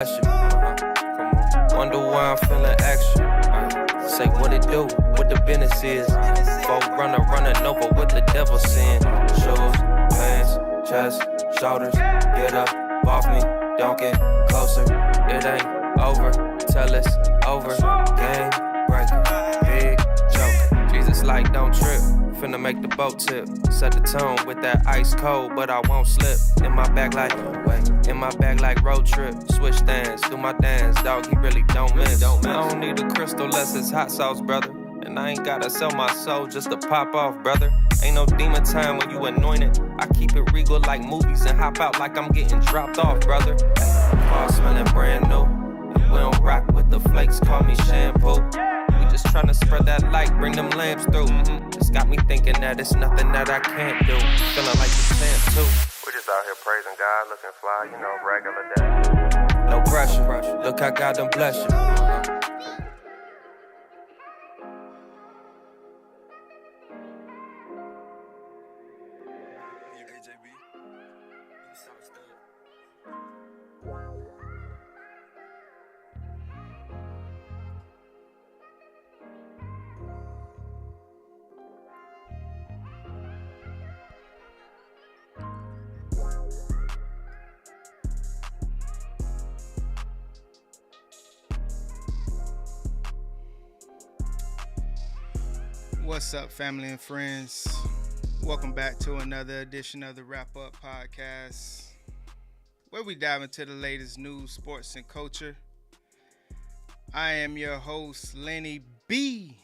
Come on. Wonder why I'm feeling extra. Say what it do, what the business is. Folk running over what the devil sin. Shoes, pants, chest, shoulders. Get up, off me, don't get closer. It ain't over, tell it's over. Game breaker, big joke. Jesus like don't trip. Finna make the boat tip. Set the tone with that ice cold, but I won't slip. In my bag like road trip. Switch stands, do my dance. Dog, he really don't miss. I don't need a crystal less it's hot sauce, brother. And I ain't gotta sell my soul just to pop off, brother. Ain't no demon time when you anointed. I keep it regal like movies and hop out like I'm getting dropped off, brother. Car smelling brand new. And we don't rock with the flakes, call me shampoo. Just tryna spread that light, bring them lamps through. Just got me thinking that it's nothing that I can't do. Feeling like the champ too. We just out here praising God, looking fly, regular day. No pressure, look how God done bless you. What's up, family and friends? Welcome back to another edition of the Wrap Up Podcast, where we dive into the latest news, sports, and culture. I am your host, Lenny B,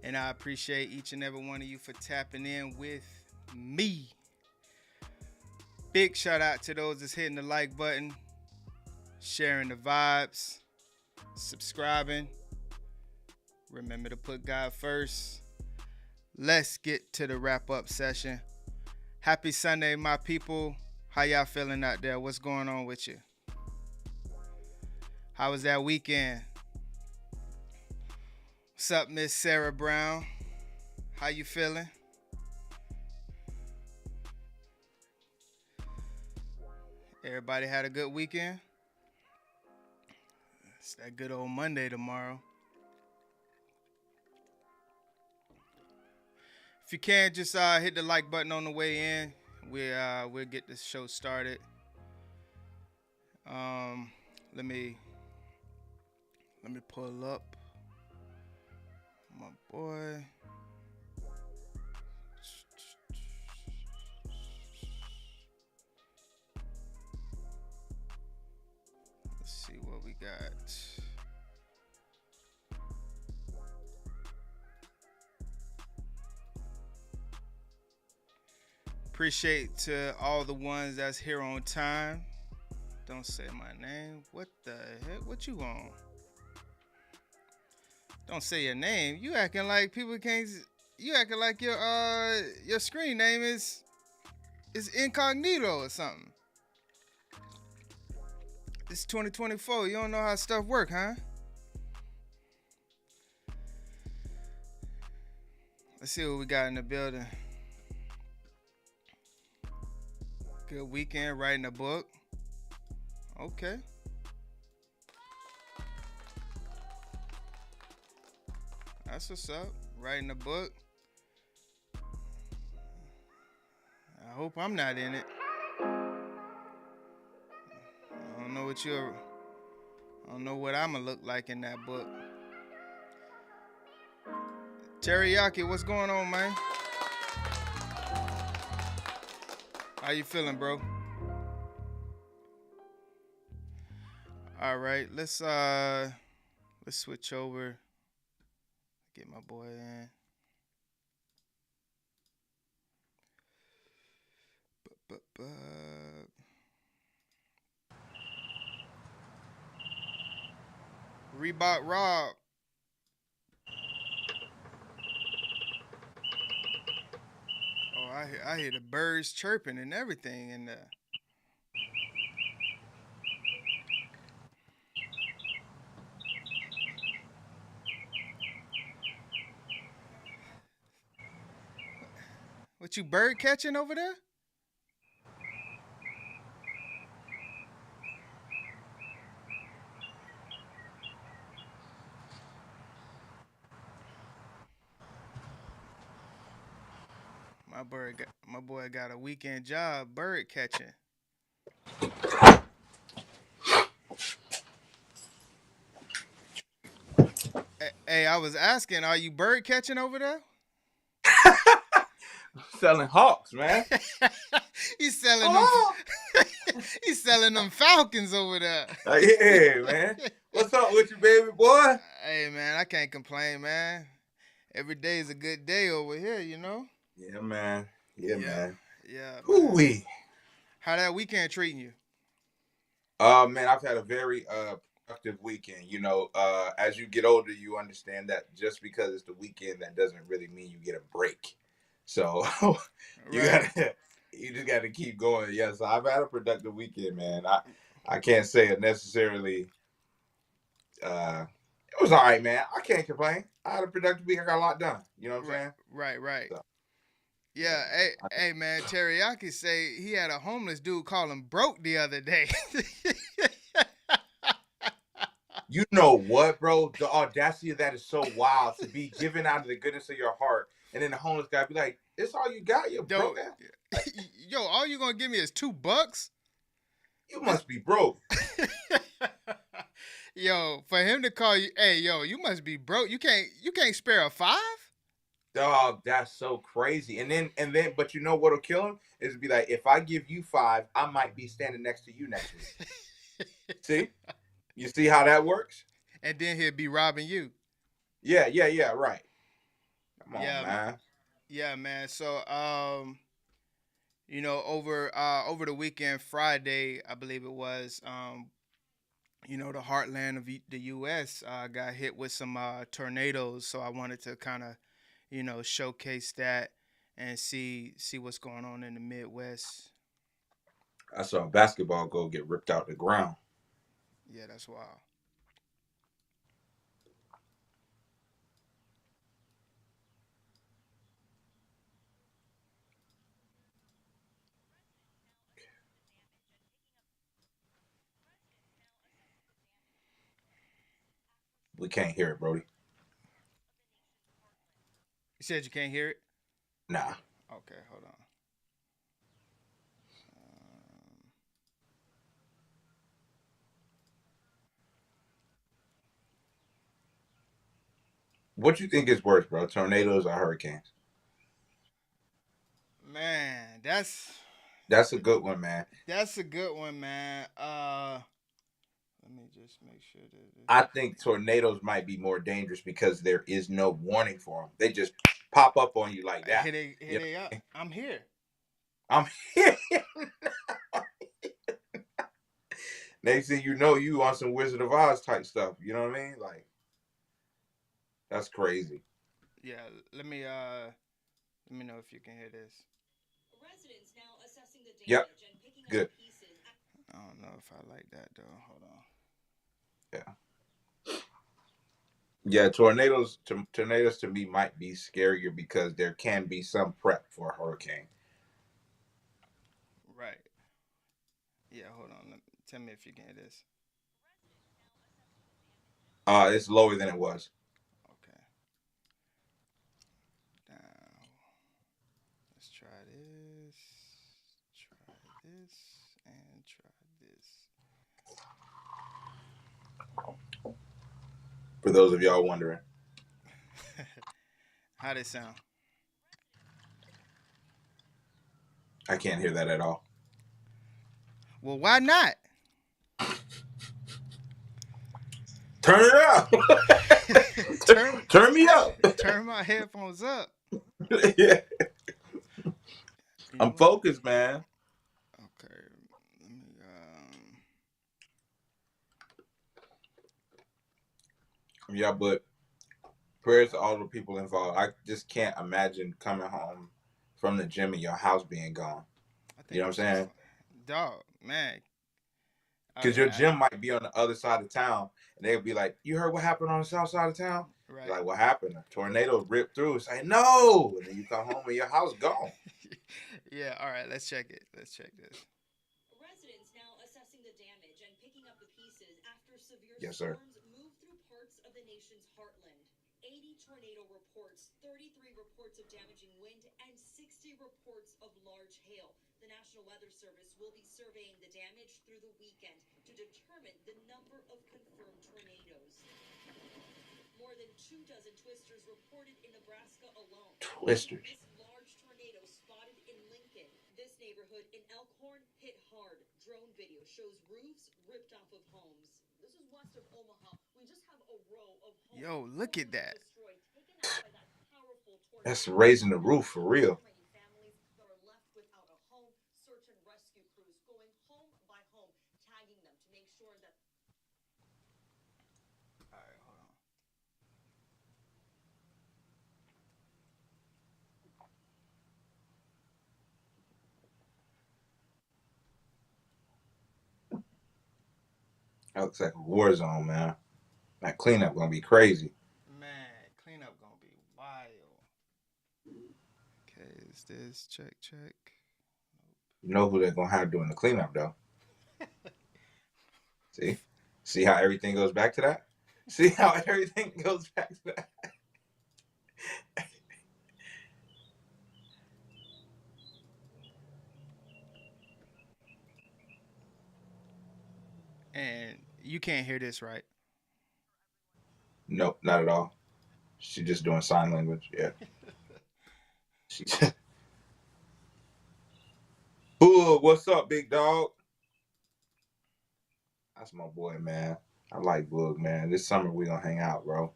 and I appreciate each and every one of you for tapping in with me. Big shout out to those that's hitting the like button, sharing the vibes, subscribing. Remember to put God first. Let's get to the wrap-up session. Happy Sunday, my people. How y'all feeling out there? What's going on with you? How was that weekend? What's up, Miss Sarah Brown? How you feeling? Everybody had a good weekend? It's that good old Monday tomorrow. If you can, just hit the like button on the way in. We'll get this show started. Let me pull up my boy. Let's see what we got. Appreciate to all the ones that's here on time. Don't say my name. What the heck? What you on? Don't say your name. You acting like people can't. You acting like your screen name is incognito or something. It's 2024. You don't know how stuff work, huh? Let's see what we got in the building. Good weekend writing a book. Okay. That's what's up. Writing a book. I hope I'm not in it. I don't know what I'ma look like in that book. Teriyaki, what's going on, man? How you feeling, bro? All right, let's switch over. Get my boy in. Reebok Rob. I hear the birds chirping and everything in there. What you bird catching over there? My boy got a weekend job bird catching. Hey, I was asking, are you bird catching over there? Selling hawks, man. He's selling them. Oh, He's selling them falcons over there. yeah, man. What's up with you, baby boy? Hey man, I can't complain, man. Every day is a good day over here, you know. Yeah, man. Yeah, Yeah, man. yeah, Who man. we? How that weekend treating you? Man, I've had a very productive weekend. As you get older, you understand that just because it's the weekend, that doesn't really mean you get a break. So you Right, gotta, you just gotta keep going. Yeah, so I've had a productive weekend, man. I can't say it necessarily. It was all right, man. I can't complain. I had a productive week. I got a lot done. You know what I'm right, saying? right. So Yeah, yeah. hey, man. Teriyaki say he had a homeless dude call him broke the other day. You know what, bro? The audacity of that is so wild to be given out of the goodness of your heart, and then the homeless guy be like, "It's all you got, you Yo, broke ass. Like, yo, all you gonna give me is $2? you This, must be broke." yo, for him to call you, hey, yo, you must be broke. You can't spare a 5? Dog, that's so crazy. But you know what'll kill him is be like, if I give you 5, I might be standing next to you next week. See, you see how that works? And then he'll be robbing you. Yeah, right. Come on, Yeah, man. yeah, man. So, over the weekend, Friday, I believe it was, the heartland of the U.S. Got hit with some tornadoes. So I wanted to kind of, showcase that and see what's going on in the Midwest. I saw a basketball goal get ripped out the ground. Yeah, that's wild. We can't hear it, Brody. You said you can't hear it? Nah. Okay, hold on. Um, What you think is worse, bro? Tornadoes or hurricanes? man, that's That's a good one, man. that's a good one, man. Let me just make sure that I think tornadoes might be more dangerous because there is no warning for them. They just pop up on you like that. here You they up. know? I'm here. I'm here. Next thing you know, you on some Wizard of Oz type stuff. You know what I mean? Like, that's crazy. Yeah, let me know if you can hear this. Yep. Good. I don't know if I like that though. Hold on. Yeah. Yeah, tornadoes to me might be scarier because there can be some prep for a hurricane. Right. Yeah, hold on. Tell me if you can hear this. It's lower than it was. Okay. Now let's try this. Try this and try this. For those of y'all wondering, How they sound? I can't hear that at all. Well, why not? Turn it up. turn Turn me up. turn my headphones up. Yeah. You know I'm what? focused, man. Okay. Let me Yeah, but prayers to all the people involved. I just can't imagine coming home from the gym and your house being gone. I You think know what it's I'm just saying? dog, man. Because your gym might be on the other side of town, and they'll be like, "You heard what happened on the south side of town?" Right. You're like, "What happened? A tornado ripped through." It's like, "No!" And then you come home and your house gone. Yeah, all right, let's check it. Let's check this. Yes, sir. 80 tornado reports, 33 reports of damaging wind, and 60 reports of large hail. The National Weather Service will be surveying the damage through the weekend to determine the number of confirmed tornadoes. More than 24 twisters reported in Nebraska alone. Twisters. This large tornado spotted in Lincoln. This neighborhood in Elkhorn hit hard. Drone video shows roofs ripped off of homes. This is west of Omaha. We just have a row of homes. Yo, look at that. Destroyed, taken out by that powerful tornado. That's raising the roof for real. So many families that are left without a home. Search and rescue crews going home by home, tagging them to make sure that. All right, hold on. That looks like a war zone, man. That cleanup gonna be crazy. Man, cleanup gonna be wild. Okay, is this check? You know who they're gonna have doing the cleanup though. See how everything goes back to that? See how everything goes back to that? And you can't hear this, right? Nope, not at all. She's just doing sign language. Yeah. Boog, what's up, big dog? That's my boy, man. I like Boog, man. This summer we gonna hang out, bro.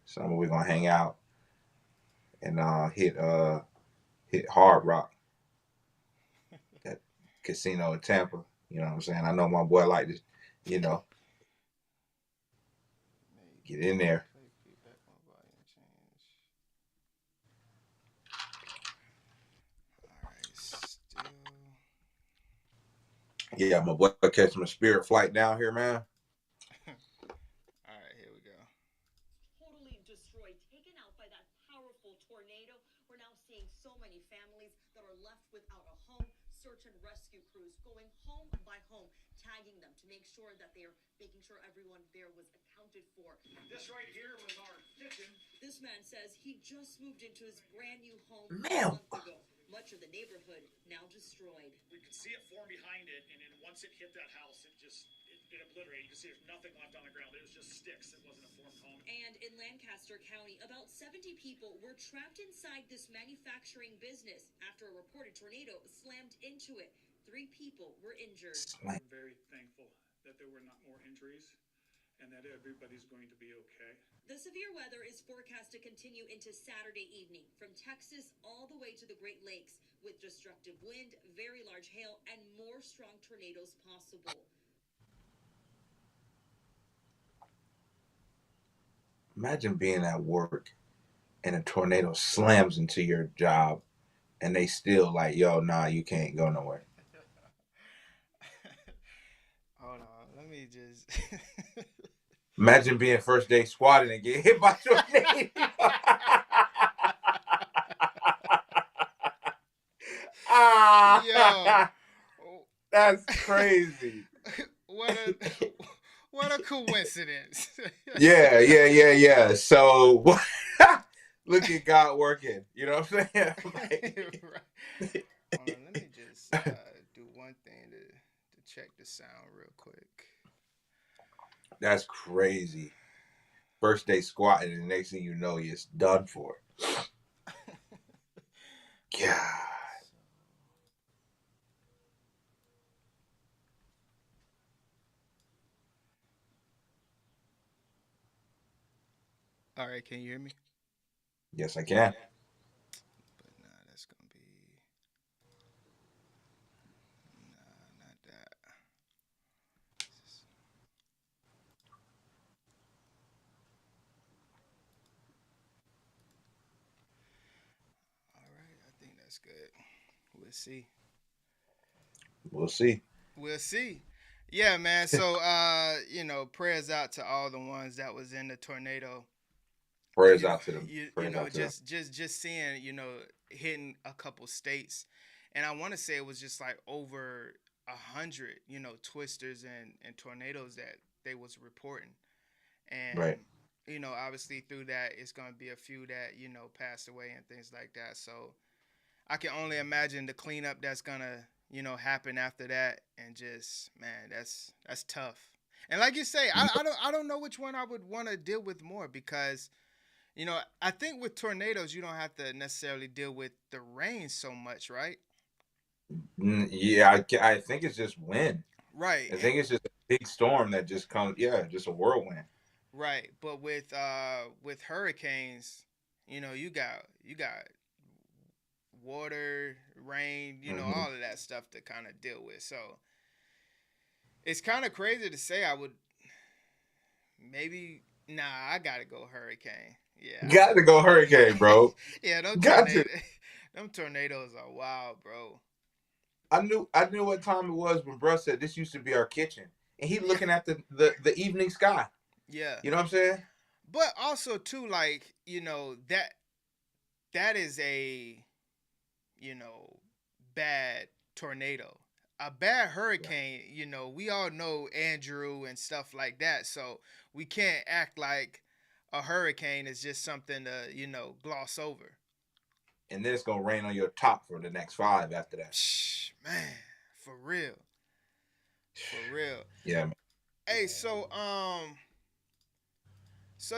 Summer we gonna hang out and hit Hard Rock, that casino in Tampa. You know what I'm saying? I know my boy like this, you know. Get in there. Yeah, my boy catching a Spirit flight down here, man. All right, here we go. Totally destroyed, taken out by that powerful tornado. We're now seeing so many families that are left without a home. Search and rescue crews going home by home, tagging them to make sure that they're making sure everyone there was accounted for. This right here was our kitchen. This man says he just moved into his brand new home Man. a month ago. Much of the neighborhood now destroyed. We could see it form behind it, and then once it hit that house, it obliterated. You can see there's nothing left on the ground. It was just sticks. It wasn't a formed home. And in Lancaster County, about 70 people were trapped inside this manufacturing business after a reported tornado slammed into it. 3 people were injured. I'm very thankful that there were not more injuries and that everybody's going to be okay. The severe weather is forecast to continue into Saturday evening, from Texas all the way to the Great Lakes, with destructive wind, very large hail, and more strong tornadoes possible. Imagine being at work and a tornado slams into your job and they still like, yo, nah, you can't go nowhere. Hold on, let me just. Imagine being first day squatting and get hit by a tornado. Yo, that's crazy. What a coincidence. Yeah. So look at God working. You know what I'm saying? Right. Hold on, let me just do one thing to check the sound real quick. That's crazy. First day squatting, and the next thing you know, you're done for. God. All right, can you hear me? Yes, I can. But nah, that's gonna be not that. All right, I think that's good. We'll see. We'll see. Yeah, man. So, prayers out to all the ones that was in the tornado. Prayers out to them. Just seeing, hitting a couple states, and I want to say it was just like over 100, twisters and tornadoes that they was reporting, and right. obviously through that, it's gonna be a few that passed away and things like that. So I can only imagine the cleanup that's gonna happen after that, and just man, that's tough. And like you say, I don't know which one I would want to deal with more because I think with tornadoes you don't have to necessarily deal with the rain so much, right? Yeah, I think it's just wind. Right, I think it's just a big storm that just comes. Yeah, just a whirlwind. right. But with hurricanes, you got water, rain, Hmm. all of that stuff to kind of deal with. So it's kind of crazy to say I would maybe. Nah, I gotta go hurricane. Yeah, Got to go hurricane, bro. yeah. Them Got to. tornadoes, them tornadoes are wild, bro. I knew what time it was when Bruh said this used to be our kitchen, and he Yeah, looking at the evening sky. yeah. You know what I'm saying? But also too, like that is a you know bad tornado. A bad Yeah. hurricane, we all know Andrew and stuff like that. So we can't act like a hurricane is just something to gloss over. And then it's gonna rain on your top for the next 5 after that. Psh, man, for real, for real. Yeah, man. Hey, so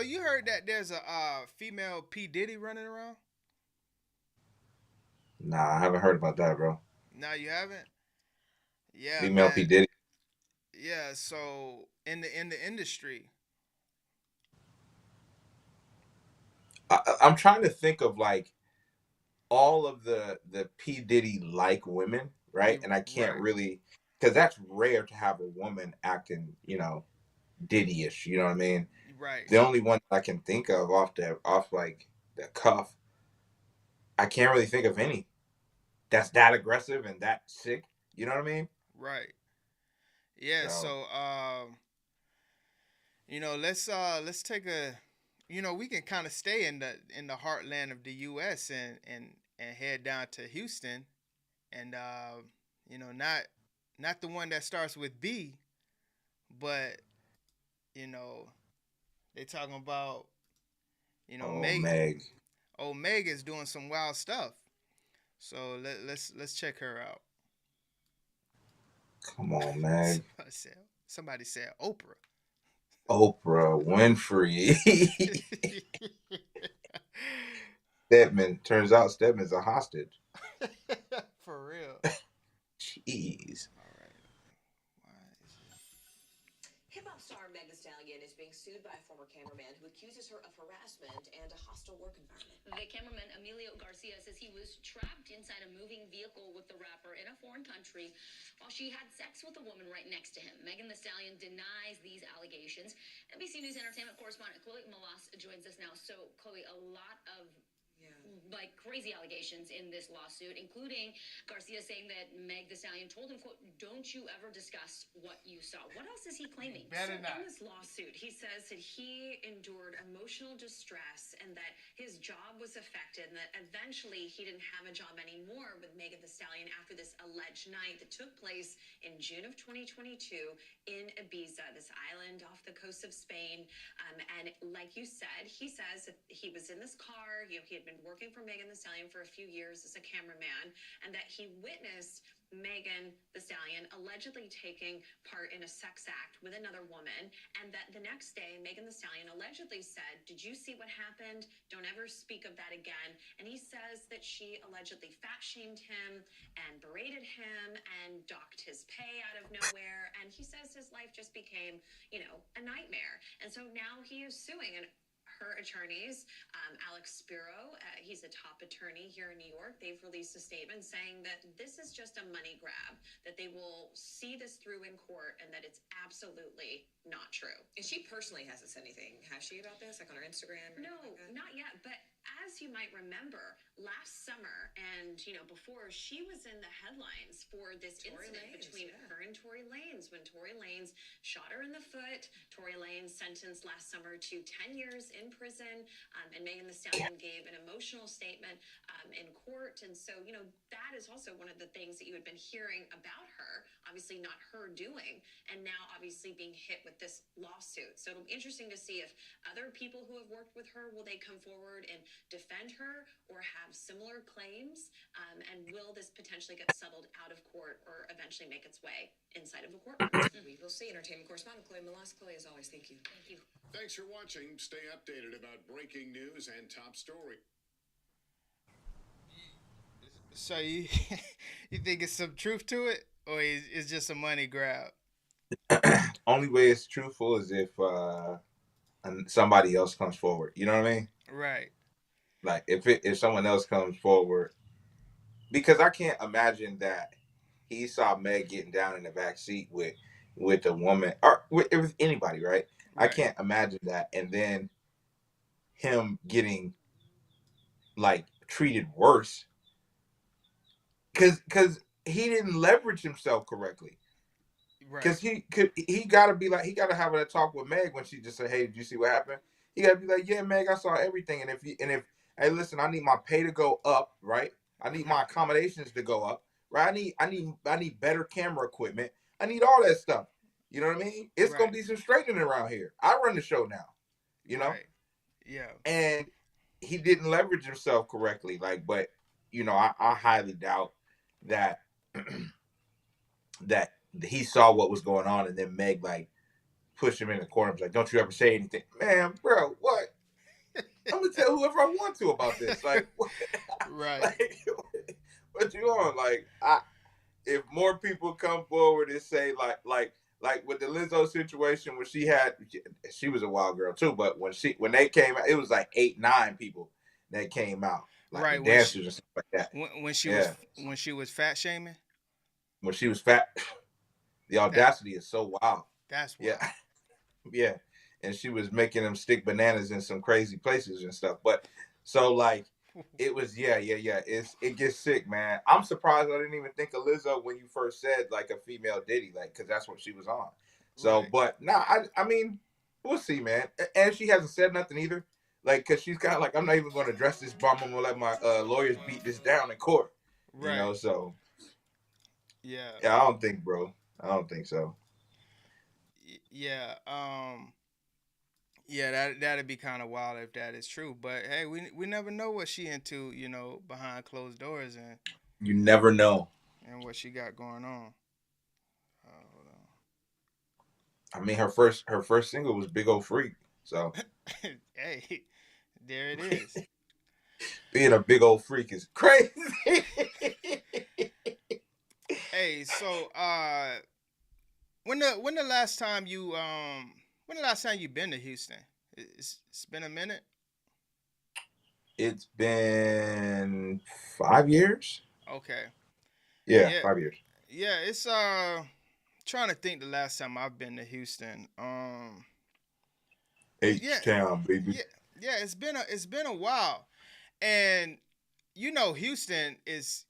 you heard that there's a female P Diddy running around? Nah, I haven't heard about that, bro. No, you haven't. Yeah, Female man. P Diddy. Yeah. So in the industry, I'm trying to think of like all of the P Diddy like women, right? you And I can't right, really, because that's rare to have a woman acting, Diddy-ish. You know what I mean? right, The only one I can think of off like the cuff, I can't really think of any that's that aggressive and that sick. You know what I mean? right. Yeah. So So let's take a we can kind of stay in the heartland of the U.S. and head down to Houston and not the one that starts with B, but you know they talking about oh Meg. Meg. Oh, Meg is doing some wild stuff. So let's check her out. Come on, Meg. Somebody said Oprah. Oprah Winfrey. Stedman. Turns out Stedman's a hostage. For real. Jeez. All right. Why is it? Hip hop star Meg Thee Stallion is being sued by a former cameraman who accuses her of harassment and a hostile work environment. The cameraman Emilio Garcia says he was trapped inside a moving vehicle with the rapper in a foreign country while she had sex with a woman right next to him. Megan Thee Stallion denies these allegations. NBC News entertainment correspondent Chloe Malas joins us now. So, Chloe, a lot of like crazy allegations in this lawsuit, including Garcia saying that Meg Thee Stallion told him, quote, "Don't you ever discuss what you saw." What else is he claiming? Better not. In this lawsuit, he says that he endured emotional distress and that his job was affected and that eventually he didn't have a job anymore with Megan Thee Stallion after this alleged night that took place in June of 2022 in Ibiza, this island off the coast of Spain. And like you said, he says that he was in this car, he had been working for Megan Thee Stallion for a few years as a cameraman, and that he witnessed Megan Thee Stallion allegedly taking part in a sex act with another woman, and that the next day, Megan Thee Stallion allegedly said, "Did you see what happened? Don't ever speak of that again." And he says that she allegedly fat shamed him and berated him and docked his pay out of nowhere. And he says his life just became, a nightmare. And so now he is suing. And her attorneys, Alex Spiro, he's a top attorney here in New York. They've released a statement saying that this is just a money grab, that they will see this through in court, and that it's absolutely not true. And she personally hasn't said anything, has she, about this, like on her Instagram? Or No, anything like that? not yet. But as you might remember, last summer and before, she was in the headlines for this Tory incident Lanez, between yeah. her and Tory Lanez when Tory Lanez shot her in the foot. Tory Lanez sentenced last summer to 10 years in prison, and Megan Thee Stallion gave an emotional statement in court. And so, that is also one of the things that you had been hearing about her obviously not her doing, and now obviously being hit with this lawsuit. So it'll be interesting to see if other people who have worked with her, will they come forward and defend her or have similar claims? And will this potentially get settled out of court or eventually make its way inside of a courtroom? We will see. Entertainment correspondent Chloe Malas. Chloe, as always, thank you. Thank you. Thanks for watching. Stay updated about breaking news and top story. So you you think it's some truth to it, or is it's just a money grab? Only way it's truthful is if somebody else comes forward. You know what I mean? Right. Like if someone else comes forward, because I can't imagine that he saw Meg getting down in the back seat with a woman or with anybody, right? I Right. can't imagine that, and then him getting like treated worse because he didn't leverage himself correctly. Right. Because he gotta be like he gotta have a talk with Meg when she just said, "Hey, did you see what happened?" He gotta be like, "Yeah, Meg, I saw everything." And if hey, listen, I need my pay to go up, right? I need my accommodations to go up, right? I need better camera equipment. I need all that stuff. You know what I mean? It's gonna Right. be some straightening around here. I run the show now, you know, Right. Yeah. and he didn't leverage himself correctly. Like, but I highly doubt that that he saw what was going on, and then Meg like pushed him in the corner. Was like, "Don't you ever say anything, man, bro? What? I'm gonna tell whoever I want to about this. Like, what? Right. Like, what you on? Like, if more people come forward and say like with the Lizzo situation where she was a wild girl too, but when they came out, it was like 8, 9 people that came out, like the Right. When dancers and stuff like that. Yeah, when she was fat shaming. when she was fat, the That audacity is so wild. that's Yeah, wild. yeah, and she was making them stick bananas in some crazy places and stuff. But so like it was, yeah. It gets sick, man. I'm surprised I didn't even think of Lizzo when you first said like a female Diddy, like because that's what she was on. So, Right. but nah, I mean, we'll see, man. And she hasn't said nothing either, like because she's kind of like, I'm not even going to address this bum. I'm gonna let my lawyers beat this down in court. Right. So Yeah. yeah, I don't think, bro. I don't think so. Yeah. Yeah, that'd be kind of wild if that is true. But hey, we never know what she into, behind closed doors You never know. and what she got going on. Hold I mean, her first single was Big Old Freak. So on. Hey, there it is. being a big old freak is crazy. Hey, so when the last time you been to Houston? It's been a minute. It's been 5 years. Okay. Yeah, Yeah. 5 years. Yeah, it's trying to think the last time I've been to Houston. Yeah, H Town, baby. yeah, yeah. It's been a while, and Houston is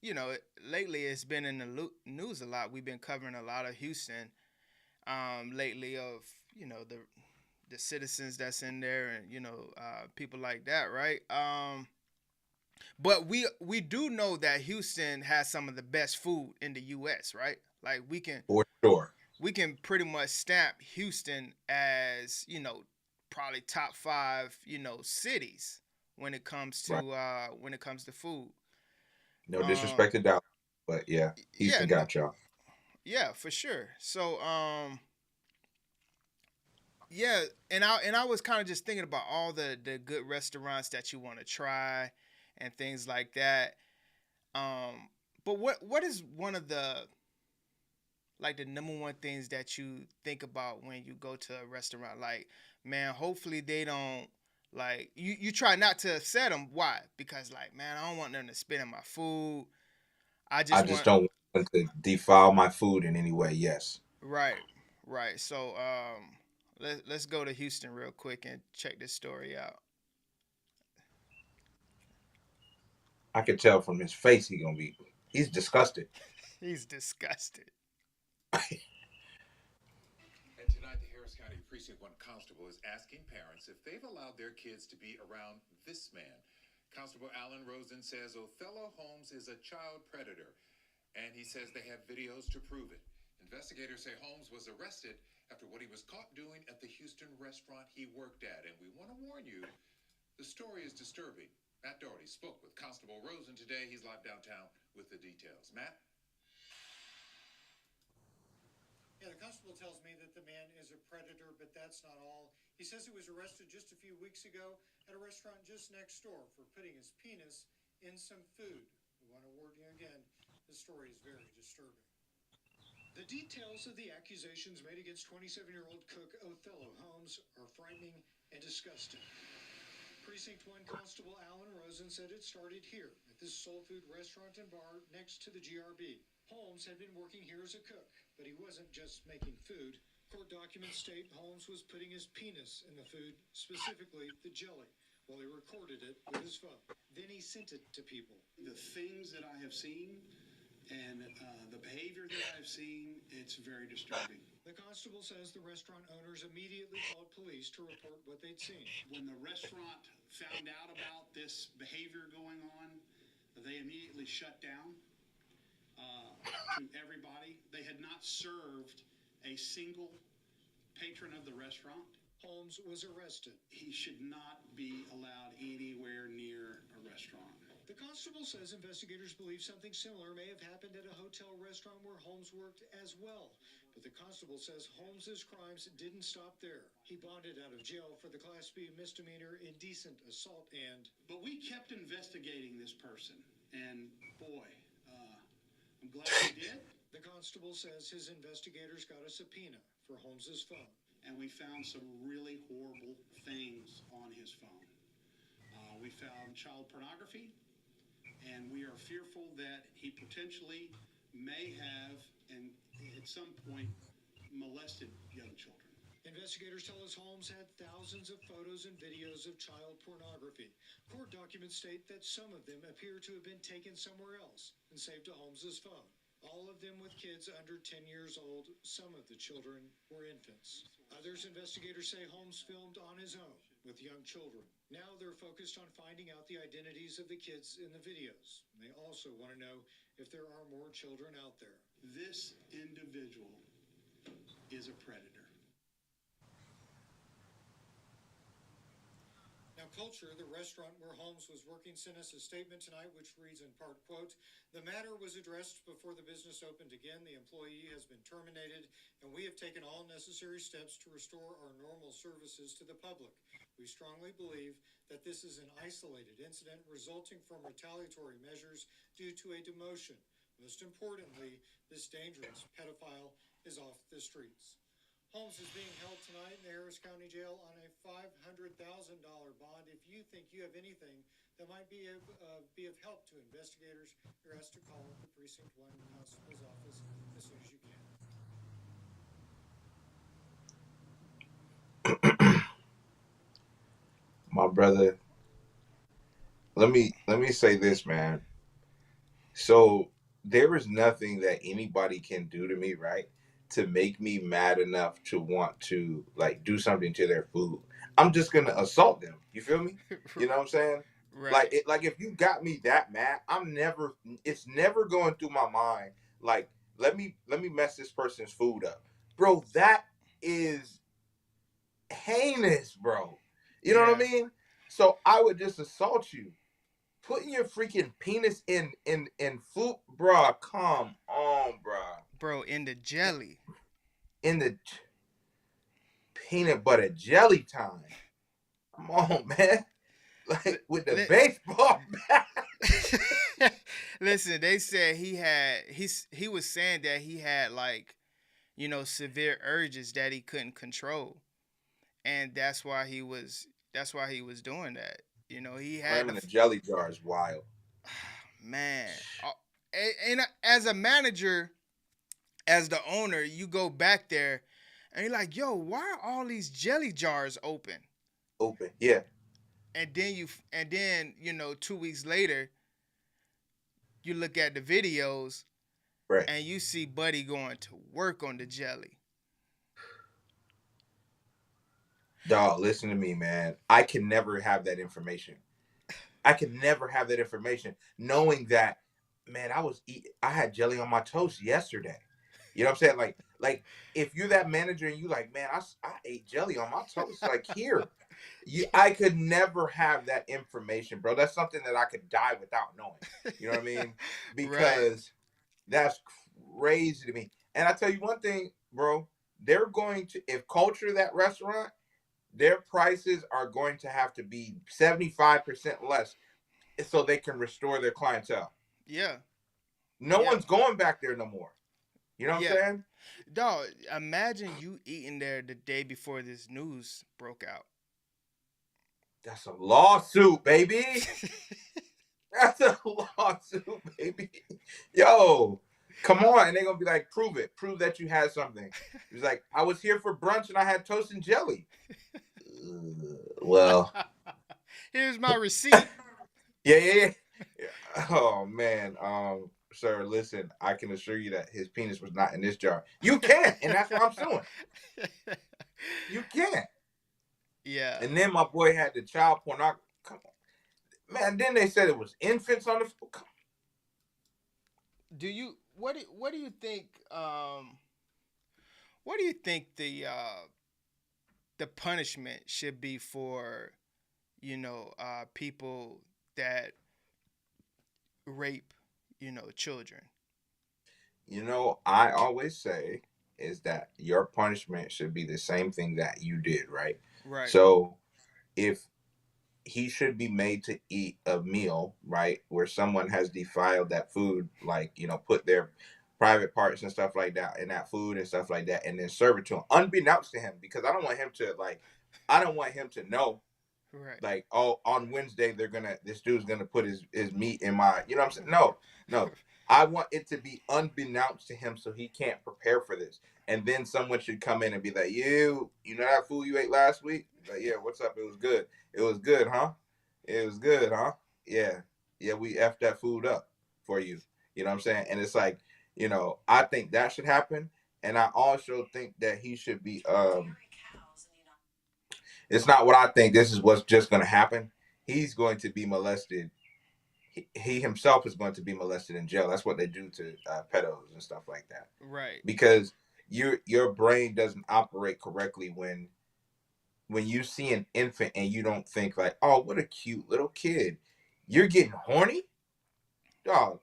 lately it's been in the news a lot. We've been covering a lot of Houston lately of the citizens that's in there and people like that, right? But we do know that Houston has some of the best food in the U.S., right? Like For sure. we can pretty much stamp Houston as probably top five cities when it comes Right. to food. No Um, disrespect to Dallas, but yeah, yeah, Houston no, got y'all. yeah, for sure. So yeah, and I was kind of just thinking about all the good restaurants that you want to try and things like that. But what is one of the number one things that you think about when you go to a restaurant? Like, man, hopefully they don't like you try not to upset them. Why? Because like, man, I don't want them to spit in my food. I I just just want don't want to defile my food in any way. Yes, right, right. So let's go to Houston real quick and check this story out. I can tell from his face he's disgusted. He's disgusted. And tonight, the Harris County Precinct 1 constable is asking parents if they've allowed their kids to be around this man. Constable Alan Rosen says Othello Holmes is a child predator, and he says they have videos to prove it. Investigators say Holmes was arrested after what he was caught doing at the Houston restaurant he worked at. And we want to warn you, the story is disturbing. Matt Doherty spoke with Constable Rosen today. He's live downtown with the details. Matt? Yeah, the constable tells me that the man is a predator, but that's not all. He says he was arrested just a few weeks ago at a restaurant just next door for putting his penis in some food. We want to warn you again, this story is very disturbing. The details of the accusations made against 27-year-old cook Othello Holmes are frightening and disgusting. Precinct 1 Constable Alan Rosen said it started here at this soul food restaurant and bar next to the GRB. Holmes had been working here as a cook, but he wasn't just making food. Court documents state Holmes was putting his penis in the food, specifically the jelly, while he recorded it with his phone. Then he sent it to people. The things that I have seen and the behavior that I've seen, it's very disturbing. The constable says the restaurant owners immediately called police to report what they'd seen. When the restaurant found out about this behavior going on, they immediately shut down to everybody. They had not served a single patron of the restaurant. Holmes was arrested. He should not be allowed anywhere near a restaurant. The constable says investigators believe something similar may have happened at a hotel restaurant where Holmes worked as well. But the constable says Holmes's crimes didn't stop there. He bonded out of jail for the Class B misdemeanor indecent assault and... But we kept investigating this person, and boy, I'm glad we did. The constable says his investigators got a subpoena for Holmes's phone. And we found some really horrible things on his phone. We found child pornography, and we are fearful that he potentially may have, and at some point, molested young children. Investigators tell us Holmes had thousands of photos and videos of child pornography. Court documents state that some of them appear to have been taken somewhere else and saved to Holmes's phone. All of them with kids under 10 years old. Some of the children were infants. Others investigators say Holmes filmed on his own with young children. Now they're focused on finding out the identities of the kids in the videos. They also want to know if there are more children out there. This individual is a predator. Now, Culture, the restaurant where Holmes was working, sent us a statement tonight which reads in part, quote, "The matter was addressed before the business opened again. The employee has been terminated, and we have taken all necessary steps to restore our normal services to the public. We strongly believe that this is an isolated incident resulting from retaliatory measures due to a demotion. Most importantly, this dangerous pedophile is off the streets." Holmes is being held tonight in the Harris County Jail on a $500,000 bond. If you think you have anything that might be of help to investigators, you're asked to call the Precinct 1 Constable's office as soon as you can. My brother, let me say this, man. So there is nothing that anybody can do to me, right, to make me mad enough to want to like do something to their food. I'm just gonna assault them. You feel me? You know what I'm saying? Right. Like if you got me that mad, it's never going through my mind. Like let me mess this person's food up, bro. That is heinous, bro. You know what I mean? So I would just assault you. Putting your freaking penis in food, bro. Come on, bro. Bro, in the jelly. In the peanut butter jelly time. Come on, man. Like with the baseball bat. Listen, they said he was saying that he had like, severe urges that he couldn't control. And that's why he was doing that. He had Slamming the jelly jar is wild. Man. And as a manager, as the owner, you go back there and you're like, yo, why are all these jelly jars open? Open, yeah. And then 2 weeks later, you look at the videos, right, and you see Buddy going to work on the jelly. Dog, listen to me, man. I can never have that information. I can never have that information, knowing that, man, I had jelly on my toast yesterday. You know what I'm saying? Like if you're that manager and you like, man, I ate jelly on my toast. Like here, I could never have that information, bro. That's something that I could die without knowing. You know what I mean? Right. Because that's crazy to me. And I tell you one thing, bro, they're going to if culture that restaurant, their prices are going to have to be 75% less so they can restore their clientele. Yeah. No Yeah. one's going back there no more. You know what I'm Yeah. saying? Dog, imagine you eating there the day before this news broke out. That's a lawsuit, baby. That's a lawsuit, baby. Yo, come on. And they're gonna be like, prove it. Prove that you had something. He's like, I was here for brunch and I had toast and jelly. Well, Here's my receipt. yeah. Oh man. Sir, listen, I can assure you that his penis was not in this jar. You can't, and that's why I'm suing. You can't. Yeah. And then my boy had the child pornography. Come on. Man, then they said it was infants on the floor. Do you what do you think what do you think the punishment should be for, people that rape, children? I always say is that your punishment should be the same thing that you did, right? Right. So if he should be made to eat a meal, right, where someone has defiled that food, like, put their private parts and stuff like that in that food and stuff like that, and then serve it to him, unbeknownst to him, because I don't want him to know Right. like, oh, on Wednesday this dude's gonna put his meat in my, you know what I'm saying? No, no. I want it to be unbeknownst to him so he can't prepare for this. And then someone should come in and be like, you know that food you ate last week? Like, yeah, what's up? It was good. It was good, huh? It was good, huh? Yeah. Yeah, we effed that food up for you. You know what I'm saying? And it's like, I think that should happen. And I also think that he should be it's not what I think. This is what's just going to happen. He's going to be molested. He himself is going to be molested in jail. That's what they do to pedos and stuff like that. Right. Because your brain doesn't operate correctly when you see an infant and you don't think like, oh, what a cute little kid. You're getting horny, dog.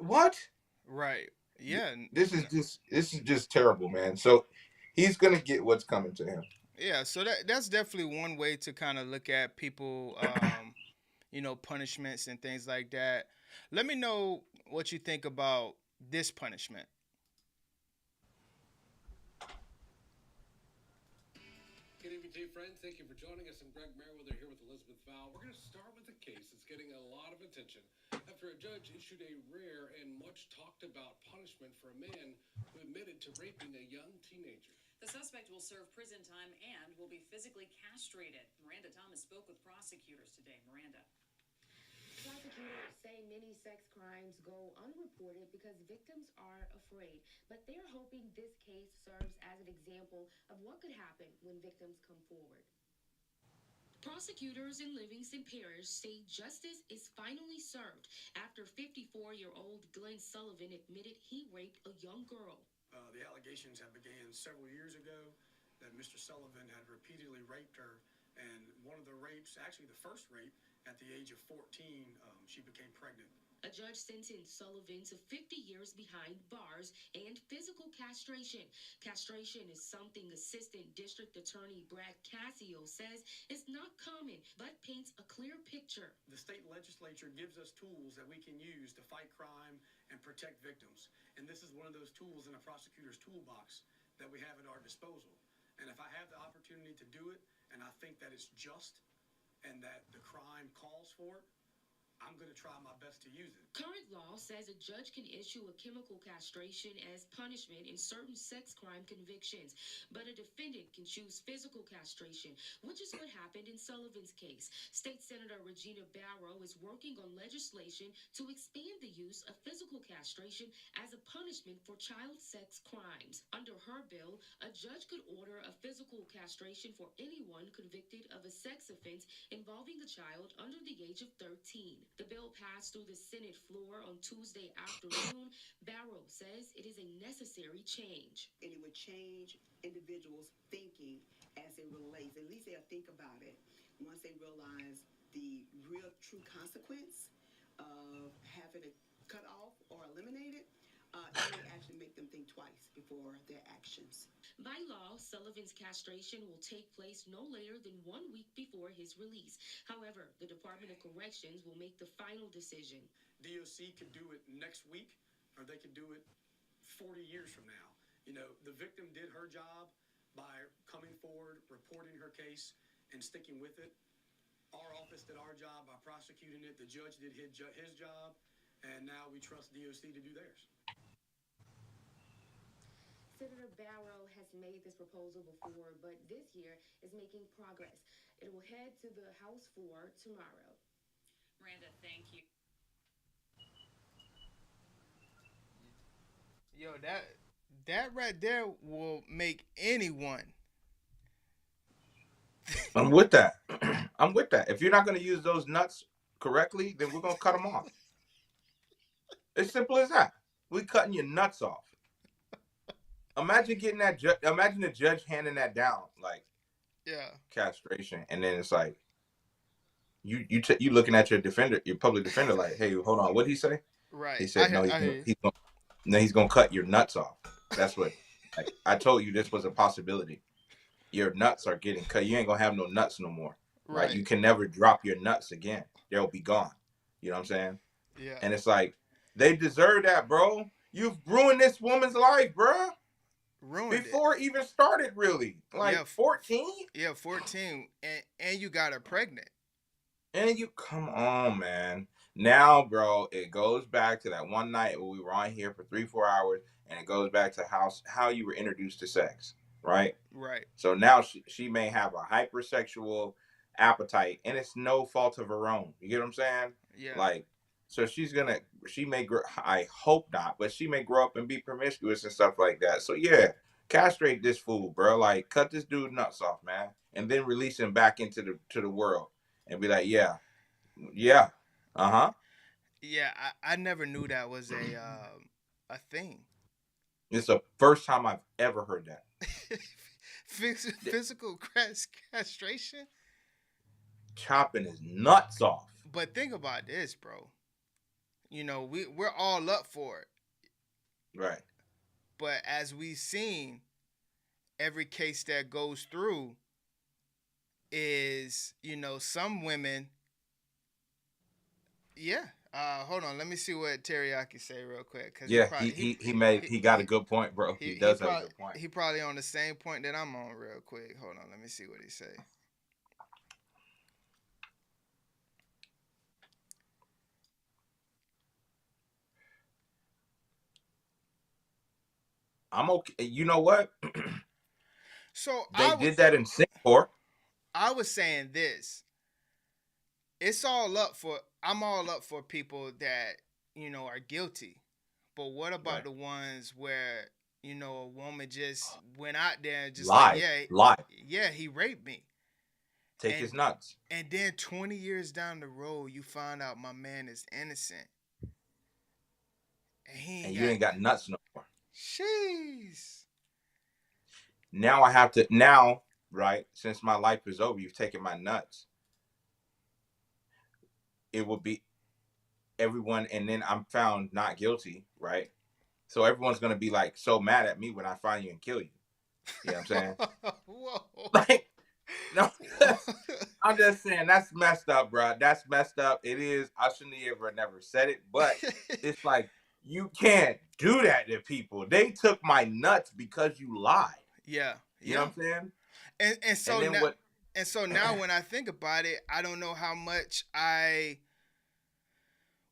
What? Right. Yeah. This is just terrible, man. So he's gonna get what's coming to him. Yeah, so that's definitely one way to kind of look at people, punishments and things like that. Let me know what you think about this punishment. Good evening to you, friends. Thank you for joining us. I'm Greg Merriweather here with Elizabeth Val. We're going to start with a case that's getting a lot of attention after a judge issued a rare and much talked about punishment for a man who admitted to raping a young teenager. The suspect will serve prison time and will be physically castrated. Miranda Thomas spoke with prosecutors today. Miranda. Prosecutors say many sex crimes go unreported because victims are afraid, but they're hoping this case serves as an example of what could happen when victims come forward. Prosecutors in Livingston Parish say justice is finally served after 54-year-old Glenn Sullivan admitted he raped a young girl. The allegations have began several years ago that Mr. Sullivan had repeatedly raped her, and one of the rapes, actually the first rape, at the age of 14, she became pregnant. A judge sentenced Sullivan to 50 years behind bars and physical castration. Castration is something Assistant District Attorney Brad Cassio says is not common, but paints a clear picture. The state legislature gives us tools that we can use to fight crime and protect victims. And this is one of those tools in a prosecutor's toolbox that we have at our disposal. And if I have the opportunity to do it, and I think that it's just, and that the crime calls for it, I'm going to try my best to use it. Current law says a judge can issue a chemical castration as punishment in certain sex crime convictions, but a defendant can choose physical castration, which is what happened in Sullivan's case. State Senator Regina Barrow is working on legislation to expand the use of physical castration as a punishment for child sex crimes. Under her bill, a judge could order a physical castration for anyone convicted of a sex offense involving a child under the age of 13. The bill passed through the Senate floor on Tuesday afternoon. Barrow says it is a necessary change. And it would change individuals' thinking as it relates. At least they'll think about it once they realize the real true consequence of having it cut off or eliminated. It may actually make them think twice before their actions. By law, Sullivan's castration will take place no later than 1 week before his release. However, the Department of Corrections will make the final decision. DOC could do it next week, or they could do it 40 years from now. You know, the victim did her job by coming forward, reporting her case, and sticking with it. Our office did our job by prosecuting it. The judge did his job, and now we trust DOC to do theirs. Senator Barrow has made this proposal before, but this year is making progress. It will head to the House floor tomorrow. Miranda, thank you. Yo, that right there will make anyone. I'm with that. I'm with that. If you're not going to use those nuts correctly, then we're going to cut them off. It's simple as that. We're cutting your nuts off. Imagine getting that. Imagine the judge handing that down, like, yeah, castration, and then it's like, you looking at your defender, your public defender, like, hey, hold on, what did he say? Right. He said he's gonna cut your nuts off. That's what. Like, I told you this was a possibility. Your nuts are getting cut. You ain't gonna have no nuts no more. Right. You can never drop your nuts again. They'll be gone. You know what I'm saying? Yeah. And it's like, they deserve that, bro. You've ruined this woman's life, bro. Ruined before it even started, really. Like, yeah, 14? Yeah, 14. And you got her pregnant. And you, come on, man. Now, bro, it goes back to that one night where we were on here for 3-4 hours, and it goes back to how you were introduced to sex, right? Right. So now she may have a hypersexual appetite, and it's no fault of her own. You get what I'm saying? Yeah. Like, so she may grow, I hope not, but she may grow up and be promiscuous and stuff like that. So yeah, castrate this fool, bro. Like, cut this dude nuts off, man, and then release him back into the world and be like, yeah, uh-huh. Yeah, I never knew that was a thing. It's the first time I've ever heard that. Physical castration? Chopping his nuts off. But think about this, bro. You know, we're all up for it. Right. But as we've seen, every case that goes through is, you know, some women. Yeah. Hold on. Let me see what Teriyaki say real quick. Cause yeah, he got a good point, bro. He does have a good point. He probably on the same point that I'm on real quick. Hold on. Let me see what he say. I'm okay. You know what? So they did that in Singapore. I was saying this. I'm all up for people that, you know, are guilty. But what about the ones where, you know, a woman just went out there and just lie. Yeah, he raped me. Take his nuts. And then 20 years down the road, you find out my man is innocent. And you ain't got nuts no more. Jeez. Now, right, since my life is over, you've taken my nuts. It will be everyone, and then I'm found not guilty, right? So everyone's going to be like so mad at me when I find you and kill you. You know what I'm saying? Whoa. Like, no, I'm just saying that's messed up, bro. That's messed up. It is. I shouldn't have never said it, but it's like, you can't do that to people. They took my nuts because you lied. Yeah. You know what I'm saying? And so now when I think about it, I don't know how much I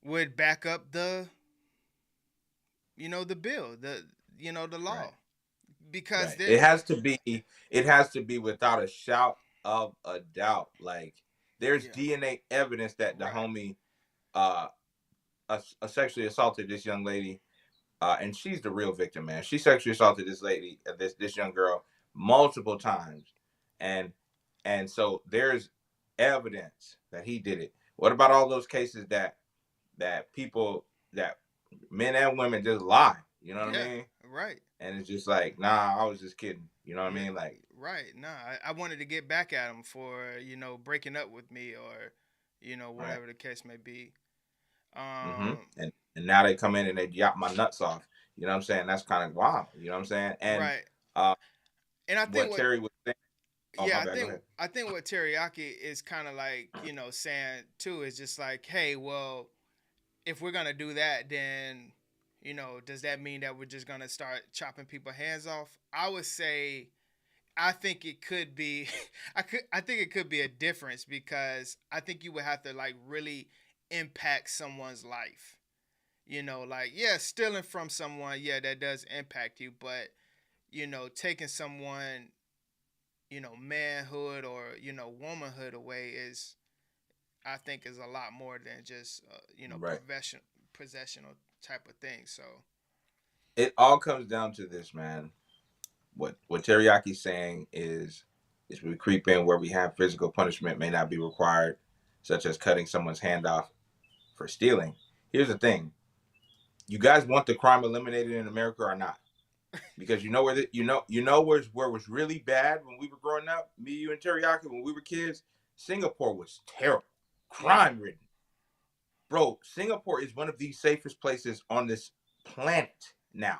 would back up the bill, the law. Right. Because it has to be without a shout of a doubt. Like, there's DNA evidence that the homie sexually assaulted this young lady, and she's the real victim, man. She sexually assaulted this lady, this young girl, multiple times, and so there's evidence that he did it. What about all those cases that people that men and women just lie? You know what I Yeah, mean? right. And it's just like, nah, I was just kidding. You know what I Yeah, mean? Like, right. Nah, I wanted to get back at him for breaking up with me or right. whatever the case may be. Mm-hmm. Um, And now they come in and they yap my nuts off. You know what I'm saying? That's kind of wild. You know what I'm saying? And right. uh, And I think what what Terry was saying. Oh, yeah, my bad. Go ahead. I think what teriyaki is kind of like saying too is just like, hey, well, if we're gonna do that, then does that mean that we're just gonna start chopping people hands off? I would say I think it could be I think it could be a difference because I think you would have to like really impact someone's life. Like yeah, stealing from someone, yeah, that does impact you, but taking someone, manhood or, womanhood away is I think is a lot more than just Right. possessional type of thing. So It all comes down to this, man. What Teriyaki's saying is we creep in where we have physical punishment may not be required, such as cutting someone's hand off for stealing. Here's the thing: you guys want the crime eliminated in America or not? Because you know where where it was really bad when we were growing up, me, you, and Teriyaki when we were kids. Singapore was terrible, yeah, crime ridden, bro. Singapore is one of the safest places on this planet now.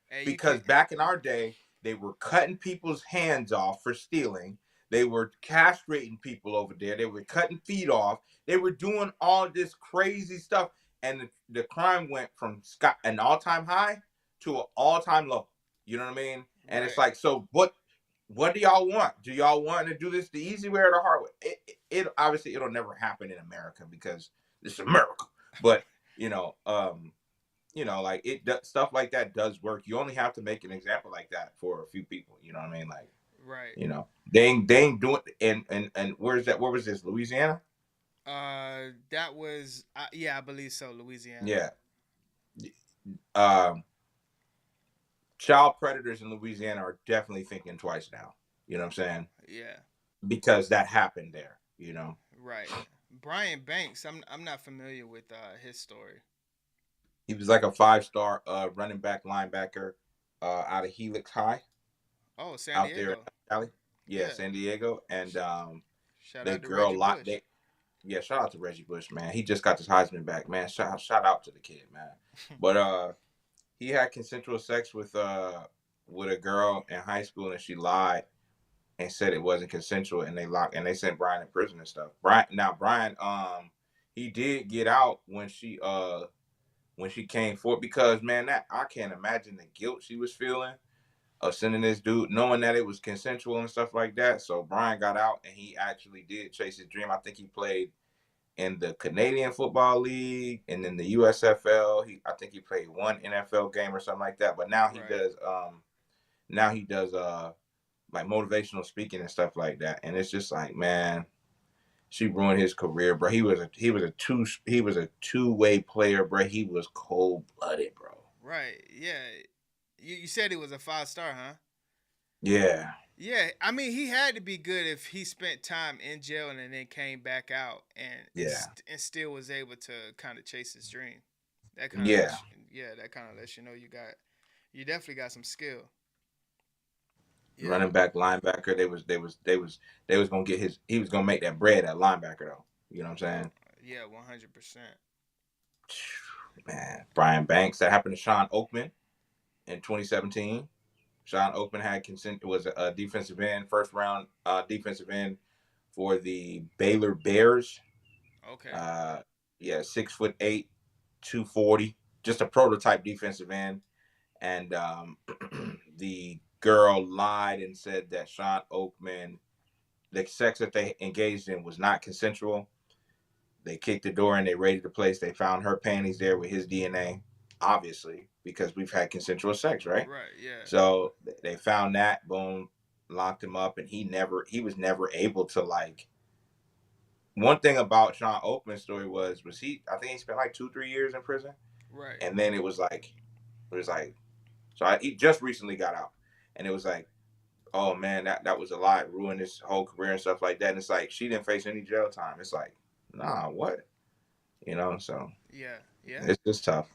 hey, you Because can't. back in our day, they were cutting people's hands off for stealing. They were castrating people over there. They were cutting feet off. They were doing all this crazy stuff, and the crime went from an all-time high to an all-time low. You know what I mean? And it's Right, like, so what do y'all want? Do y'all want to do this the easy way or the hard way? It obviously it'll never happen in America because it's America. But you know, um, like stuff like that does work. You only have to make an example like that for a few people. You know what I mean? Like, right. they ain't doing. And where's that? Where was this? Louisiana? That was yeah, I believe so, Louisiana. Yeah. Um, child predators in Louisiana are definitely thinking twice now. You know what I'm saying? Yeah, Because that happened there. right. Brian Banks, I'm not familiar with his story. He was like a 5-star running back linebacker out of Helix High Oh, San out there in Diego. Cali. Yeah, Yeah. San Diego. And Shout the out to girl Reggie lot Bush. they yeah, shout out to Reggie Bush, man. He just got his Heisman back, man. Shout out to the kid, man. But he had consensual sex with a girl in high school, and she lied and said it wasn't consensual, and they sent Brian in prison and stuff. Brian he did get out when she came forth, because man, that I can't imagine the guilt she was feeling of sending this dude, knowing that it was consensual and stuff like that. So Brian got out and he actually did chase his dream. I think he played in the Canadian Football League and in the USFL. I think he played one NFL game or something like that. But Right. now he does like motivational speaking and stuff like that. And it's just like, man, she ruined his career, bro. He was a two-way player, bro. He was cold-blooded, bro. Right. Yeah. You said he was a 5-star, huh? Yeah. Yeah, I mean he had to be good if he spent time in jail and then came back out Yeah. and still was able to kind of chase his dream. That kind of Yeah. that kind of lets you know you definitely got some skill. Yeah. Running back, linebacker. They was gonna get his. He was gonna make that bread at linebacker though. You know what I'm saying? Yeah, 100%. Man, Brian Banks. That happened to Sean Oakman in 2017. Sean Oakman had consent. Was a defensive end, first round defensive end for the Baylor Bears. Okay. Yeah, 6'8", 240, just a prototype defensive end. And the girl lied and said that Sean Oakman, the sex that they engaged in was not consensual. They kicked the door and they raided the place. They found her panties there with his DNA, obviously, because we've had consensual sex, right? Right, yeah. So they found that, boom, locked him up, and he was never able to like. One thing about Sean Oakman's story was I think he spent like 2-3 years in prison, Right. and then it was like, he just recently got out, and it was like, oh man, that was a lot, ruined his whole career and stuff like that. And it's like she didn't face any jail time. It's like, nah, what? So Yeah, yeah, it's just tough.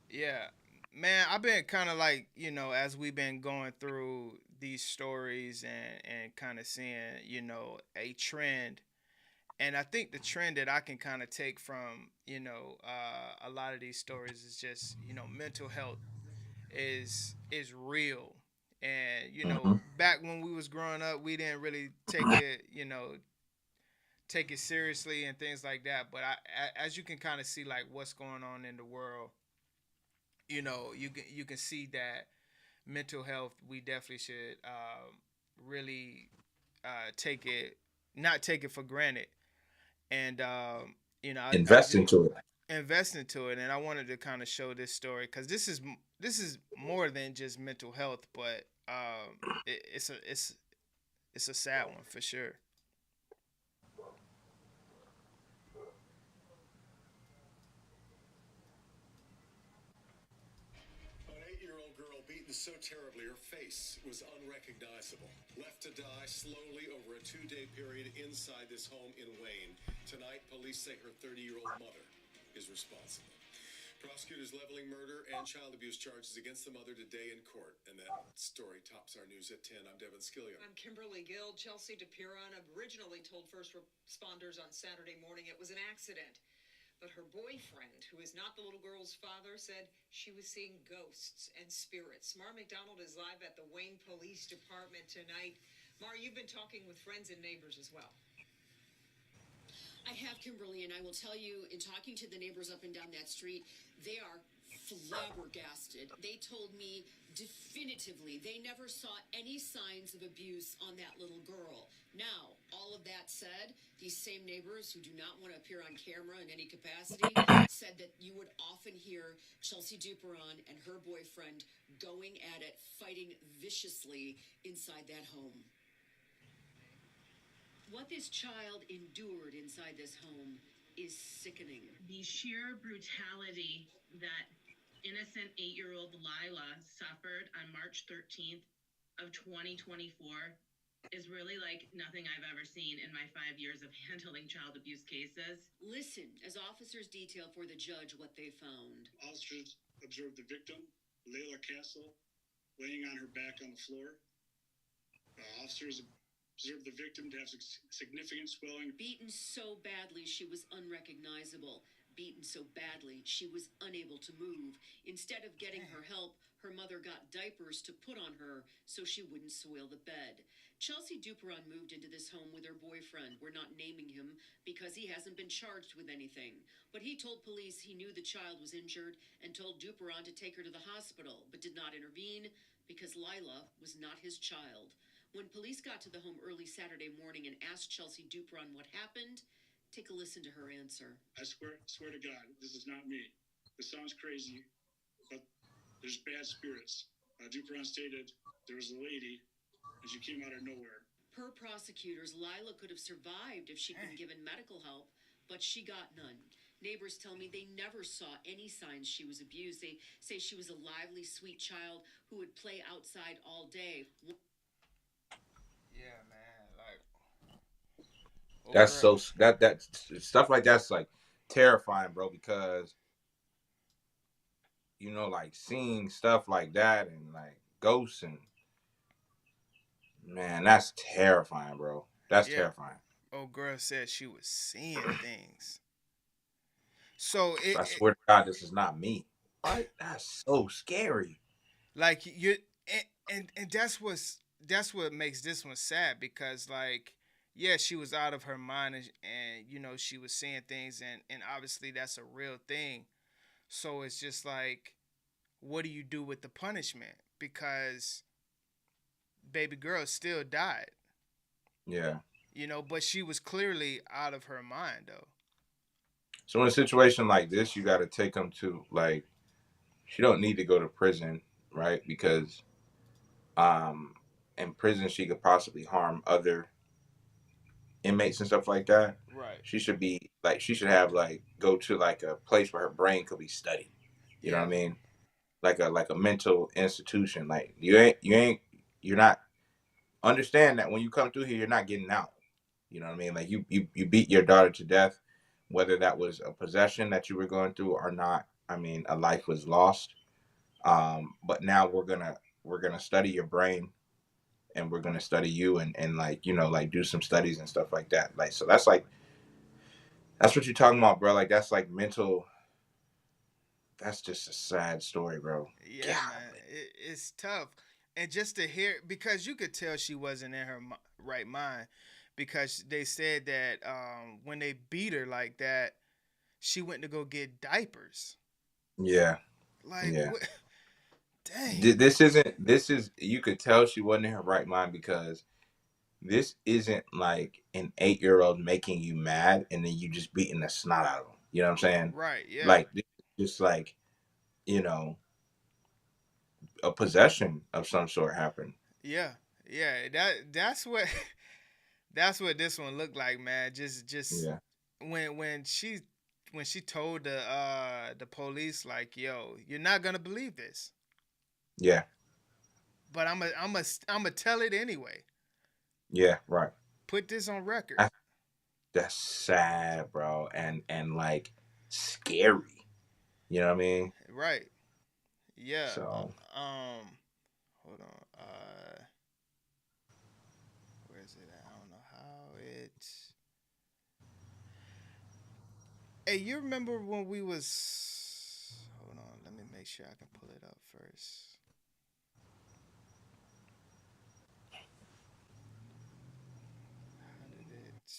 yeah. Man, I've been kind of like, as we've been going through these stories and kind of seeing, a trend. And I think the trend that I can kind of take from, a lot of these stories is just, mental health is real. And, Hmm. back when we was growing up, we didn't really take it seriously and things like that. But as you can kind of see like what's going on in the world, you can see that mental health, we definitely should really take it, not take it for granted, and I Invest just into it. invest into it. And I wanted to kind of show this story because this is more than just mental health, but it's a sad one for sure. An 8-year-old girl beaten so terribly her face was unrecognizable. Left to die slowly over a 2-day period inside this home in Wayne. Tonight, police say her 30-year-old mother is responsible. Prosecutors leveling murder and child abuse charges against the mother today in court. And that story tops our news at 10. I'm Devin Skillion. I'm Kimberly Gill. Chelsea DePuron originally told first responders on Saturday morning it was an accident. But her boyfriend, who is not the little girl's father, said she was seeing ghosts and spirits. Mar McDonald is live at the Wayne Police Department tonight. Mar, you've been talking with friends and neighbors as well. I have, Kimberly, and I will tell you, in talking to the neighbors up and down that street, they are flabbergasted. They told me definitively they never saw any signs of abuse on that little girl. Now, all of that said, these same neighbors who do not want to appear on camera in any capacity said that you would often hear Chelsea Duperon and her boyfriend going at it, fighting viciously inside that home. What this child endured inside this home is sickening. The sheer brutality that innocent 8-year-old Lila suffered on March 13th of 2024 is really like nothing I've ever seen in my 5 years of handling child abuse cases. Listen as officers detail for the judge what they found. Officers observed the victim, Layla Castle, laying on her back on the floor. Officers observed the victim to have significant swelling. Beaten so badly she was unrecognizable. Beaten so badly she was unable to move. Instead of getting her help, her mother got diapers to put on her so she wouldn't soil the bed. Chelsea Duperon moved into this home with her boyfriend. We're not naming him because he hasn't been charged with anything. But he told police he knew the child was injured and told Duperon to take her to the hospital, but did not intervene because Lila was not his child. When police got to the home early Saturday morning and asked Chelsea Duperon what happened, take a listen to her answer. I swear to God, this is not me. This sounds crazy, but there's bad spirits. Duperon stated there was a lady, and she came out of nowhere. Per prosecutors, Lila could have survived if she'd been given medical help, but she got none. Neighbors tell me they never saw any signs she was abused. They say she was a lively, sweet child who would play outside all day. Yeah, man. Like, That's so that stuff like that's like terrifying, bro. Because like seeing stuff like that and like ghosts and man, that's terrifying, bro. That's yeah. terrifying. Old girl said she was seeing things. So I swear to God, this is not me. What? That's so scary. Like you, and that's what makes this one sad because like yeah, she was out of her mind and she was seeing things and obviously that's a real thing. So it's just like, what do you do with the punishment? Because baby girl still died. Yeah. But she was clearly out of her mind though. So in a situation like this, you got to take them to like, she don't need to go to prison, right? Because in prison she could possibly harm other inmates and stuff like that. Right. She should be like, she should have like go to like a place where her brain could be studied. You know what I mean? Like a mental institution. Like you're not understand that when you come through here, you're not getting out. You know what I mean? Like you beat your daughter to death, whether that was a possession that you were going through or not. I mean, a life was lost. But now we're gonna study your brain, and we're gonna study you, and like like do some studies and stuff like that. Like so that's what you're talking about, bro. Like that's like mental. That's just a sad story, bro. Yeah, God. man, it's tough, and just to hear because you could tell she wasn't in her right mind, because they said that when they beat her like that, she went to go get diapers. Yeah, Like yeah. what? Dang. This is you could tell she wasn't in her right mind because this isn't like an 8-year-old making you mad and then you just beating the snot out of them. You know what I'm saying? Right. Yeah. Like this is just like you know a possession of some sort happened. Yeah. Yeah. That's what that's what this one looked like, man. Just Yeah, when she told the police like, "Yo, you're not gonna believe this, yeah, but I'm a tell it anyway. yeah. Right. Put this on record." I, that's sad, bro, and like scary. You know what I mean? Right. Yeah. So Hold on. Where is it at? I don't know how it's. Hey, you remember when we was? Hold on. Let me make sure I can pull it up first. How did it?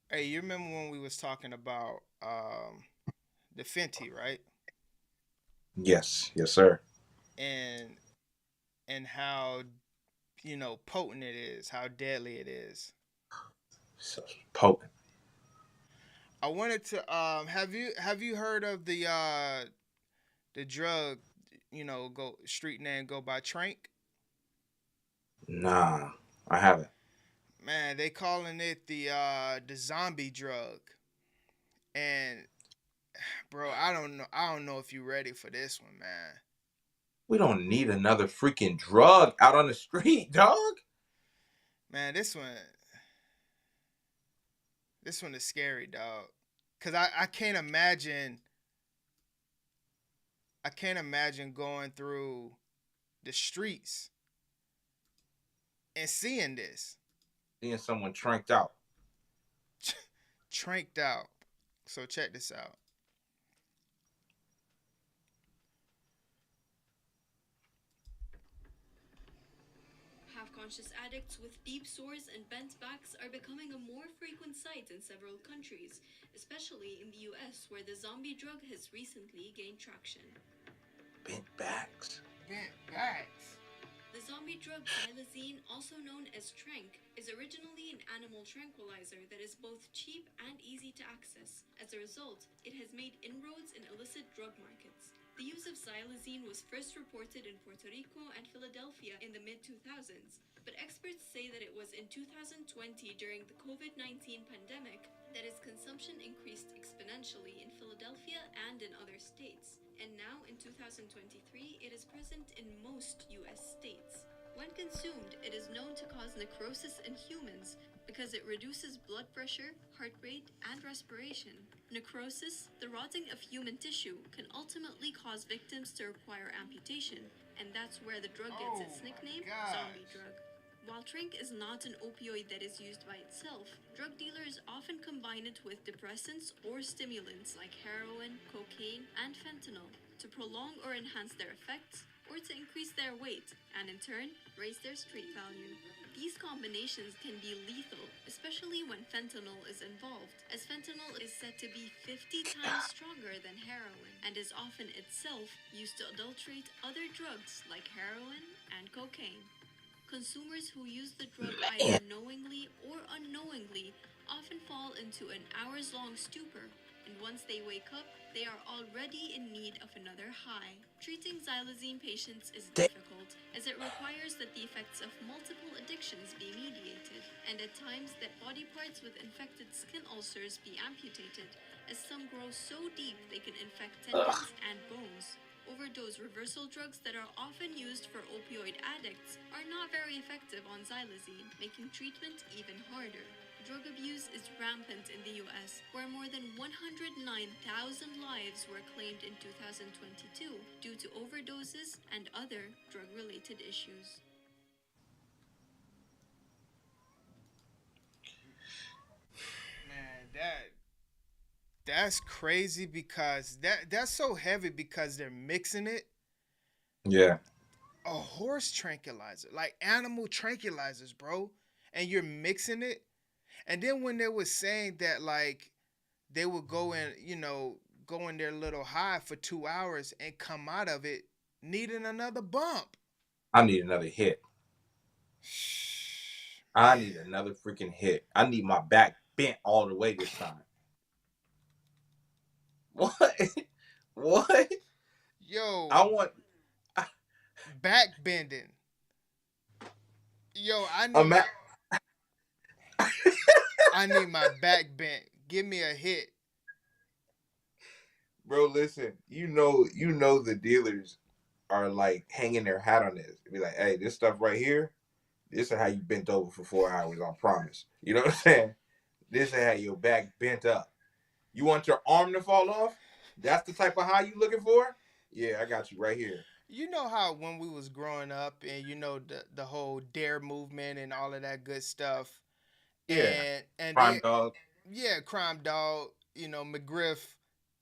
Hey, you remember when we was talking about the Fenty, right? yes, yes, sir. And how potent it is, how deadly it is. So potent. I wanted to have you heard of the drug, go street name go by Tranq? Nah, I haven't. Man, they calling it the zombie drug. And bro, I don't know if you ready for this one, man. We don't need another freaking drug out on the street, dog. Man, this one is scary, dog. Cause I can't imagine going through the streets and seeing this. Seeing someone tranked out. Tranked out. So check this out. Half-conscious addicts with deep sores and bent backs are becoming a more frequent sight in several countries, especially in the US, where the zombie drug has recently gained traction. Bent backs. Bent backs. The zombie drug xylazine, also known as Tranq, is originally an animal tranquilizer that is both cheap and easy to access. As a result, it has made inroads in illicit drug markets. The use of xylazine was first reported in Puerto Rico and Philadelphia in the mid-2000s, but experts say that it was in 2020 during the COVID-19 pandemic that its consumption increased exponentially in Philadelphia and in other states. And now, in 2023, it is present in most US states. When consumed, it is known to cause necrosis in humans because it reduces blood pressure, heart rate, and respiration. Necrosis, the rotting of human tissue, can ultimately cause victims to require amputation, and that's where the drug gets its nickname, zombie drug. While Tranq is not an opioid that is used by itself, drug dealers often combine it with depressants or stimulants like heroin, cocaine, and fentanyl to prolong or enhance their effects, or to increase their weight and in turn raise their street value. These combinations can be lethal, especially when fentanyl is involved, as fentanyl is said to be 50 times stronger than heroin and is often itself used to adulterate other drugs like heroin and cocaine. Consumers who use the drug either knowingly or unknowingly often fall into an hours-long stupor, and once they wake up, they are already in need of another high. Treating xylazine patients is difficult, as it requires that the effects of multiple addictions be mediated, and at times that body parts with infected skin ulcers be amputated, as some grow so deep they can infect tendons and bones. Overdose reversal drugs that are often used for opioid addicts are not very effective on xylazine, making treatment even harder. Drug abuse is rampant in the US, where more than 109,000 lives were claimed in 2022 due to overdoses and other drug-related issues. Man, that's crazy because that's so heavy because they're mixing it. Yeah. A horse tranquilizer, like animal tranquilizers, bro, and you're mixing it. And then when they were saying that, like, they would go in, go in their little high for 2 hours and come out of it needing another bump. I need another hit. I need another freaking hit. I need my back bent all the way this time. What? What? Yo. I want back bending. Yo, I need I need my back bent. Give me a hit. Bro, listen, you know the dealers are like hanging their hat on this. Be like, hey, this stuff right here, this is how you bent over for 4 hours, I promise. You know what I'm saying? This is how your back bent up. You want your arm to fall off? That's the type of high you looking for? Yeah, I got you right here. You know how when we was growing up and the whole dare movement and all of that good stuff. Yeah. And Crime Dog. Yeah, Crime Dog, McGriff.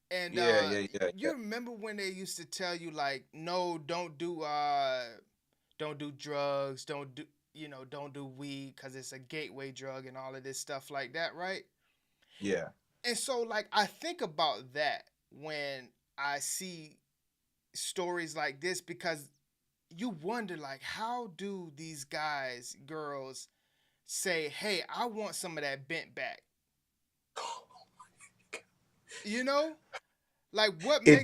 And yeah. You remember when they used to tell you like, no, don't do drugs, don't do weed because it's a gateway drug and all of this stuff like that, right? Yeah. And so like I think about that when I see stories like this because you wonder like how do these guys, girls say, hey, I want some of that bent back. Like what makes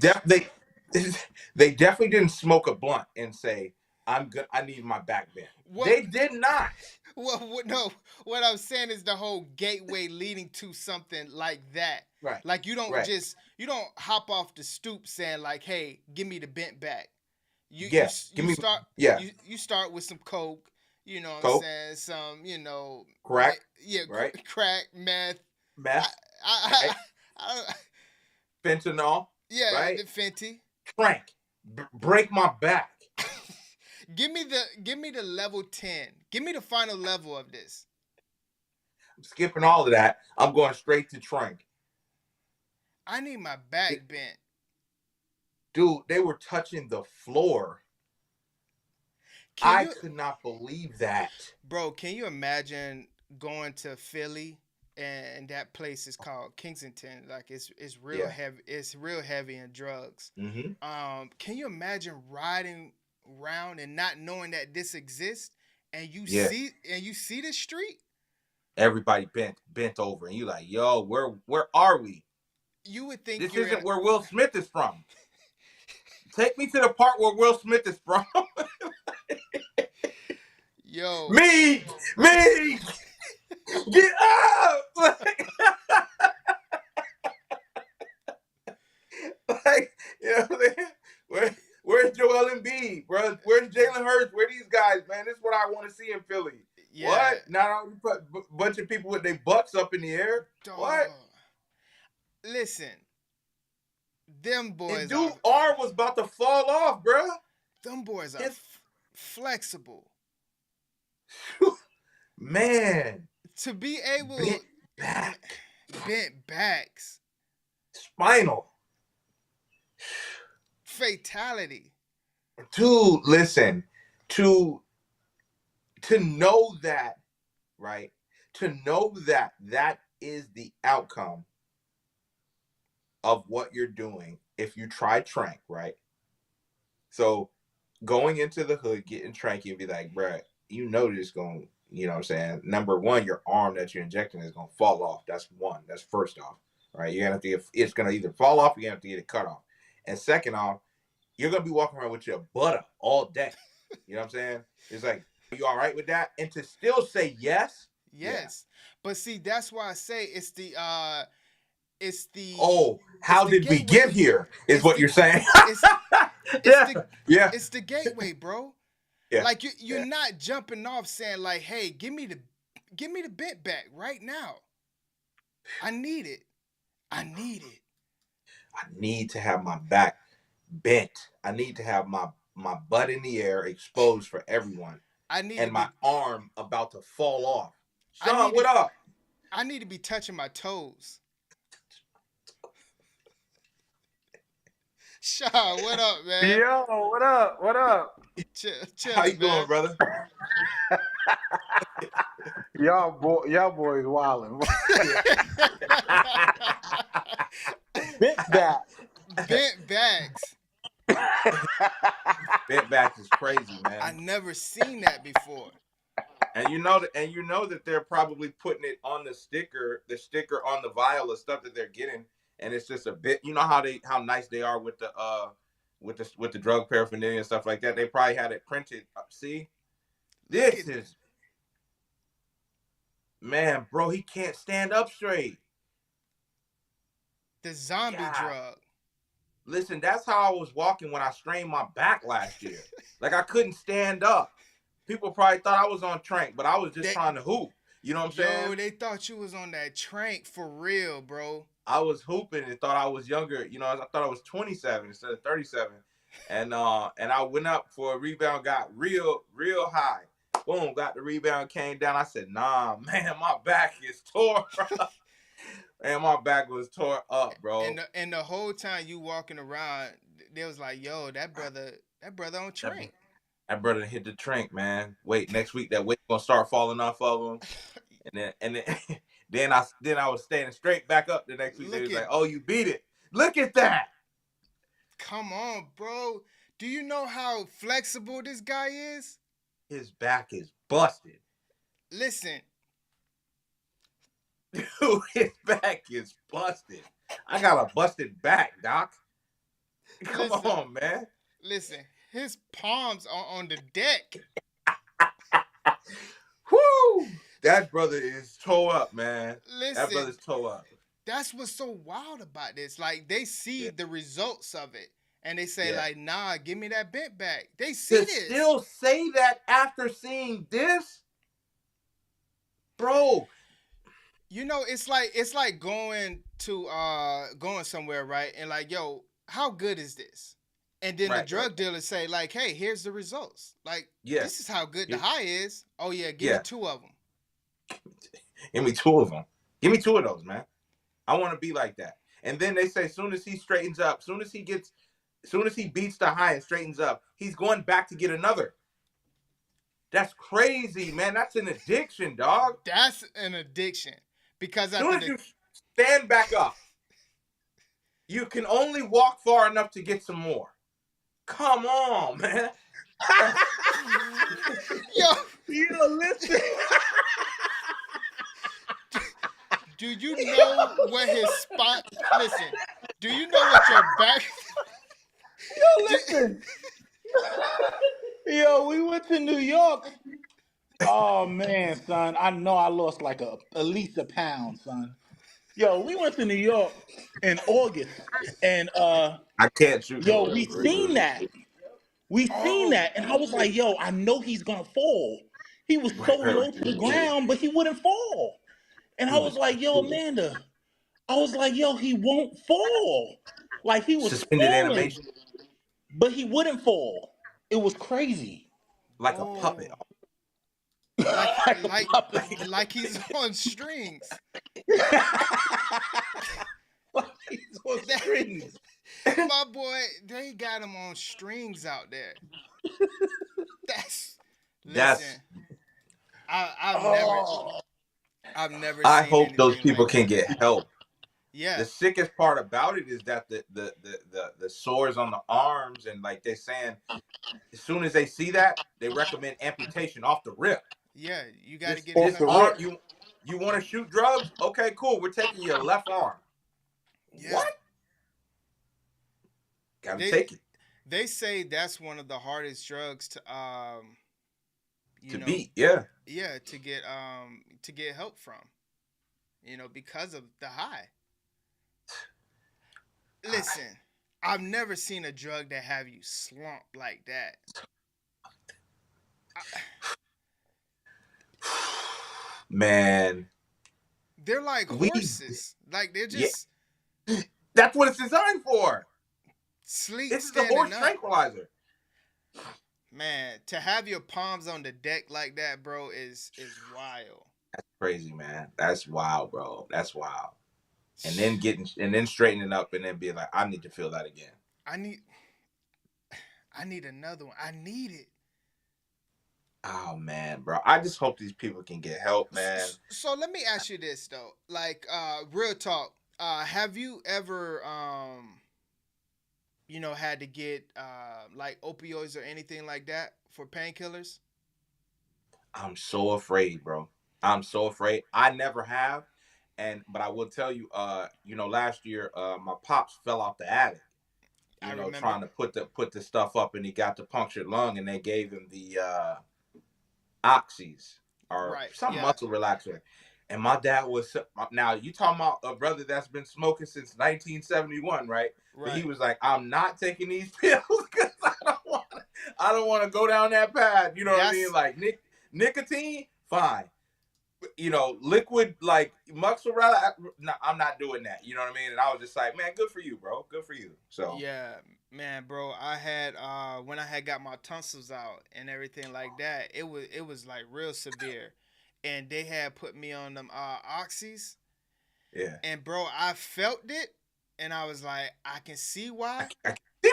they definitely didn't smoke a blunt and say, I need my back bent. They did not. Well, no. What I'm saying is the whole gateway leading to something like that. Right. Like you don't hop off the stoop saying like, "Hey, give me the bent back." You start with some coke. You know what I'm saying? Some crack. Crack, meth. Fentanyl. Yeah, right? The Fenty. Tranq. Break my back. Give me the level 10. Give me the final level of this. I'm skipping all of that. I'm going straight to Tranq. I need my back bent. Dude, they were touching the floor. I could not believe that. Bro, can you imagine going to Philly and that place is called Kensington? Like it's real heavy. It's real heavy in drugs. Mm-hmm. Can you imagine riding around and not knowing that this exists and you see the street? Everybody bent over and you like, yo, where are we? You would think this isn't where Will Smith is from. Take me to the part where Will Smith is from. Yo. Me! Get up! Like, where's Joel Embiid, bro? Where's Jalen Hurts? Where these guys, man? This is what I want to see in Philly. Yeah. What? Not only put a bunch of people with their butts up in the air. Dog. What? Listen, them boys. And dude's arm was about to fall off, bro. Them boys are flexible. Man. To be able bent backs. Spinal. Fatality. Dude, listen. To know that, right? To know that is the outcome of what you're doing if you try Tranq, right? So going into the hood, getting Tranq, you'd be like, bruh, this going, you know what I'm saying? Number one, your arm that you're injecting is going to fall off. That's one. That's first off, right? You're going to have to it's going to either fall off or you're going to have to get it cut off. And second off, you're going to be walking around with your butt up all day. You know what I'm saying? It's like, are you all right with that? And to still say yes. Yes. Yeah. But see, that's why I say it's the how did we get here is what you're saying. It's the gateway, bro. Yeah. Like you're not jumping off saying like, hey, give me the bent back right now. I need it. I need it. I need to have my back bent. I need to have my butt in the air, exposed for everyone, and my arm about to fall off. Sean, what up? I need to be touching my toes. Sean, what up, man? Yo, what up? What up? Chill, How you man. doing, brother? y'all boys wildin'. Bent back. Bent backs. Bent back is crazy, man. I never seen that before. And you know that they're probably putting it on the sticker on the vial of stuff that they're getting, and it's just a bit. You know how nice they are with the drug paraphernalia and stuff like that. They probably had it printed. See, this is, man, bro. He can't stand up straight. The zombie drug. Listen, that's how I was walking when I strained my back last year. Like I couldn't stand up. People probably thought I was on Tranq, but I was just trying to hoop. You know what I'm saying? Yo, they thought you was on that Tranq for real, bro. I was hooping and thought I was younger. You know, I thought I was 27 instead of 37. And I went up for a rebound, got real high. Boom, got the rebound, came down. I said, nah, man, my back is tore up. And my back was tore up, bro. And the whole time you walking around, they was like, yo, that brother on Tranq. That brother hit the Tranq, man. Wait, next week that weight gonna start falling off of him. And then I was standing straight back up the next week. They was like, oh, you beat it. Look at that. Come on, bro. Do you know how flexible this guy is? His back is busted. Listen. Dude, his back is busted. I got a busted back, Doc. Come on, man. Listen, his palms are on the deck. Whoo! That brother is toe up, man. Listen, that brother's toe up. That's what's so wild about this. Like, they see the results of it. And they say, like, nah, give me that bent back. They see this. Still say that after seeing this? Bro. You know, it's like going somewhere, right? And like, yo, how good is this? And then the drug dealers say, like, hey, here's the results. Like, this is how good the high is. Oh yeah, give me 2 of them. Give me 2 of them. Give me 2 of those, man. I want to be like that. And then they say, as soon as he straightens up, as soon as he beats the high and straightens up, he's going back to get another. That's crazy, man. That's an addiction, dog. That's an addiction. Because as soon as you stand back up, you can only walk far enough to get some more. Come on, man. Yo, listen. Do you know what his spot? Listen. Do you know what your back? Yo, listen. Yo, we went to New York. Oh man, son, I know I lost like at least a pound, son. Yo, we went to New York in August, and I can't shoot. Yo, we seen that. And I was like, yo, I know he's gonna fall. He was so low to the ground, but he wouldn't fall. And I was like, yo, Amanda, he won't fall. Like he was suspended animation, but he wouldn't fall. It was crazy. Like a puppet. Like he's on strings. He's on strings. My boy, they got him on strings out there. Listen. I've never. I seen hope those people like can get help. Yeah. The sickest part about it is that the sores on the arms, and like they're saying, as soon as they see that, they recommend amputation off the rip. Yeah, you got to get this arm. You want to shoot drugs? Okay, cool. We're taking your left arm. Yeah. What? Gotta take it. They say that's one of the hardest drugs to beat. Yeah. Yeah, to get help from. You know, because of the high. Listen, I've never seen a drug that have you slump like that. Man, They're like we horses. Like they're yeah, just that's what it's designed for. sleep This is a horse standing up. tranquilizer. Man, to have your palms on the deck like that, bro, is wild. That's crazy, man. That's wild, bro. That's wild. And then straightening up and then being like, I need to feel that again. I need another one. I need it. Oh man, bro. I just hope these people can get help, man. So let me ask you this though. Like real talk. Have you ever had to get like opioids or anything like that for painkillers? I'm so afraid, bro. I'm so afraid. I never have. But I will tell you, last year, my pops fell off the attic, I remember. trying to put the stuff up, and he got the punctured lung, and they gave him the oxys or Right. some Yeah. muscle relaxer. And my dad was, now you talking about a brother that's been smoking since 1971, right? But he Right. was like, I'm not taking these pills because I don't want to go down that path. You know what I mean? That's Like nicotine, fine. Liquid like mozzarella. No, I'm not doing that. You know what I mean? And I was just like, man, good for you, bro. Good for you. So yeah, man, bro. I had when I had got my tonsils out and everything like that, it was like real severe. And they had put me on them oxys. yeah. And bro, I felt it and I was like, I can see why. I see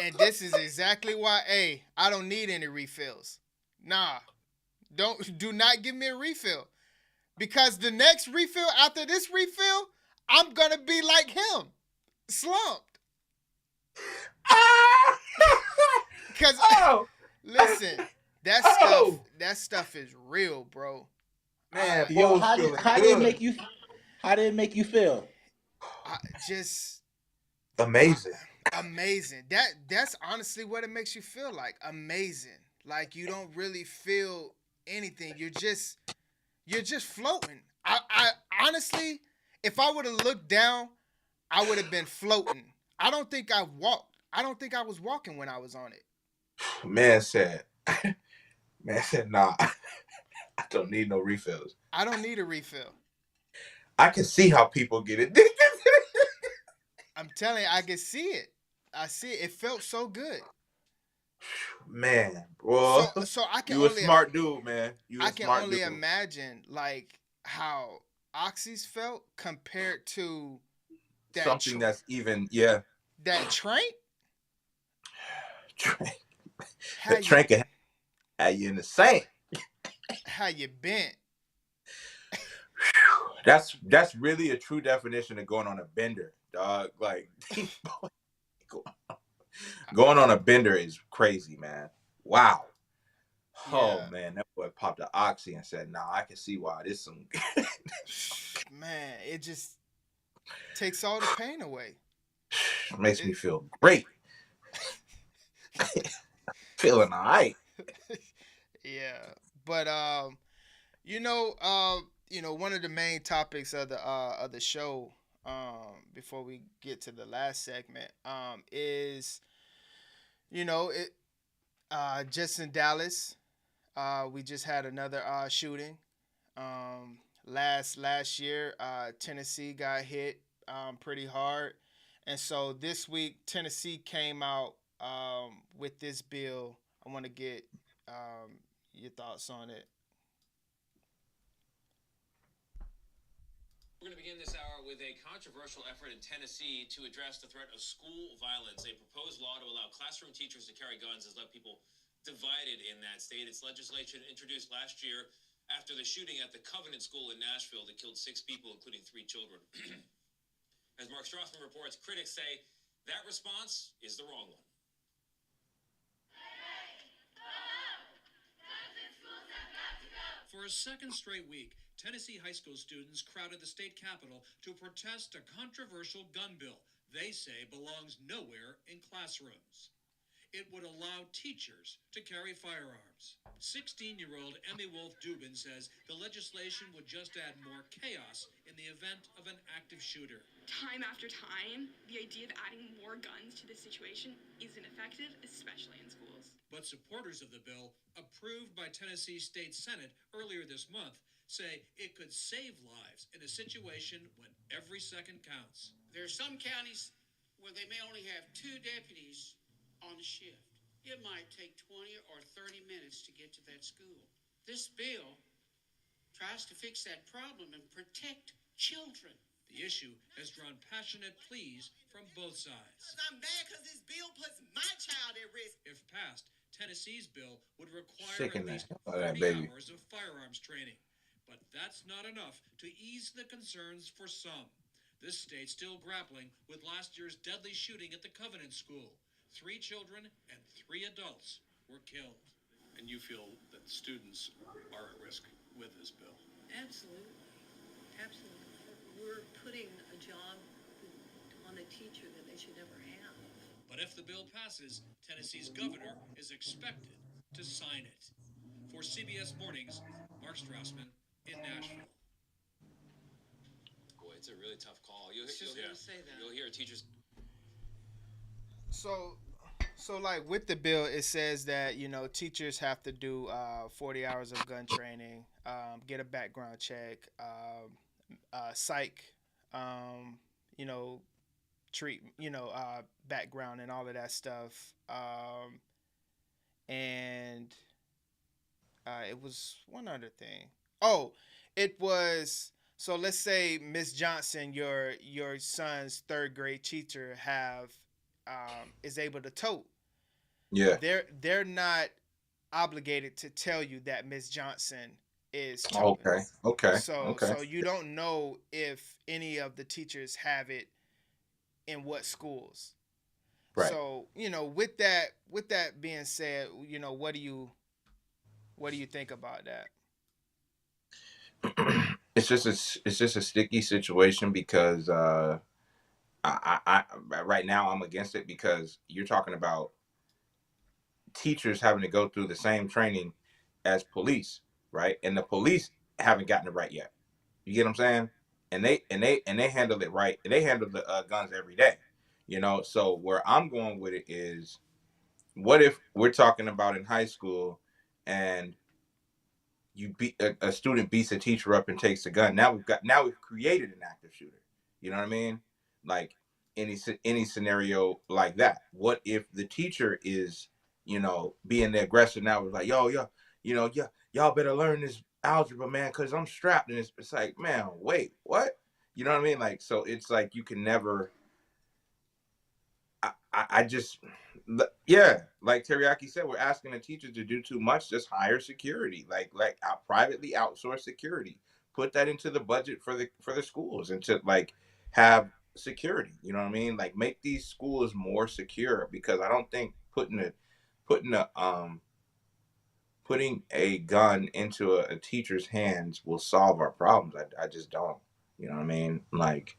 And why. this is exactly why, hey, I don't need any refills. Nah. Do not give me a refill. Because the next refill after this refill, I'm gonna be like him. Slumped. Cause Oh, listen, that oh, stuff is real, bro. man, Yo, Bo's how did feeling how did it good. make you? How did it make you feel? I just Amazing. amazing. That's honestly what it makes you feel like. Amazing. Like you don't really feel anything. You're just floating. I honestly, if I would have looked down, I would have been floating. I don't think I walked. I don't think I was walking when I was on it. Man said, nah, I don't need no refills. I don't need a refill. I can see how people get it. I'm telling you, I can see it. I see it. It felt so good. Man, bro. So I can You a only smart dude, man. You I a can smart only dude. imagine like how oxys felt compared to that Something that's even, yeah. that Tranq. The Tranq had you in the sand. How you bent? That's really a true definition of going on a bender, dog. Like going on a bender is crazy, man. Wow. Oh Yeah. man, that boy popped the oxy and said, "Nah, I can see why this some." Man, it just takes all the pain away. Makes me feel great. Feeling all right. Yeah, but one of the main topics of the show, before we get to the last segment, is it just in Dallas, we just had another shooting. Last year, Tennessee got hit pretty hard, and so this week Tennessee came out with this bill. I want to get your thoughts on it. We're going to begin this hour with a controversial effort in Tennessee to address the threat of school violence. A proposed law to allow classroom teachers to carry guns has left people divided in that state. Its legislation introduced last year after the shooting at the Covenant School in Nashville that killed 6 people, including 3 children. As Mark Strassman reports, critics say that response is the wrong one. For a second straight week, Tennessee high school students crowded the state capitol to protest a controversial gun bill they say belongs nowhere in classrooms. It would allow teachers to carry firearms. 16-year-old Emmy Wolf Dubin says the legislation would just add more chaos in the event of an active shooter. Time after time, the idea of adding more guns to this situation isn't effective, especially in schools. But supporters of the bill, approved by Tennessee's state Senate earlier this month, say it could save lives in a situation when every second counts. There are some counties where they may only have 2 deputies on the shift. It might take 20 or 30 minutes to get to that school. This bill tries to fix that problem and protect children. The issue has drawn passionate pleas from both sides. I'm mad because this bill puts my child at risk. If passed, Tennessee's bill would require Sicken at least that 40 baby. hours of firearms training. But that's not enough to ease the concerns for some. This state's still grappling with last year's deadly shooting at the Covenant School. 3 children and 3 adults were killed. And you feel that students are at risk with this bill? Absolutely. Absolutely. We're putting a job on a teacher that they should never have. But if the bill passes, Tennessee's governor is expected to sign it. For CBS Mornings, Mark Strassman in Nashville. Boy, it's a really tough call. You'll hear teachers. So like with the bill, it says that teachers have to do 40 hours of gun training, get a background check, psych, treat, background and all of that stuff, and it was one other thing. Oh, it was. So let's say Miss Johnson, your son's 3rd grade teacher, is able to tote. Yeah. They're not obligated to tell you that Miss Johnson is toting. Okay. So you don't know if any of the teachers have it in what schools. Right. So, with that being said, what do you think about that? It's just a sticky situation because I right now I'm against it because you're talking about teachers having to go through the same training as police, right? And the police haven't gotten it right yet. You get what I'm saying? And they handle it right. They handle the guns every day, So where I'm going with it is, what if we're talking about in high school, and you beat a student beats a teacher up and takes the gun? Now we've created an active shooter. You know what I mean? Like any scenario like that. What if the teacher is being the aggressor? Now it's like, y'all better learn this algebra, man, because I'm strapped. And it's like, man, wait, what? You know what I mean? Like, so it's like you can never. I just, yeah, like Teriyaki said, we're asking the teachers to do too much. Just hire security, like privately outsource security. Put that into the budget for the schools, and to have security. You know what I mean? Like, make these schools more secure, because I don't think putting a gun into a teacher's hands will solve our problems. I just don't. You know what I mean? Like,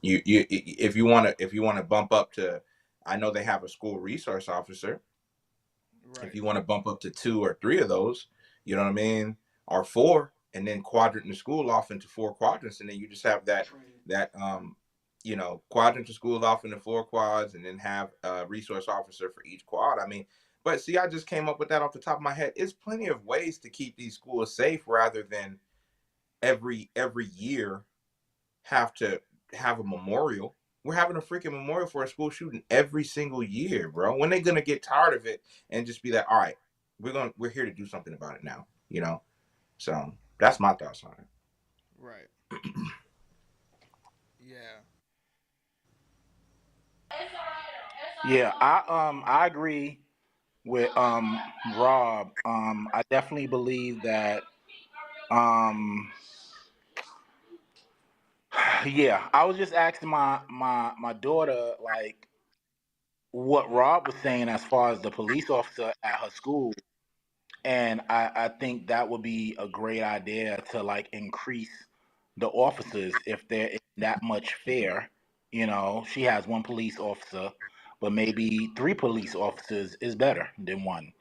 you if you want to bump up to, I know they have a school resource officer. Right. If you want to bump up to 2 or 3 of those, you know what I mean, or 4, and then quadrant the school off into 4 quadrants, and then you just have that quadrant the school off into 4 quads, and then have a resource officer for each quad. I mean, but see, I just came up with that off the top of my head. It's plenty of ways to keep these schools safe, rather than every year have to have a memorial. We're having a freaking memorial for a school shooting every single year, bro. When they gonna get tired of it and just be like, all right, we're here to do something about it now, So that's my thoughts on it. Right. Yeah, I agree with Rob. I definitely believe that yeah, I was just asking my daughter, like, what Rob was saying as far as the police officer at her school. And I think that would be a great idea to increase the officers if there is that much fear. She has 1 police officer, but maybe 3 police officers is better than one.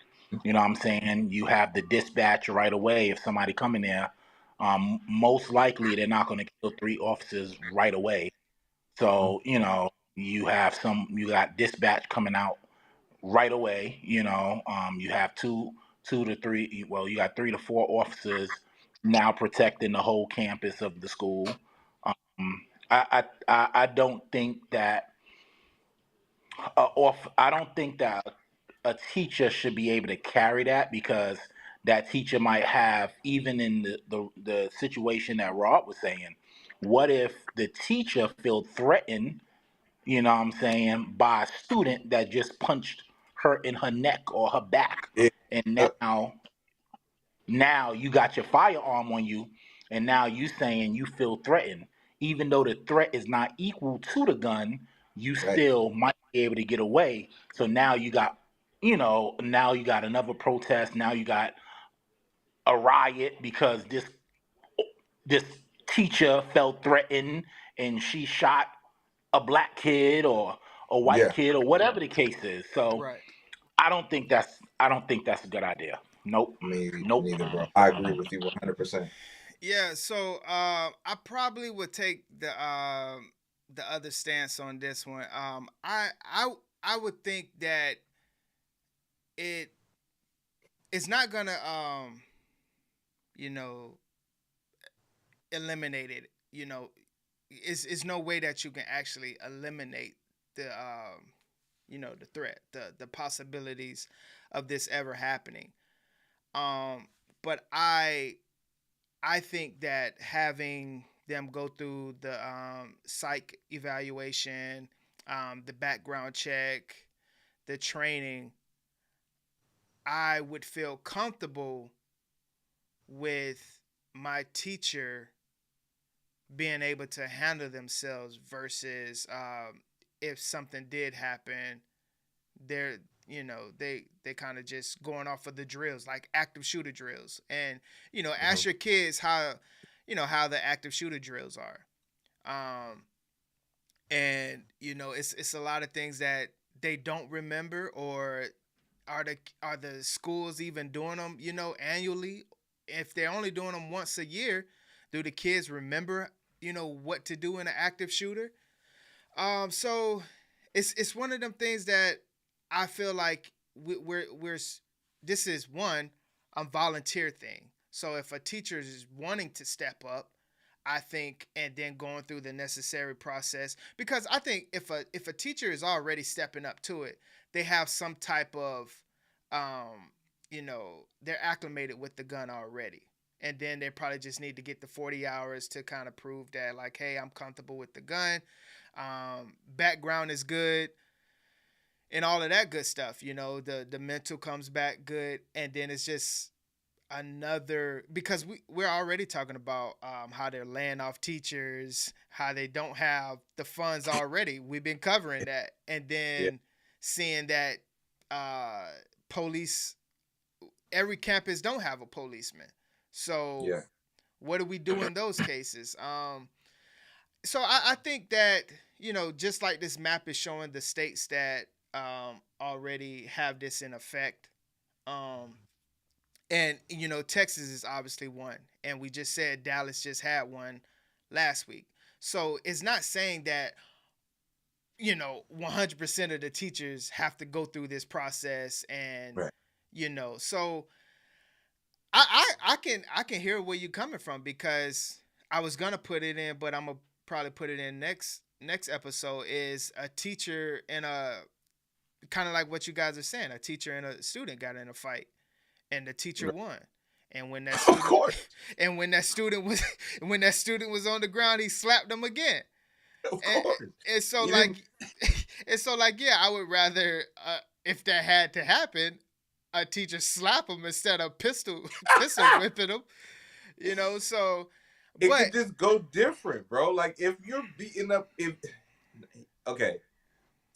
You know what I'm saying? You have the dispatch right away if somebody come in there. Most likely they're not going to kill 3 officers right away. So, you got dispatch coming out right away. You have two to three. Well, you got 3 to 4 officers now protecting the whole campus of the school. I don't think that I don't think that a teacher should be able to carry that, because that teacher might have, even in the situation that Rob was saying, what if the teacher felt threatened, what I'm saying, by a student that just punched her in her neck or her back, Yeah. and now you got your firearm on you, and now you saying you feel threatened, even though the threat is not equal to the gun, you Right. still might be able to get away. So now now you got another protest. Now you got a riot because this teacher felt threatened and she shot a black kid or a white Yeah. kid or whatever the case is. So Right. I don't think that's a good idea. Nope. Me Nope. neither, bro. I agree with you 100%. Yeah, so I probably would take the other stance on this one. I would think that it it's not gonna you know eliminate it. It's no way that you can actually eliminate the threat, the possibilities of this ever happening. But I think that having them go through the psych evaluation, the background check, the training, I would feel comfortable with my teacher being able to handle themselves versus if something did happen, they're they kind of just going off of the drills, like active shooter drills, and ask your kids how the active shooter drills are. And it's a lot of things that they don't remember, or are the schools even doing them annually? If they're only doing them once a year, do the kids remember what to do in an active shooter? So it's one of them things that I feel like we're this is one a volunteer thing. So if a teacher is wanting to step up, I think, and then going through the necessary process, because I think if a teacher is already stepping up to it, they have some type of they're acclimated with the gun already. And then they probably just need to get the 40 hours to kind of prove that, like, hey, I'm comfortable with the gun. Background is good and all of that good stuff. The mental comes back good. And then it's just another, because we're already talking about how they're laying off teachers, how they don't have the funds already. We've been covering that. And Yeah. then seeing that police, every campus don't have a policeman. So Yeah. what do we do in those cases? So I think that, just like this map is showing the states that already have this in effect. And, Texas is obviously one. And we just said Dallas just had one last week. So it's not saying that, 100% of the teachers have to go through this process. And, Right. So I can hear where you're coming from, because I was gonna put it in, but I'm gonna probably put it in next episode. Is a teacher and a kind of like what you guys are saying. A teacher and a student got in a fight, and the teacher won. And when that Of student, course. and when that student was when that student was on the ground, he slapped him again. Of And, course. and so You like, didn't- and so like, yeah, I would rather if that had to happen, a teacher slap him instead of pistol whipping him. So, It but could just go different, bro. Like if you're beating up, if okay,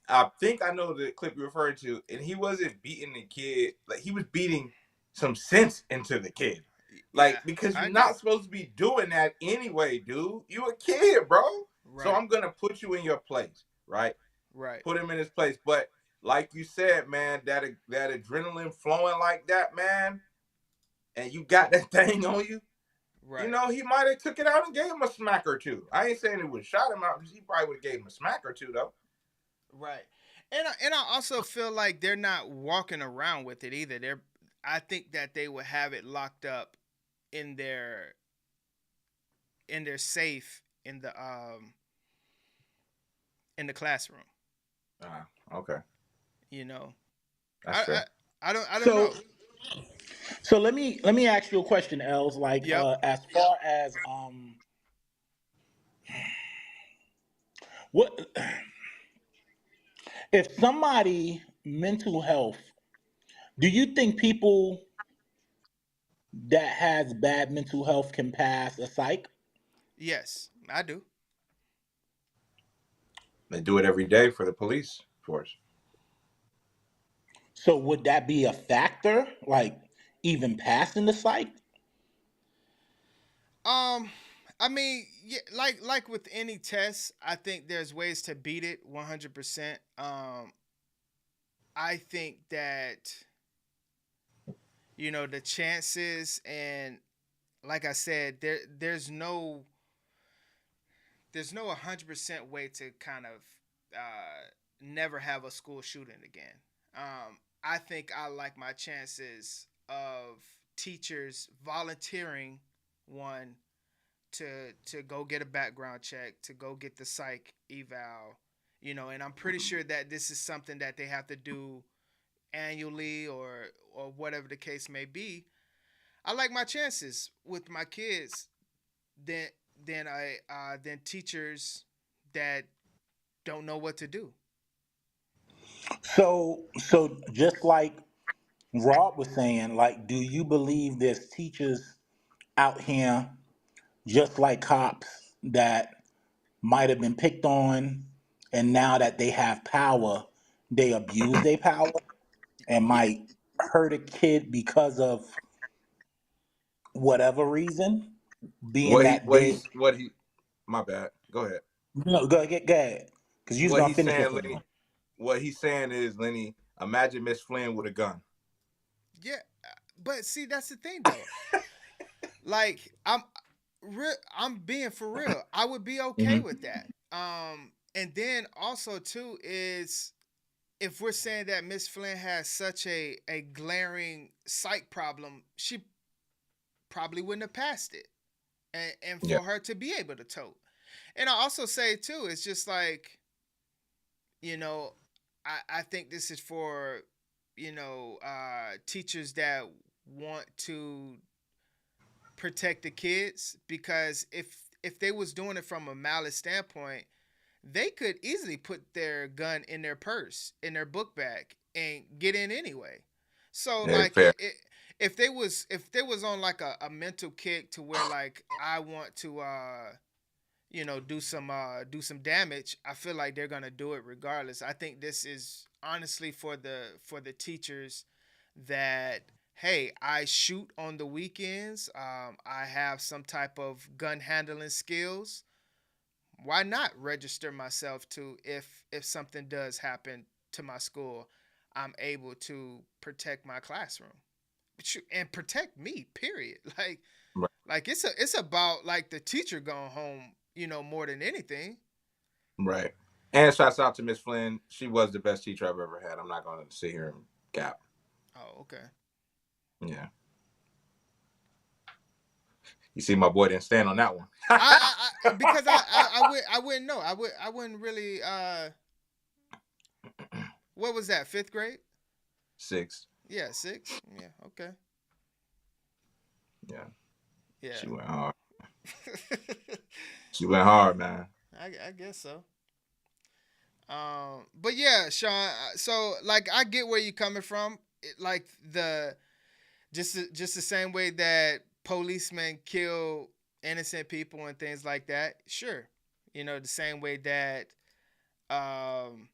I think I know the clip you're referring to, and he wasn't beating the kid, like he was beating some sense into the kid. yeah, Like, because I you're agree. not supposed to be doing that anyway, dude. You a kid, bro. So Right, I'm gonna put you in your place, right? Right. Put him in his place. But like you said, man, that adrenaline flowing like that, man, and you got that thing on you. You Right. know, he might have took it out and gave him a smack or two. I ain't saying he would have shot him out. He probably would have gave him a smack or two, though. Right. And I also feel like they're not walking around with it either. I think that they would have it locked up in their safe in the classroom. Okay. You know. That's I fair. I don't know. So so let me ask you a question, Els. Like Yep. as far as what if somebody mental health, do you think people that has bad mental health can pass a psych? Yes, I do. They do it every day for the police force. So would that be a factor? Like even passing the psych? Um, I mean, yeah, like with any test, I think there's ways to beat it 100%. I think that the chances, and like I said, there's no 100% way to kind of never have a school shooting again. I think I like my chances of teachers volunteering, one, to go get a background check, to go get the psych eval, and I'm pretty sure that this is something that they have to do annually or whatever the case may be. I like my chances with my kids than than teachers that don't know what to do. So just like Rob was saying, like, do you believe there's teachers out here just like cops that might have been picked on, and now that they have power, they abuse their power and Yeah. might hurt a kid because of whatever reason, being What he that what they he's what he my bad. Go ahead. no go ahead because you was What gonna he's finish your saying, thing. Lenny. What he's saying is, Lenny, imagine Miss Flynn with a gun. Yeah, but see, that's the thing though. Like I'm being for real. I would be okay Mhm. with that. And then also too is if we're saying that Miss Flynn has such a glaring psych problem, she probably wouldn't have passed it, and Yeah. for her to be able to tote. And I also say too, it's just like you know, I think this is for teachers that want to protect the kids, because if they was doing it from a malice standpoint, they could easily put their gun in their purse, in their book bag, and get in anyway. So Yeah, like fair. if they was on like a mental kick to where like I want to do some damage, I feel like they're gonna do it regardless. I think this is honestly for the teachers that, hey, I shoot on the weekends. I have some type of gun handling skills. Why not register myself to if something does happen to my school, I'm able to protect my classroom and protect me. Period. Like Right. like it's about like the teacher going home, more than anything. Right. And shouts out to Miss Flynn. She was the best teacher I've ever had. I'm not gonna sit here and gap. Oh, okay. Yeah. You see, my boy didn't stand on that one. Because I wouldn't know. I wouldn't really what was that, 5th grade? 6. Yeah, 6. Yeah, okay. Yeah. Yeah. She went hard. She went hard, man. I guess so. But yeah, Sean. So like, I get where you're coming from. Like just the same way that policemen kill innocent people and things like that. Sure, the same way that um,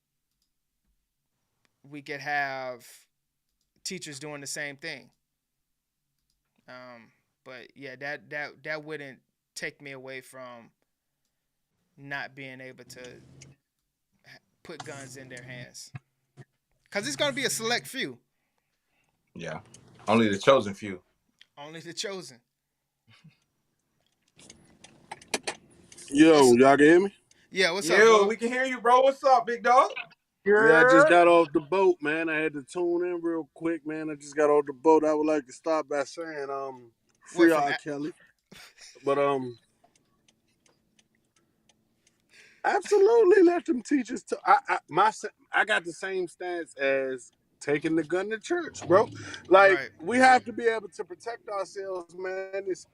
we could have teachers doing the same thing. But yeah, that wouldn't take me away from not being able to put guns in their hands, because it's going to be a select few. Yeah, only the chosen few. Only the chosen. Yo, y'all can hear me? Yeah, what's up, Yo, Bo? we can hear you, bro. What's up, big dog? Yeah, I just got off the boat, man. I had to tune in real quick, man. I just got off the boat. I would like to start by saying, free What from? R. Kelly. But absolutely let them teachers. I got the same stance as taking the gun to church, bro. Like Right. we have to be able to protect ourselves, man. It's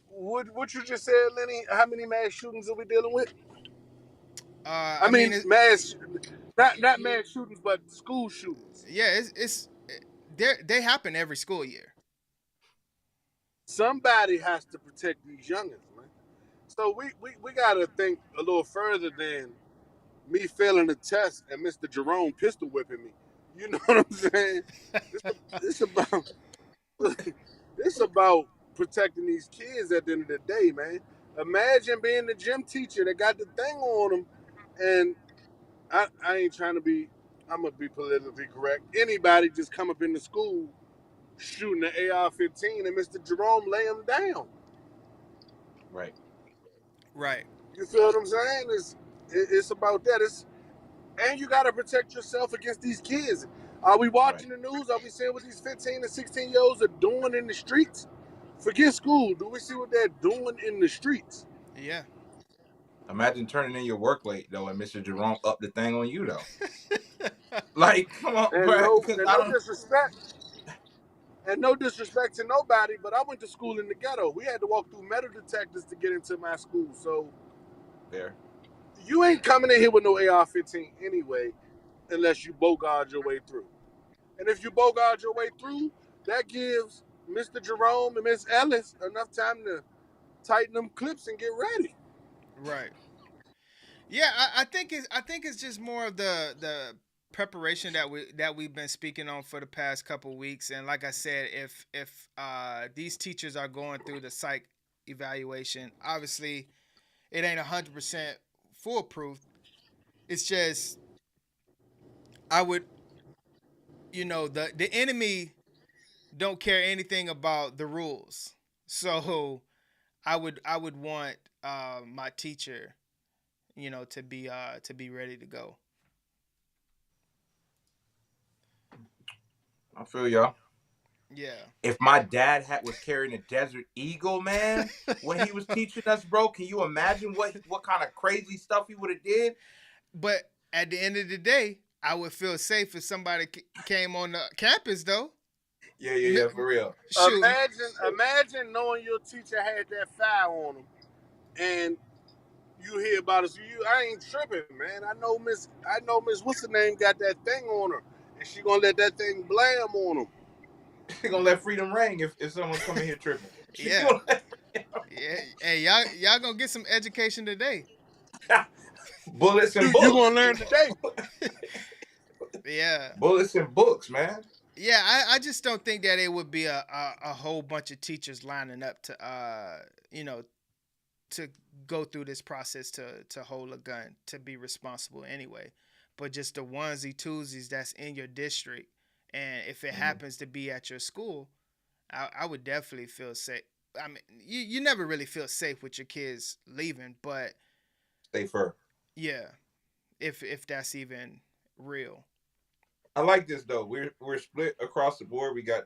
what you just said, Lenny. How many mass shootings are we dealing with? I I mean, mean, mass, not mass shootings, but school shootings. yeah, they happen every school year. Somebody has to protect these youngins, man. So we got to think a little further than me failing the test and Mr. Jerome pistol whipping me. You know what I'm saying? It's about it's about protecting these kids at the end of the day, man. Imagine being the gym teacher that got the thing on them, and I ain't trying to be. I'm gonna be politically correct. Anybody just come up in the school shooting the AR-15 and Mr. Jerome lay him down. Right. Right. You feel what I'm saying? It's about that. And you got to protect yourself against these kids. Are we watching the news? Are we seeing what these 15 and 16-year-olds are doing in the streets? Forget school. Do we see what they're doing in the streets? Yeah. Imagine turning in your work late though, and Mr. Jerome up the thing on you though. Like, come on, And bro. no, Because and I no don't. disrespect, and no disrespect to nobody, but I went to school in the ghetto. We had to walk through metal detectors to get into my school. So There. you ain't coming in here with no AR-15 anyway, unless you bogard your way through. And if you bogard your way through, that gives Mr. Jerome and Miss Ellis enough time to tighten them clips and get ready. Right. Yeah, I think it's just more of the preparation that we've been speaking on for the past couple weeks. And like I said, if these teachers are going through the psych evaluation, obviously it ain't 100% foolproof. It's just I would, the enemy don't care anything about the rules. So I would want my teacher, to be ready to go. I feel y'all. Yeah. If my dad was carrying a Desert Eagle, man, when he was teaching us, bro, can you imagine what kind of crazy stuff he would have did? But at the end of the day, I would feel safe if somebody came on the campus, though. Yeah, for real. Shoot. Imagine knowing your teacher had that fire on him, and you hear about it. So I ain't tripping, man. I know Miss what's her name got that thing on her, and she gonna let that thing blam on him. She gonna let freedom ring if someone come in here tripping. She Yeah. gonna Yeah. Hey, y'all gonna get some education today. bullets and You books. gonna learn today. Yeah. Bullets and books, man. Yeah, I just don't think that it would be a whole bunch of teachers lining up to go through this process to hold a gun, to be responsible anyway. But just the onesie twosies that's in your district, and if it happens to be at your school, I would definitely feel safe. I mean, you never really feel safe with your kids leaving, but Safer. yeah, if that's even real. I like this though. We're split across the board. We got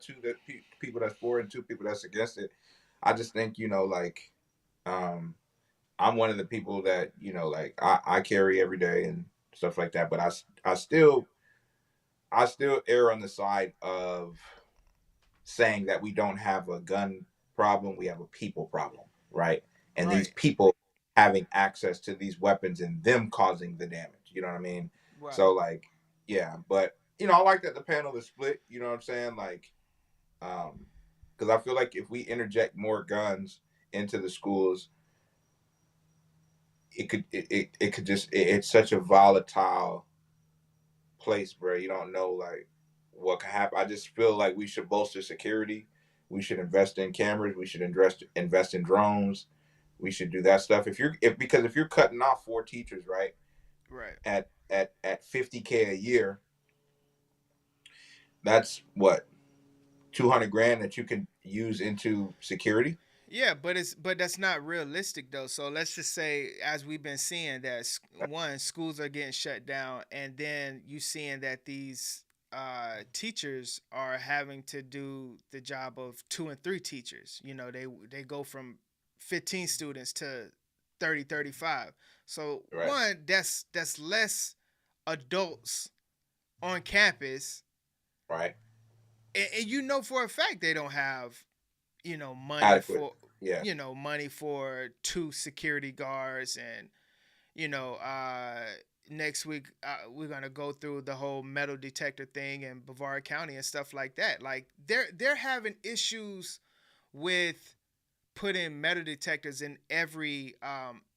people that's for it and two people that's against it. I just think like I'm one of the people that like I carry every day and stuff like that. But I still err on the side of saying that we don't have a gun problem. We have a people problem, right? And these Right. people having access to these weapons and them causing the damage. You know what I mean? Right. So like, yeah, but I like that the panel is split. You know what I'm saying? Like, because I feel like if we interject more guns into the schools, it could just it's such a volatile place, bro. You don't know like what can happen. I just feel like we should bolster security. We should invest in cameras. We should invest in drones. We should do that stuff. Because if you're cutting off 4 teachers, right? Right. at 50K a year, that's what 200 grand that you can use into security. Yeah, but that's not realistic though. So let's just say, as we've been seeing, that one, schools are getting shut down, and then you seeing that these teachers are having to do the job of 2 and 3 teachers. You know, they go from 15 students to 30, 35. So Right. one, that's less adults on campus, Right. and you know for a fact they don't have, money Adequate. for, Yeah. money for 2 security guards. And you know next week we're gonna go through the whole metal detector thing in Brevard County and stuff like that. Like they're having issues with putting metal detectors in every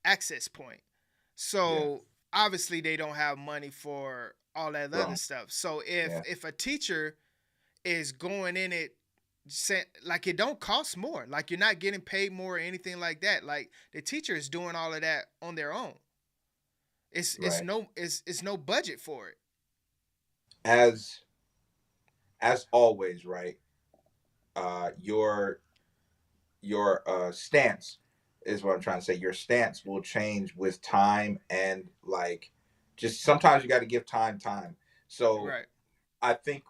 access point. Yeah. So obviously they don't have money for all that other Wrong. stuff. So if Yeah. if a teacher is going in it, like, it don't cost more, like you're not getting paid more or anything like that. Like the teacher is doing all of that on their own. It's Right. no it's no budget for it. As always, right? Uh, your stance is what I'm trying to say. Your stance will change with time, and like, just sometimes you got to give time. So Right. I think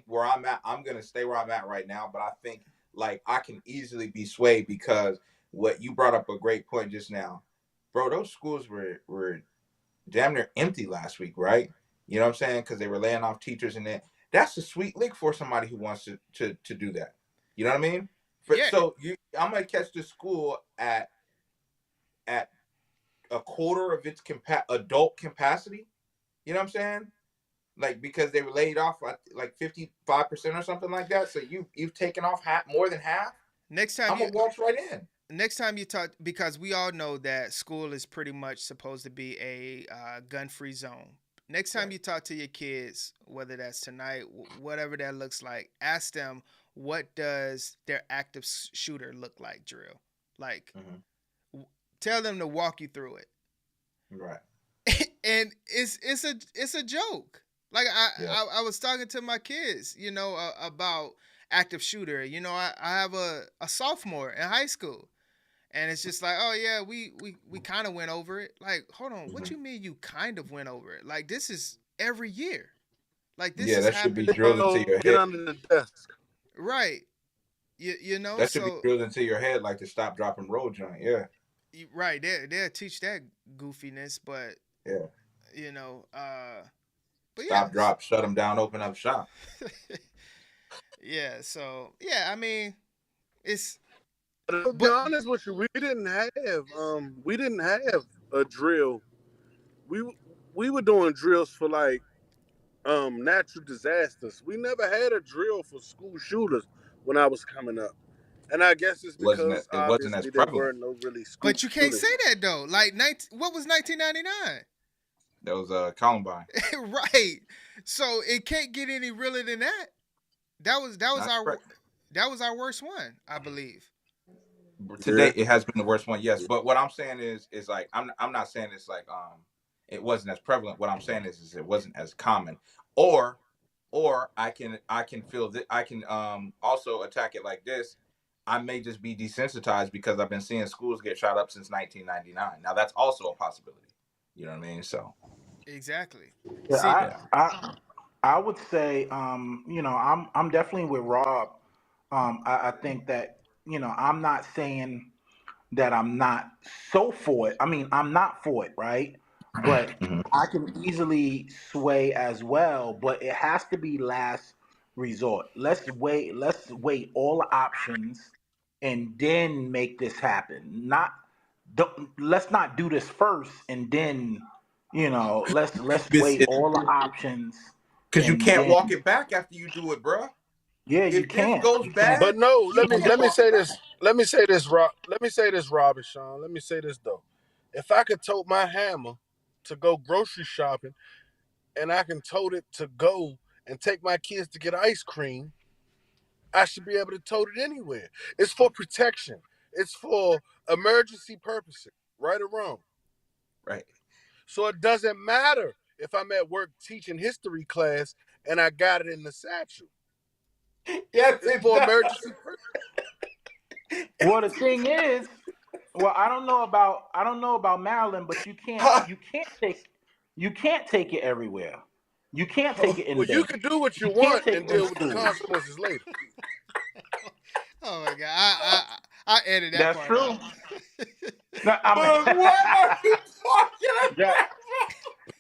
where I'm at, I'm gonna stay where I'm at right now. But I think, like, I can easily be swayed because what you brought up a great point just now, bro. Those schools were damn near empty last week, right? You know what I'm saying? Because they were laying off teachers, and that's a sweet lick for somebody who wants to do that. You know what I mean? Yeah. So I'm gonna catch the school at a quarter of its adult capacity. You know what I'm saying? Like, because they were laid off like 55% or something like that. So you've taken off more than half. Next time I'm you gonna walk right in. next time you talk, because we all know that school is pretty much supposed to be a gun-free zone. Next time Right. you talk to your kids, whether that's tonight, whatever that looks like, ask them, what does their active shooter look like, drill. Like, tell them to walk you through it. Right. And it's a joke. Like Yeah. I was talking to my kids, about active shooter. I have a sophomore in high school, and it's just like, oh yeah, we kind of went over it. Like, hold on, what you mean you kind of went over it? Like, this is every year. Like, this Yeah, is that should be happening. drilled into your Get head. under the desk. Right. You know, That should be so drilled into your head, like the stop, drop, and roll joint. Yeah. right, they'll teach that goofiness, but Yeah. you know, but Stop, yes. drop, shut them down, open up shop. Yeah, so yeah, I mean, it's But to be but honest with you, we didn't have a drill. We we were doing drills for like natural disasters. We never had a drill for school shooters when I was coming up. And I guess it's because It wasn't as obviously there prevalent. were no really school but you can't say shootings. that though. Like, what was 1999? That was Columbine. Right. So it can't get any realer than that. That was Not our correct. that was our worst one, I believe. To Yeah. date, it has been the worst one. Yes, but what I'm saying is like, I'm not saying it's like it wasn't as prevalent. What I'm saying is it wasn't as common. Or I can feel that I can also attack it like this. I may just be desensitized because I've been seeing schools get shot up since 1999. Now that's also a possibility. You know what I mean? So Exactly. Yeah, See, yeah. I would say, I'm definitely with Rob. I think that, I'm not saying that I'm not so for it. I mean, I'm not for it, right? But Mhm. I can easily sway as well. But it has to be last resort. Let's wait all the options and then make this happen. Let's not do this first and then, let's This wait is all the options because you and can't then, walk it back after you do it, bruh. yeah, you If this can't. goes You can't. bad, But no, you can't let me walk it say back. this. Let me say this, Rob. Let me say this, Rob and Sean. Let me say this though. If I could tote my hammer to go grocery shopping, and I can tote it to go and take my kids to get ice cream, I should be able to tote it anywhere. It's for protection. It's for emergency purposes, right or wrong. Right. So it doesn't matter if I'm at work teaching history class and I got it in the satchel. Yes, It's it for does. emergency. Well, the thing is, well, I don't know about Maryland, but you can't take it everywhere. You can't take it in Well, you banks. can do what you You can't want take and it in deal with the schools. consequences later. Oh my god, I edit that That's part true. out. No, I mean, But what are you talking that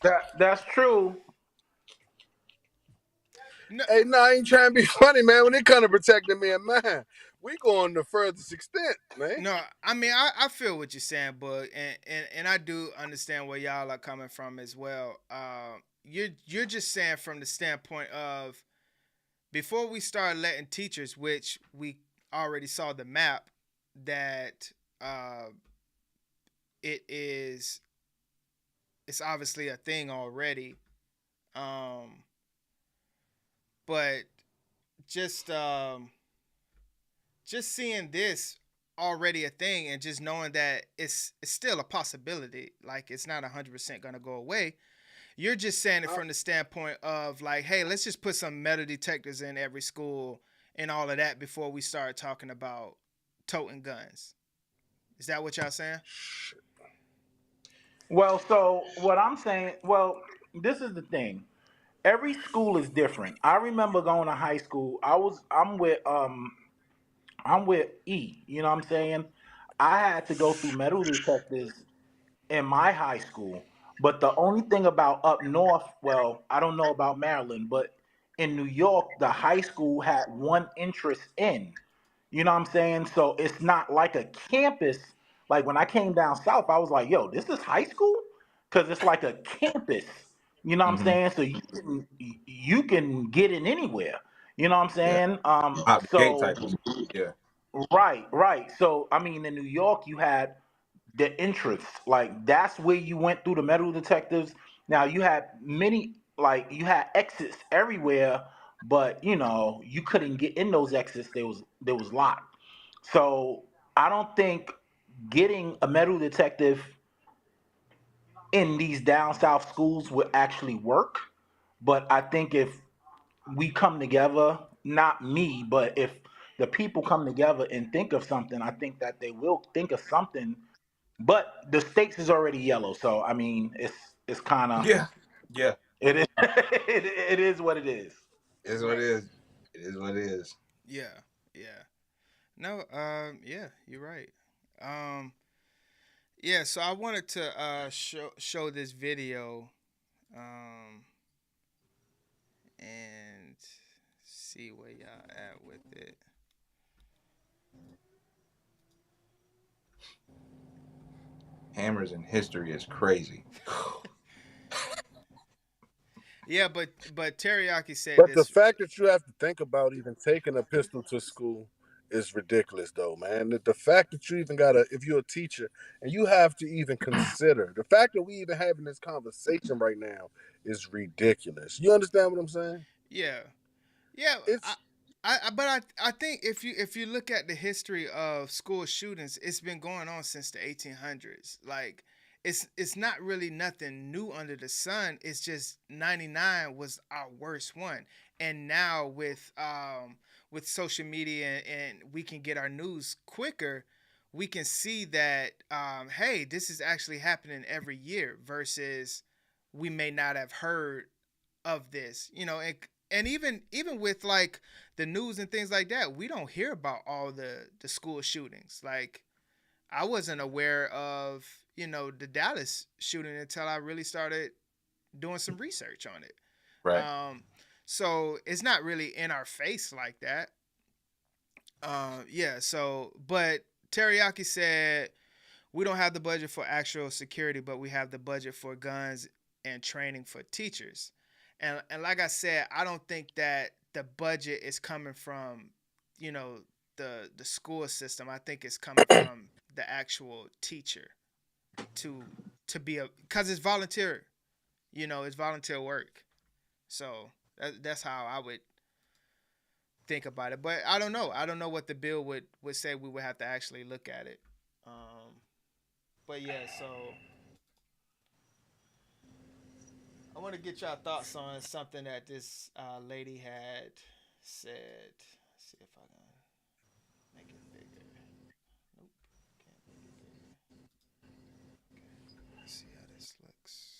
about? that's true. No, Hey, no, I ain't trying to be funny, man. When it comes to protecting me and mine, we going the furthest extent, man. no, I mean I feel what you're saying, but and I do understand where y'all are coming from as well. You're just saying from the standpoint of before we start letting teachers, which we already saw the map that uh, it is it's obviously a thing already. Um, but just just seeing this already a thing and just knowing that it's still a possibility, like it's not 100% gonna go away. You're just saying it from the standpoint of like, hey, let's just put some metal detectors in every school and all of that before we start talking about toting guns. Is that what y'all saying? Well, so what I'm saying, well, this is the thing. Every school is different. I remember going to high school. I'm with E. You know what I'm saying? I had to go through metal detectors in my high school. But the only thing about up north, well, I don't know about Maryland, but in New York, the high school had one interest in. You know what I'm saying? So it's not like a campus. Like when I came down south, I was like, yo, this is high school? Because it's like a campus. You know what I'm Hmm. saying? So you can get in anywhere. You know what I'm Yeah. saying? Out the gate So type of stuff. Yeah. right, right. So I mean, in New York, you had the entrance. Like that's where you went through the metal detectives. Now you had many, like you had exits everywhere, but you couldn't get in those exits. There was locked. So I don't think getting a metal detective in these down south schools would actually work. But I think if we come together, not me, but if the people come together and think of something, I think that they will think of something. But the stakes is already yellow, so I mean, it's kind of Yeah. Yeah. it is it is what it is. It is what it Right. is. It is what it is. Yeah. Yeah. No. Yeah. You're right. Um. Yeah. So I wanted to show this video. Um. And see where y'all at with it. Hammers in history is crazy. Yeah, but Teriyaki said But the this. fact that you have to think about even taking a pistol to school is ridiculous, though, man. The fact that you even gotta, if you're a teacher, and you have to even consider the fact that we even having this conversation right now is ridiculous. You understand what I'm saying? Yeah. Yeah, It's but I think if you look at the history of school shootings, it's been going on since the 1800s. Like it's not really nothing new under the sun. It's just 99 was our worst one, and now with social media and we can get our news quicker. We can see that hey, this is actually happening every year versus we may not have heard of this, and even with like the news and things like that, we don't hear about all the school shootings. Like I wasn't aware of the Dallas shooting until I really started doing some research on it. Right. So it's not really in our face like that. Yeah. So, but Teriyaki said we don't have the budget for actual security, but we have the budget for guns and training for teachers. And like I said, I don't think that the budget is coming from, you know, the school system. I think it's coming from the actual teacher to to be a because it's volunteer. It's volunteer work. So that's how I would think about it. But I don't know. I don't know what the bill would say. We would have to actually look at it. But yeah, so I want to get y'all thoughts on something that this lady had said. Let's see if I can make it bigger. Nope, can't make it bigger. Okay, let's see how this looks.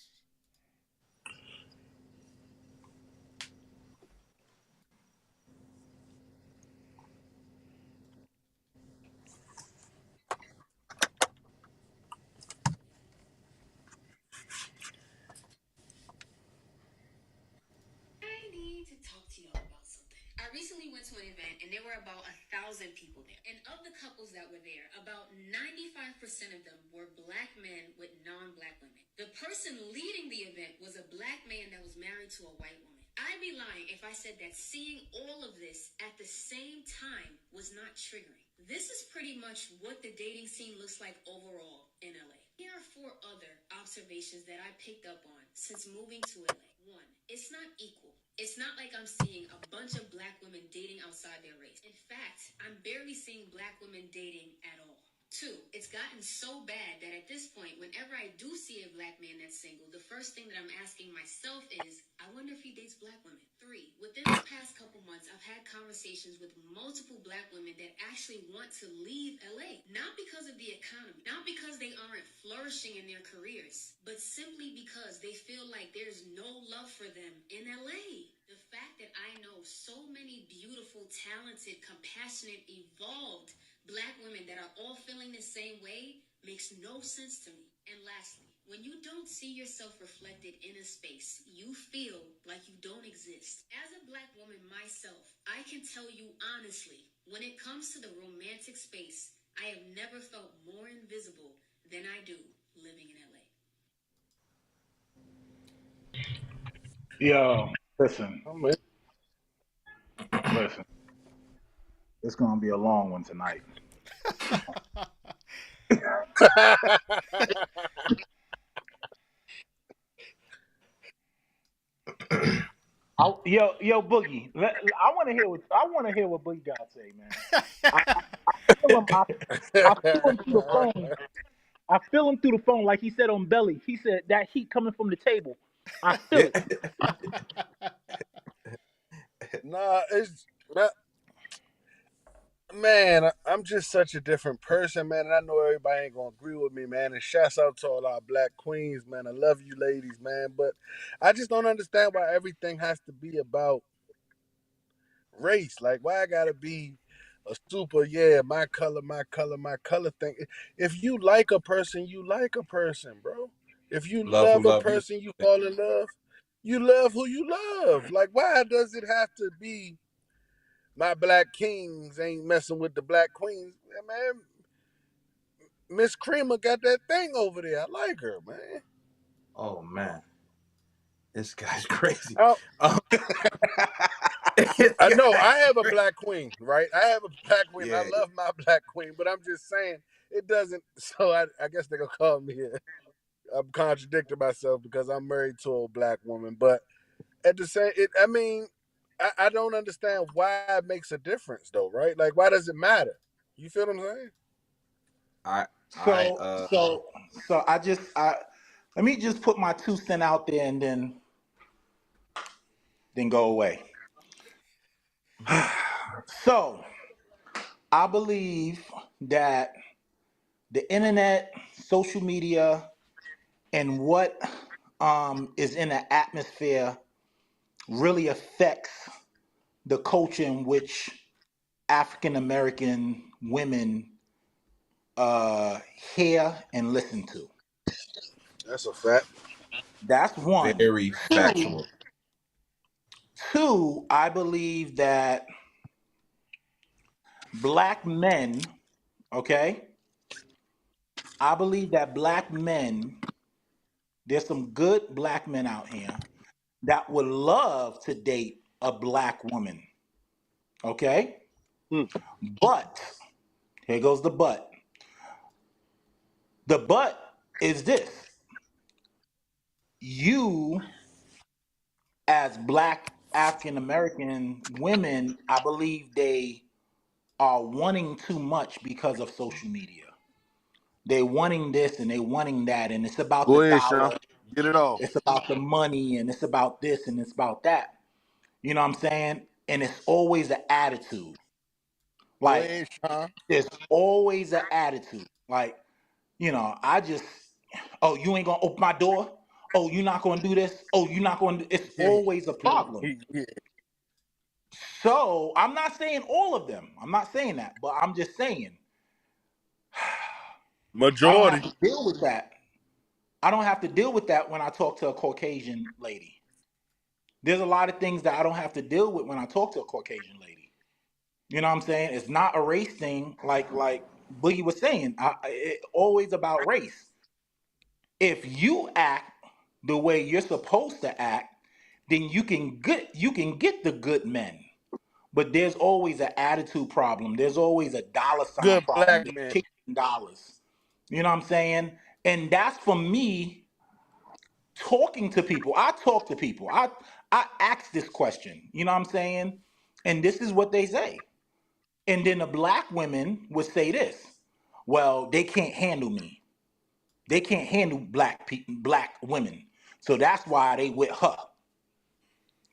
I need to talk to y'all about something. I recently went to an event and there were about 1,000 people there. And of the couples that were there, about 95% of them were black men with non-black women. The person leading the event was a black man that was married to a white woman. I'd be lying if I said that seeing all of this at the same time was not triggering. This is pretty much what the dating scene looks like overall in LA. Here are 4 other observations that I picked up on since moving to LA. 1, it's not equal. It's not like I'm seeing a bunch of black women dating outside their race. In fact, I'm barely seeing black women dating at all. 2, it's gotten so bad that at this point, whenever I do see a black man that's single, the first thing that I'm asking myself is, I wonder if he dates black women. 3, within the past couple months, I've had conversations with multiple black women that actually want to leave LA. Not because of the economy, not because they aren't flourishing in their careers, but simply because they feel like there's no love for them in LA. The fact that I know so many beautiful, talented, compassionate, evolved black women that are all feeling the same way makes no sense to me. And lastly, when you don't see yourself reflected in a space, you feel like you don't exist. As a black woman myself, I can tell you honestly, when it comes to the romantic space, I have never felt more invisible than I do living in LA. Yo, listen, I'm in. listen. It's gonna be a long one tonight. Yo, Boogie. I want to hear what Boogie got to say, man. I feel him. I feel him through the phone. I feel him through the phone, like he said on Belly. He said that heat coming from the table. I feel it. Nah, it's that man. I'm just such a different person, man, and I know everybody ain't gonna agree with me, man. And shouts out to all our black queens, man. I love you, ladies, man. But I just don't understand why everything has to be about race. Like, why I gotta be a super, my color, my color, my color thing. If you like a person, you like a person, bro. If you Love who love a love you. person, you fall in love. You love who you love. Like, why does it have to be my black kings ain't messing with the black queens? Yeah, man, Miss Creamer got that thing over there. I like her, man. Oh man, this guy's crazy. Oh, This I know guy- I have a black queen, right? I have a black queen. I yeah, love my black queen, but I'm just saying it doesn't. So I guess they're gonna call me. I'm contradicting myself because I'm married to a black woman, but at the same, I mean, I don't understand why it makes a difference, though, right? Like, why does it matter? You feel what I'm saying? I I So, so, so I let me just put my 2 cents out there and then go away. So, I believe that the internet, social media, and what is in the atmosphere really affects the culture in which African American women hear and listen to. That's a fact. That's one. very Two, factual. two, I believe that black men, okay, I believe that black men, there's some good black men out here that would love to date a black woman, okay? Hmm. But, here goes the but. The but is this: you, as black African American women, I believe they are wanting too much because of social media. They wanting this and they wanting that, and it's about Go the ahead, Sean. dollar. Get it off. It's about the money and it's about this and it's about that. You know what I'm saying? And it's always an attitude. Go Like, ahead, Sean. there's always an attitude. Like, I just, oh, you ain't gonna open my door? Oh, you're not gonna do this? Oh, you're not gonna do it's Yeah, always a problem. yeah. So I'm not saying all of them. I'm not saying that, but I'm just saying I don't have Majority. to deal with that. I don't have to deal with that when I talk to a Caucasian lady. There's a lot of things that I don't have to deal with when I talk to a Caucasian lady. You know what I'm saying? It's not a race thing, like Boogie was saying. It's always about race. If you act the way you're supposed to act, then you can get the good men. But there's always an attitude problem. There's always a dollar sign Good problem. black They're man. chasing dollars. You know what I'm saying? And that's for me talking to people. I talk to people. I ask this question. You know what I'm saying? And this is what they say. And then the black women would say this. Well, they can't handle me. They can't handle black people, black women. So that's why they with her.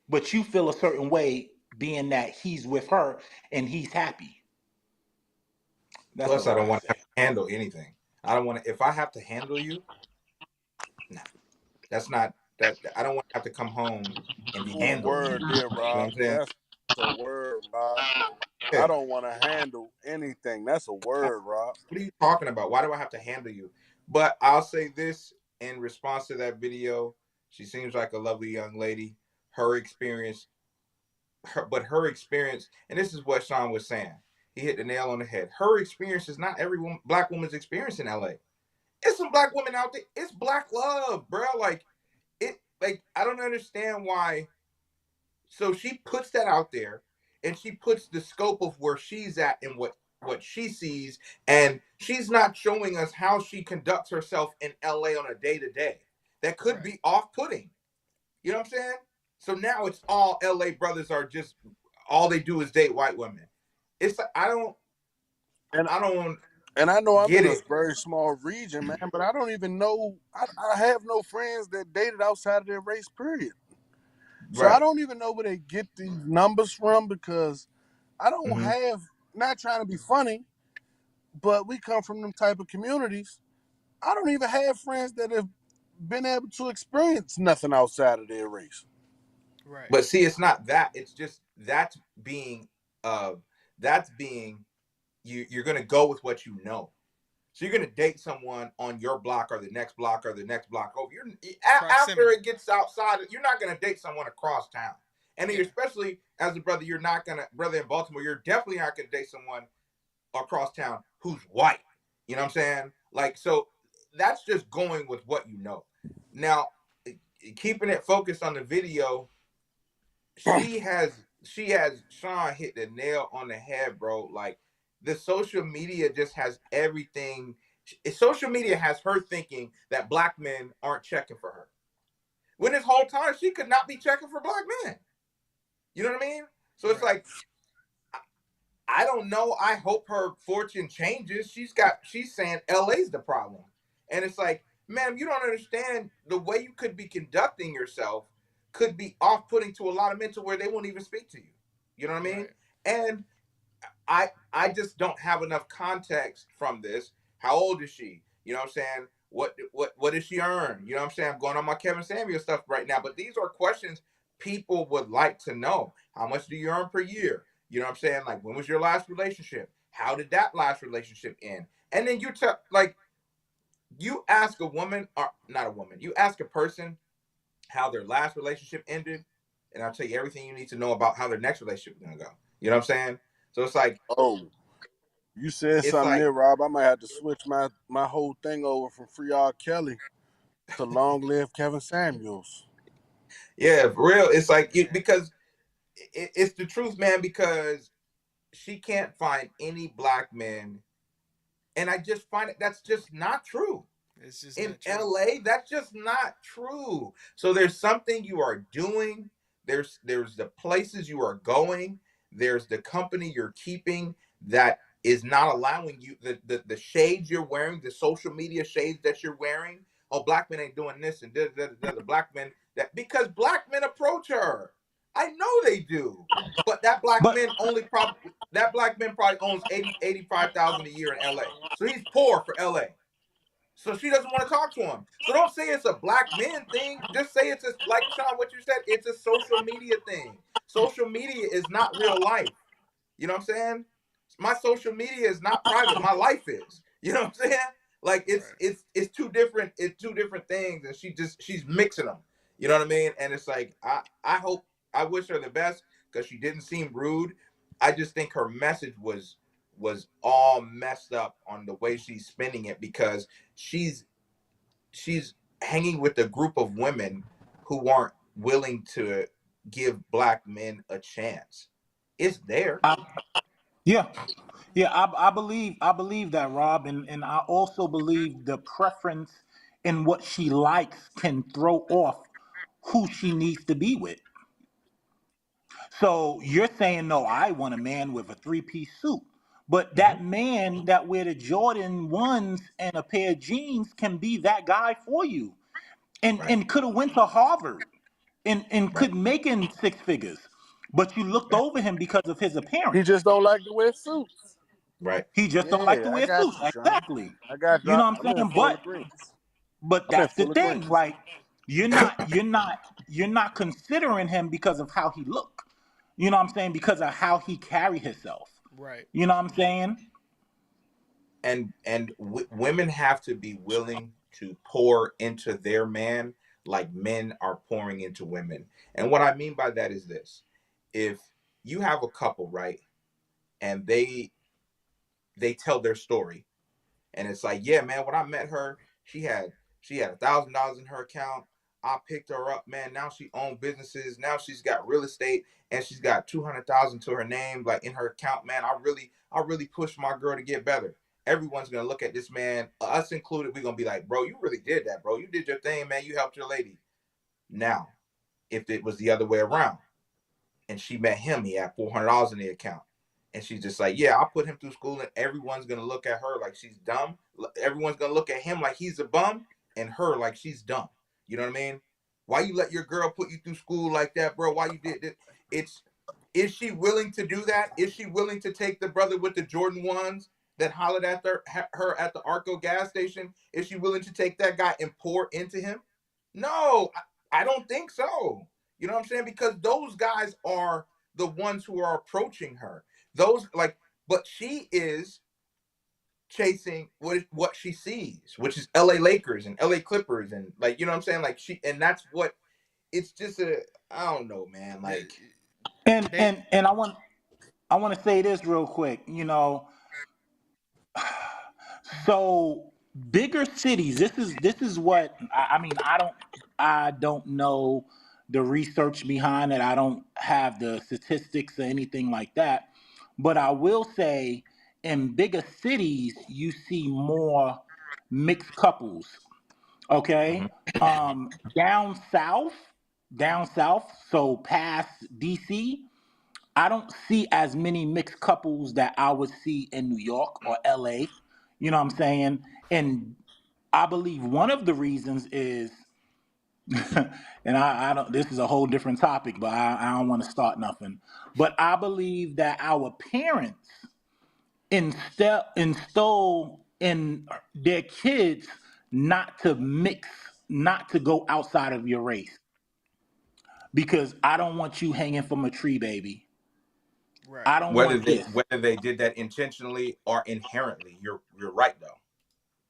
But you feel a certain way being that he's with her and he's happy. That's Plus, all I I don't gotta want to say. have to handle anything. I don't want to. If I have to handle you, no, that's not that. I don't want to have to come home and be Ooh, handled. word You there, know what Rob. I'm saying? That's a word, Rob. I Yeah. don't want to handle anything. That's a word, Rob. What are you talking about? Why do I have to handle you? But I'll say this in response to that video. She seems like a lovely young lady. Her experience, her experience, and this is what Sean was saying. He hit the nail on the head. Her experience is not every black woman's experience in LA. It's some black women out there. It's black love, bro. Like I don't understand why. So she puts that out there, and she puts the scope of where she's at and what she sees, and she's not showing us how she conducts herself in LA on a day to day. That could be off putting. You know what I'm saying? So now it's all LA brothers are just all they do is date white women. It's And I don't and I know I'm get in a it. very small region, man, but I don't even know. I have no friends that dated outside of their race, period. So I Right. don't even know where they get these numbers from because I don't Mm-hmm. have, not trying to be funny, but we come from them type of communities. I don't even have friends that have been able to experience nothing outside of their race. Right. But see, it's not that. It's just being uh that's being you're gonna go with what you know. So you're gonna date someone on your block or the next block or the next block over. After Proximity. it gets outside, you're not gonna date someone across town. And Yeah. especially as a brother, you're not gonna brother in Baltimore. You're definitely not gonna date someone across town who's white. You know what I'm saying? Like so, that's just going with what you know. Now, keeping it focused on the video, she has Sean hit the nail on the head, bro. Like the social media just has everything. Social media has her thinking that black men aren't checking for her. When this whole time she could not be checking for black men. You know what I mean? So it's Right. like I don't know. I hope her fortune changes. She's saying LA's the problem. And it's like, ma'am, you don't understand the way you could be conducting yourself could be off-putting to a lot of men to where they won't even speak to you. You know what I mean? Right. And I just don't have enough context from this. How old is she? You know what I'm saying? What does she earn? You know what I'm saying? I'm going on my Kevin Samuel stuff right now, but these are questions people would like to know. How much do you earn per year? You know what I'm saying? Like when was your last relationship? How did that last relationship end? And then you tell like you ask a woman or not a woman, you ask a person how their last relationship ended, and I'll tell you everything you need to know about how their next relationship is gonna go. You know what I'm saying? So Oh, you said it's something like there, Rob. I might have to switch my whole thing over from Free R. Kelly to Long Live Kevin Samuels. yeah, for real. It's like because it's the truth, man. Because she can't find any black men, and I just find it that's just not true. It's just In not true. LA, that's just not true. So there's something you are doing. There's the places you are going. There's the company you're keeping that is not allowing you the shades you're wearing, the social media shades that you're wearing oh, black men ain't doing this and the black men that because black men approach her. I know they do. But that black But man probably owns 85,000 a year in LA. So he's poor for LA. So she doesn't want to talk to him. So don't say it's a black man thing. Just say it's like Sean, what you said, it's a social media thing. Social media is not real life. You know what I'm saying? My social media is not private. My life is. You know what I'm saying? Like it's two different things, and she's mixing them. You know what I mean? And it's like I wish her the best because she didn't seem rude. I just think her message was all messed up on the way she's spinning it because she's hanging with a group of women who aren't willing to give black men a chance. It's there. yeah, yeah, I believe that, Rob, and I also believe the preference in what she likes can throw off who she needs to be with. So you're saying no, I want a man with a three-piece suit. But that man that wear the Jordan ones and a pair of jeans can be that guy for you. And could have went to Harvard and could make in six figures. But you looked over him because of his He appearance. just don't like to wear suits. Right. He just don't like to Yeah, I wear got suits. you, Sean. Exactly. I got you. You know what I'm I'm in saying? full But agreement. but I'm in that's the full agreement. thing. Like you're not considering him because of how he look. You know what I'm saying? Because of how he carry himself. Right. You know what I'm saying? And women have to be willing to pour into their man like men are pouring into women. And what I mean by that is this: if you have a couple, right, and they tell their story, and it's like, yeah, man, when I met her, she had $1,000 in her account. I picked her up, man. Now she owns businesses. Now she's got real estate, and she's got 200,000 to her name, like in her account. Man, I really pushed my girl to get better. Everyone's gonna look at this man, us included. We're gonna be like, bro, you really did that, bro. You did your thing, man. You helped your lady. Now, if it was the other way around, and she met him, he had $400 in the account. And she's just like, yeah, I'll put him through school, and everyone's gonna look at her like she's dumb. Everyone's gonna look at him like he's a bum, and her like she's dumb. You know what I mean? Why you let your girl put you through school like that, bro? Why you did this? It's Is she willing to do that? Is she willing to take the brother with the Jordan ones that hollered at her at the Arco gas station? Is she willing to take that guy and pour into him? No, I don't think so. You know what I'm saying? Because those guys are the ones who are approaching her. But she is chasing what she sees, which is LA Lakers and LA Clippers, and like, you know what I'm saying? Like and that's what it's just I don't know, man. Like And I want to say this real quick. So bigger cities. This is what I mean. I don't know the research behind it. I don't have the statistics or anything like that. But I will say, in bigger cities, you see more mixed couples. Okay, down south. So past DC. I don't see as many mixed couples that I would see in New York or LA. You know what I'm saying? And I believe one of the reasons is, and I don't, this is a whole different topic, but I don't want to start nothing. But I believe that our parents instill in their kids not to mix, not to go outside of your race. Because I don't want you hanging from a tree, baby. Right. I don't want this. whether they did that intentionally or inherently, you're right though.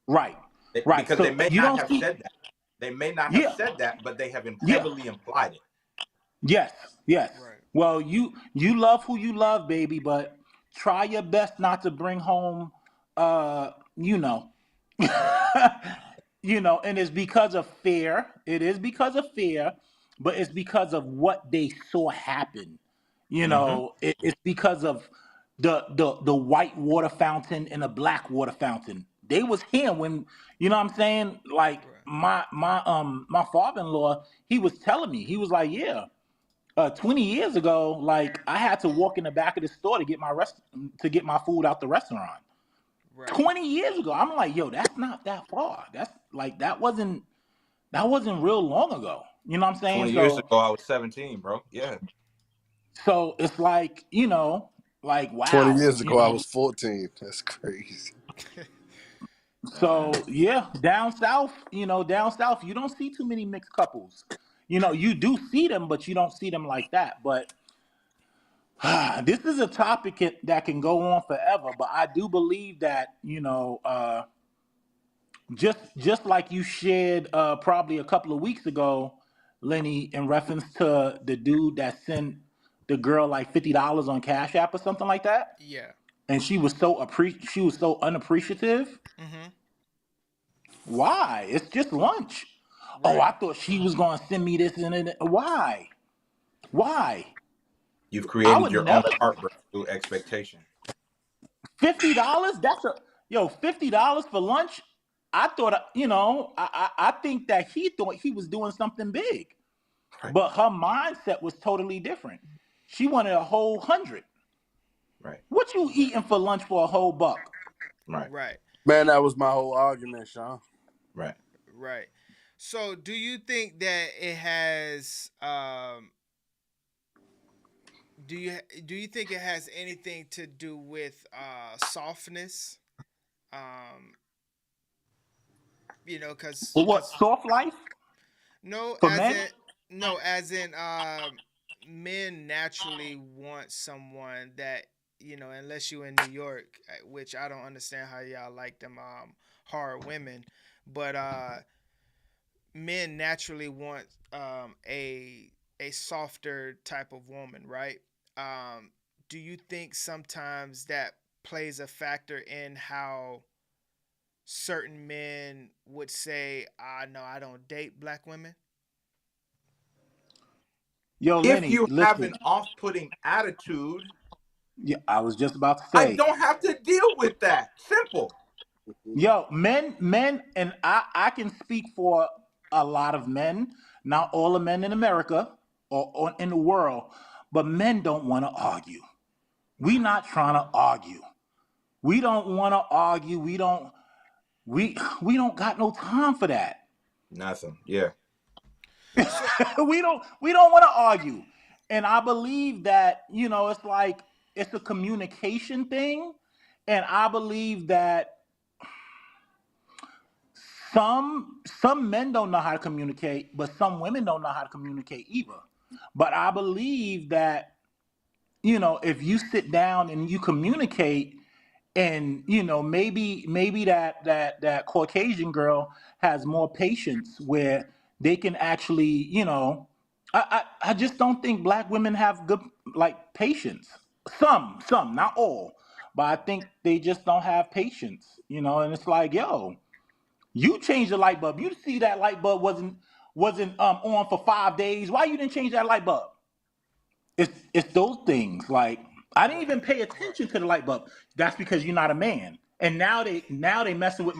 Right, right. Because they So may you not don't have see, said that. They may not have yeah, said that, but they have yeah, heavily implied it. yes, yes. Right. Well, you love who you love, baby, but try your best not to bring home, you know, and it's because of fear. It is because of fear, but it's because of what they saw happen. Mm-hmm. It's because of the white water fountain and the black water fountain. They was here when, you know what I'm saying? Like Right. my father-in-law, he was telling me, he was like, yeah, 20 years ago, like I had to walk in the back of the store to get my food out the restaurant. Right. 20 years ago. I'm like, yo, that's not that far. That's like that wasn't real long ago. You know what I'm saying? 20 years So ago, I was 17, bro. Yeah. so it's like, like 20 wow, years ago, I was 14. That's crazy. So yeah, down south, you don't see too many mixed couples. You do see them, but you don't see them like that. But this is a topic that can go on forever. But I do believe that just like you shared probably a couple of weeks ago, Lenny, in reference to the dude that sent the girl like $50 on Cash App or something like that, Yeah. and she was so unappreciative. Mm-hmm. Why? It's just lunch. Oh, Right. I thought she was gonna send me this and why? Why? You've I created would your own never. heartbreak through expectation. $50? $50 for lunch. I thought, I think that he thought he was doing something big, Right. but her mindset was totally different. She wanted a whole 100. Right. What you eating for lunch for a whole buck? Right. Right. Man, that was my whole argument, Sean. Right. Right. So, do you think that it has do you do you think it has anything to do with softness? Um, For what? cuz Soft life no, for men? as in men naturally want someone that, unless you in New York, which I don't understand how y'all like them hard women, but men naturally want a softer type of woman, right? Do you think sometimes that plays a factor in how certain men would say, "Ah, no, I don't date black women"? Yo, If Lenny, you have listen. an off-putting attitude, Yeah, I was just about to I say. don't have to deal with that. Simple. Yo, men, and I can speak for a lot of men, not all the men in America or in the world, but men don't want to argue. We not trying to argue. We don't want to argue. We don't got no time for that. Nothing. Yeah. So, we don't want to argue. And I believe that, it's like it's a communication thing. And I believe that some men don't know how to communicate, but some women don't know how to communicate either. But I believe that if you sit down and you communicate, and maybe that Caucasian girl has more patience where they can actually, I just don't think black women have good like patience. Some, not all, but I think they just don't have patience. And it's like, yo, you changed the light bulb. You see that light bulb wasn't on for 5 days. Why you didn't change that light bulb? It's those things. Like I didn't even pay attention to the light bulb. That's because you're not a man. And now they messing with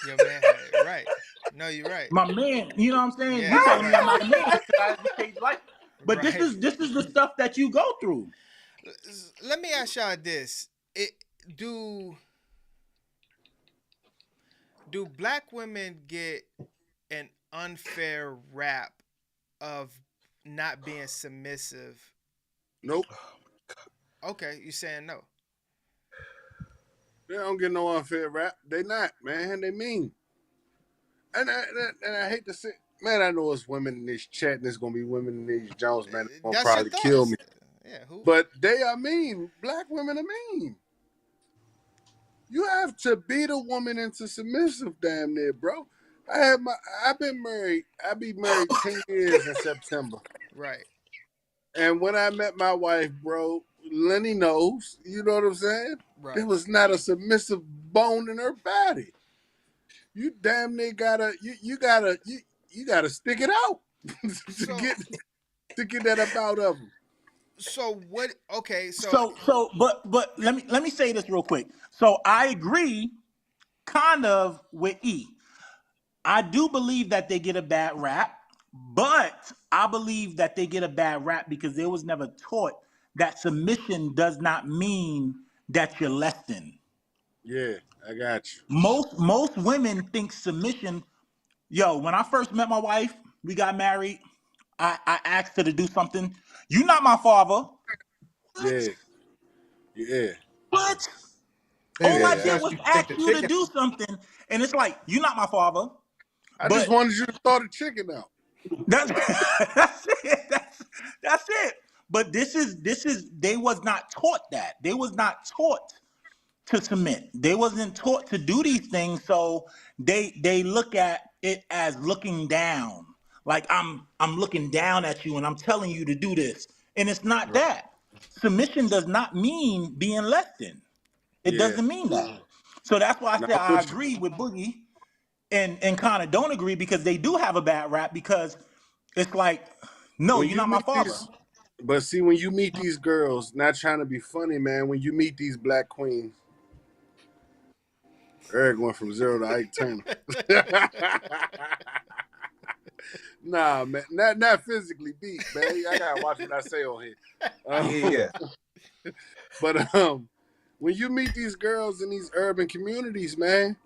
your manhood, right? No, you're right. my man. You know what I'm saying? Yeah, You you're telling me right. I'm not a man because I didn't change the light. But this Right. is this is the stuff that you go through. Let me ask y'all this: it do do black women get an unfair rap of not being submissive? Nope. Okay, you saying no? They don't get no unfair rap. They not, man. They mean. And I hate to say, man, I know it's women in this chat and there's going to be women in these Jones, man. They're going to That's your probably kill thoughts. me. Yeah, who? But they are mean. Black women are mean. You have to beat a woman into submissive, damn near, bro. I've been married. I'll be married 10 years in September. Right. And when I met my wife, bro, Lenny knows, you know what I'm saying? Right. There was not a submissive bone in her body. You damn near you gotta stick it out So, to get that up out of them. so what? Okay, so But let me say this real quick. So I agree kind of with E. I do believe that they get a bad rap, but I believe that they get a bad rap because they was never taught that submission does not mean that you're less than. Yeah, I got you. Most women think submission. Yo, when I first met my wife, we got married. I asked her to do something. You not my father. Yeah, yeah, What? Maybe All I it's yeah. did just was you think the ask you to chicken. do something, and it's like you not my father. I just But wanted you to throw the chicken out. that's that's it. That's it. But this is they was not taught that. They was not taught to submit. They wasn't taught to do these things, so they look at it as looking down. Like I'm looking down at you and I'm telling you to do this. And it's not Right. that. Submission does not mean being less than. It Yeah. doesn't mean that. So that's why I Now say I'm I with you. agree with Boogie and kind of don't agree because they do have a bad rap because it's like, no, When you're you not my meet father. these, but see, when you meet these girls, not trying to be funny, man. When you meet these black queens, Eric went from 0 to Ike Turner. Nah, man, not physically beat, man. I gotta watch what I say on here. Yeah. But when you meet these girls in these urban communities, man,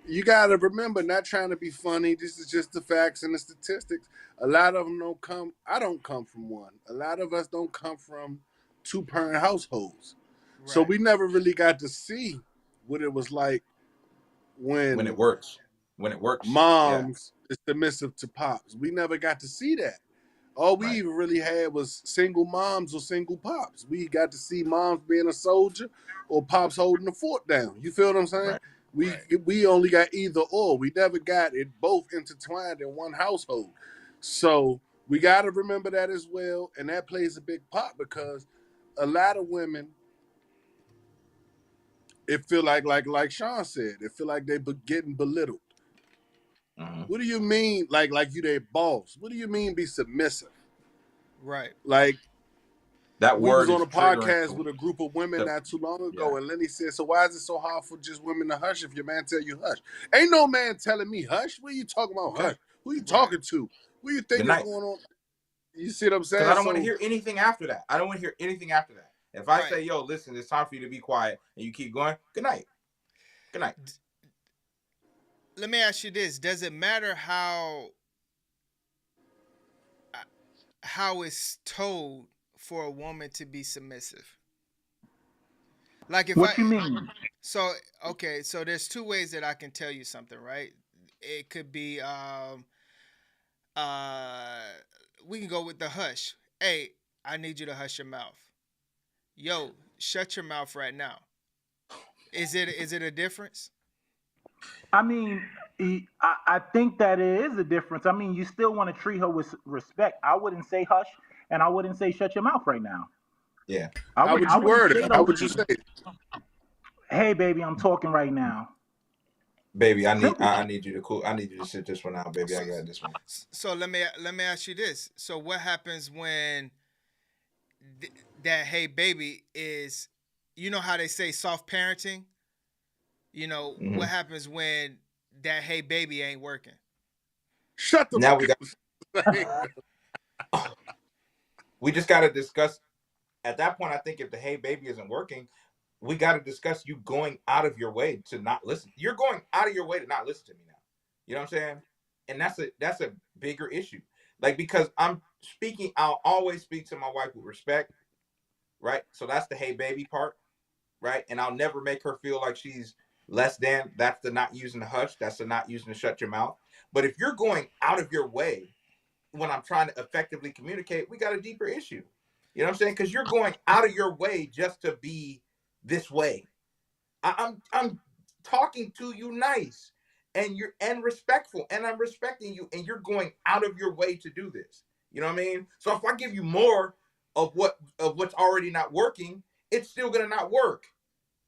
you gotta remember, not trying to be funny. This is just the facts and the statistics. A lot of them don't come. I don't come from one. A lot of us don't come from two-parent households, so Right. we never really got to see what it was like When when it works. When it works. Yeah. moms is submissive to pops. We never got to see that. All we Right. even really had was single moms or single pops. We got to see moms being a soldier or pops holding the fort down. You feel what I'm saying? Right. We Right. we only got either or. We never got it both intertwined in one household. So we got to remember that as well, and that plays a big part because a lot of women, it feel like Sean said, it feel like they be getting belittled. Mhm. What do you mean, like you their boss? What do you mean be submissive? Right. Like That we was word on is a triggering podcast with a group of women the not too long yeah. ago, and Lenny said, "So why is it so hard for just women to hush if your man tell you hush? Ain't no man telling me hush. What are you talking about Okay. hush? Who you Right. talking to? What do you Good think is night. going on? You see what I'm Because I saying? don't want to So, hear anything after that. I don't want to hear anything after that. If I Right. say, yo, listen, it's time for you to be quiet and you keep going, good night. Good night. Let me ask you this: does it matter uh, how it's told for a woman to be submissive? Like if I What you mean? so okay, so there's two ways that I can tell you something, right? It could be uh we can go with the hush. Hey, I need you to hush your mouth. Yo, shut your mouth right now. Is it a difference? I mean, I think that it is a difference. I mean, you still want to treat her with respect. I wouldn't say hush, and I wouldn't say shut your mouth right now. Yeah. I how would would I you wouldn't word say it? How those would you things. say it? Hey, baby, I'm talking right now. Baby, I need Simple. I, I need you to cool. I need you to sit this one out, baby. So, I got this one. so let me ask you this. So what happens when that hey baby is, you know how they say soft parenting? You know Hmm. what happens when that hey baby ain't working? Shut the Now fuck up. we just gotta discuss at that point. I think if the hey baby isn't working, we gotta discuss you going out of your way to not listen. You're going out of your way to not listen to me now. You know what I'm saying? And that's a bigger issue. Like because I'm speaking, I'll always speak to my wife with respect, right? So that's the hey baby part, right? And I'll never make her feel like she's less than. That's the not using the hush. That's the not using the shut your mouth. But if you're going out of your way when I'm trying to effectively communicate, we got a deeper issue. You know what I'm saying? Because you're going out of your way just to be this way. I'm talking to you nice and respectful, and I'm respecting you, and you're going out of your way to do this. You know what I mean? So if I give you more of what's already not working, it's still gonna not work.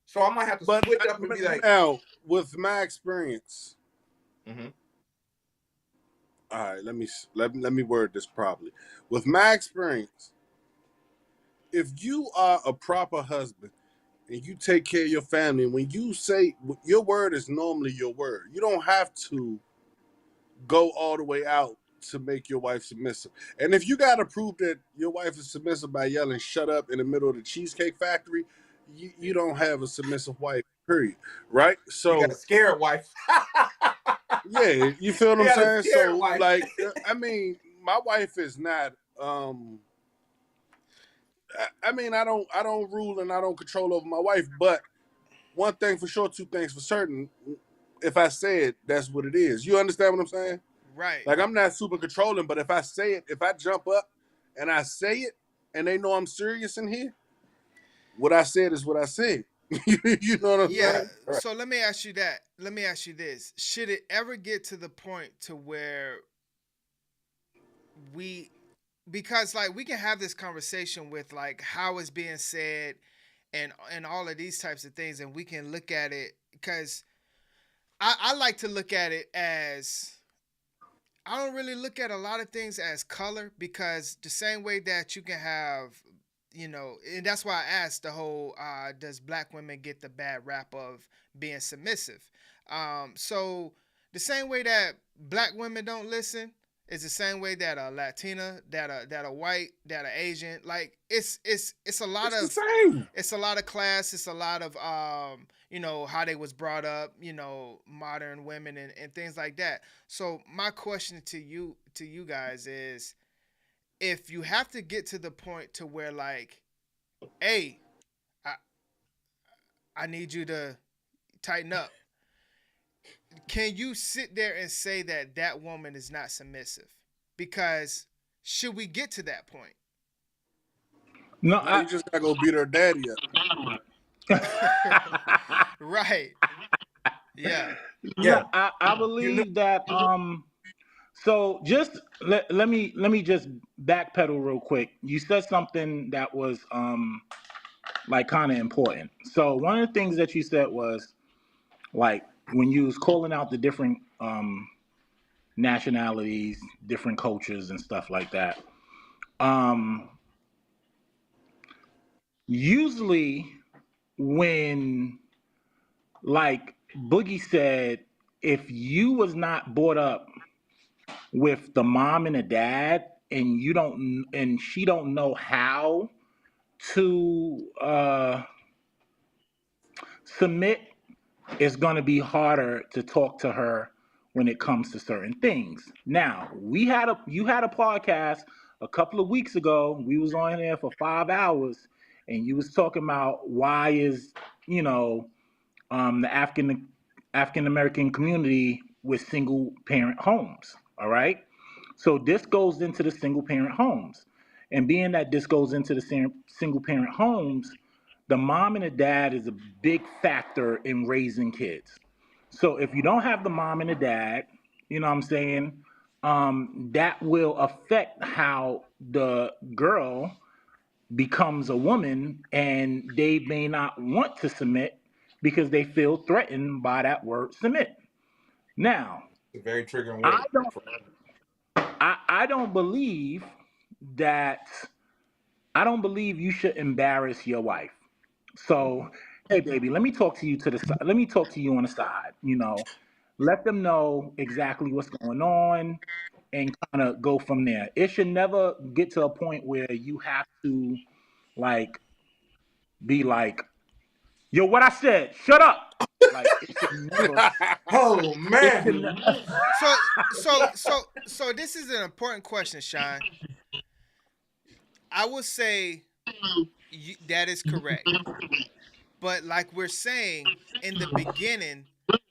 So I might have to But switch up and be like, now, with my experience, mm-hmm, all right, let me word this properly. With my experience, if you are a proper husband and you take care of your family, when you say your word is normally your word, you don't have to go all the way out to make your wife submissive. And if you got to prove that your wife is submissive by yelling "shut up" in the middle of the Cheesecake Factory, you don't have a submissive wife. Period. Right. You got a So scared wife. yeah, you feel what You I'm got a saying. scared So wife. like, I mean, my wife is not. I mean, I don't rule and I don't control over my wife, but one thing for sure, two things for certain. If I say it, that's what it is. You understand what I'm saying? Right. Like I'm not super controlling, but if I say it, if I jump up and I say it, and they know I'm serious in here, what I said is what I said. You know what I'm Yeah. saying? So let me ask you that. Let me ask you this. Should it ever get to the point to where we because like we can have this conversation with like how it's being said and all of these types of things and we can look at it because I like to look at it as I don't really look at a lot of things as color because the same way that you can have, and that's why I asked the whole, does black women get the bad rap of being submissive? So the same way that black women don't listen is the same way that a Latina, that a white, that a Asian, like it's a lot It's the of same. it's a lot of class. It's a lot of how they was brought up, modern women and things like that. So my question to you guys is if you have to get to the point to where like, hey, I I need you to tighten up. Can you sit there and say that that woman is not submissive? Because should we get to that point? No, No, you just gotta go beat her daddy up. Right. Yeah. no, Yeah. I You know. believe that. So just let me just backpedal real quick. You said something that was like kind of important. So one of the things that you said was like when you was calling out the different nationalities, different cultures and stuff like that. Um, Usually when like Boogie said, if you was not brought up with the mom and the dad and you don't and she don't know how to submit, it's going to be harder to talk to her when it comes to certain things. Now, you had a podcast a couple of weeks ago. We was on there for 5 hours and you was talking about why is, you know, the African American community with single parent homes. All right. So this goes into the single parent homes. And being that this goes into the single parent homes, the mom and the dad is a big factor in raising kids. So if you don't have the mom and the dad, you know what I'm saying, that will affect how the girl becomes a woman and they may not want to submit because they feel threatened by that word submit. Now, It's a very triggering I word. don't I don't believe that I don't believe you should embarrass your wife. So, hey baby, let me talk to you to the side. Let me talk to you on the side, Let them know exactly what's going on and kind of go from there. It should never get to a point where you have to like be like, yo, what I said, shut up. Like it should never. Oh It man. should. So this is an important question, Sean. I would say that is correct. But like we're saying in the beginning,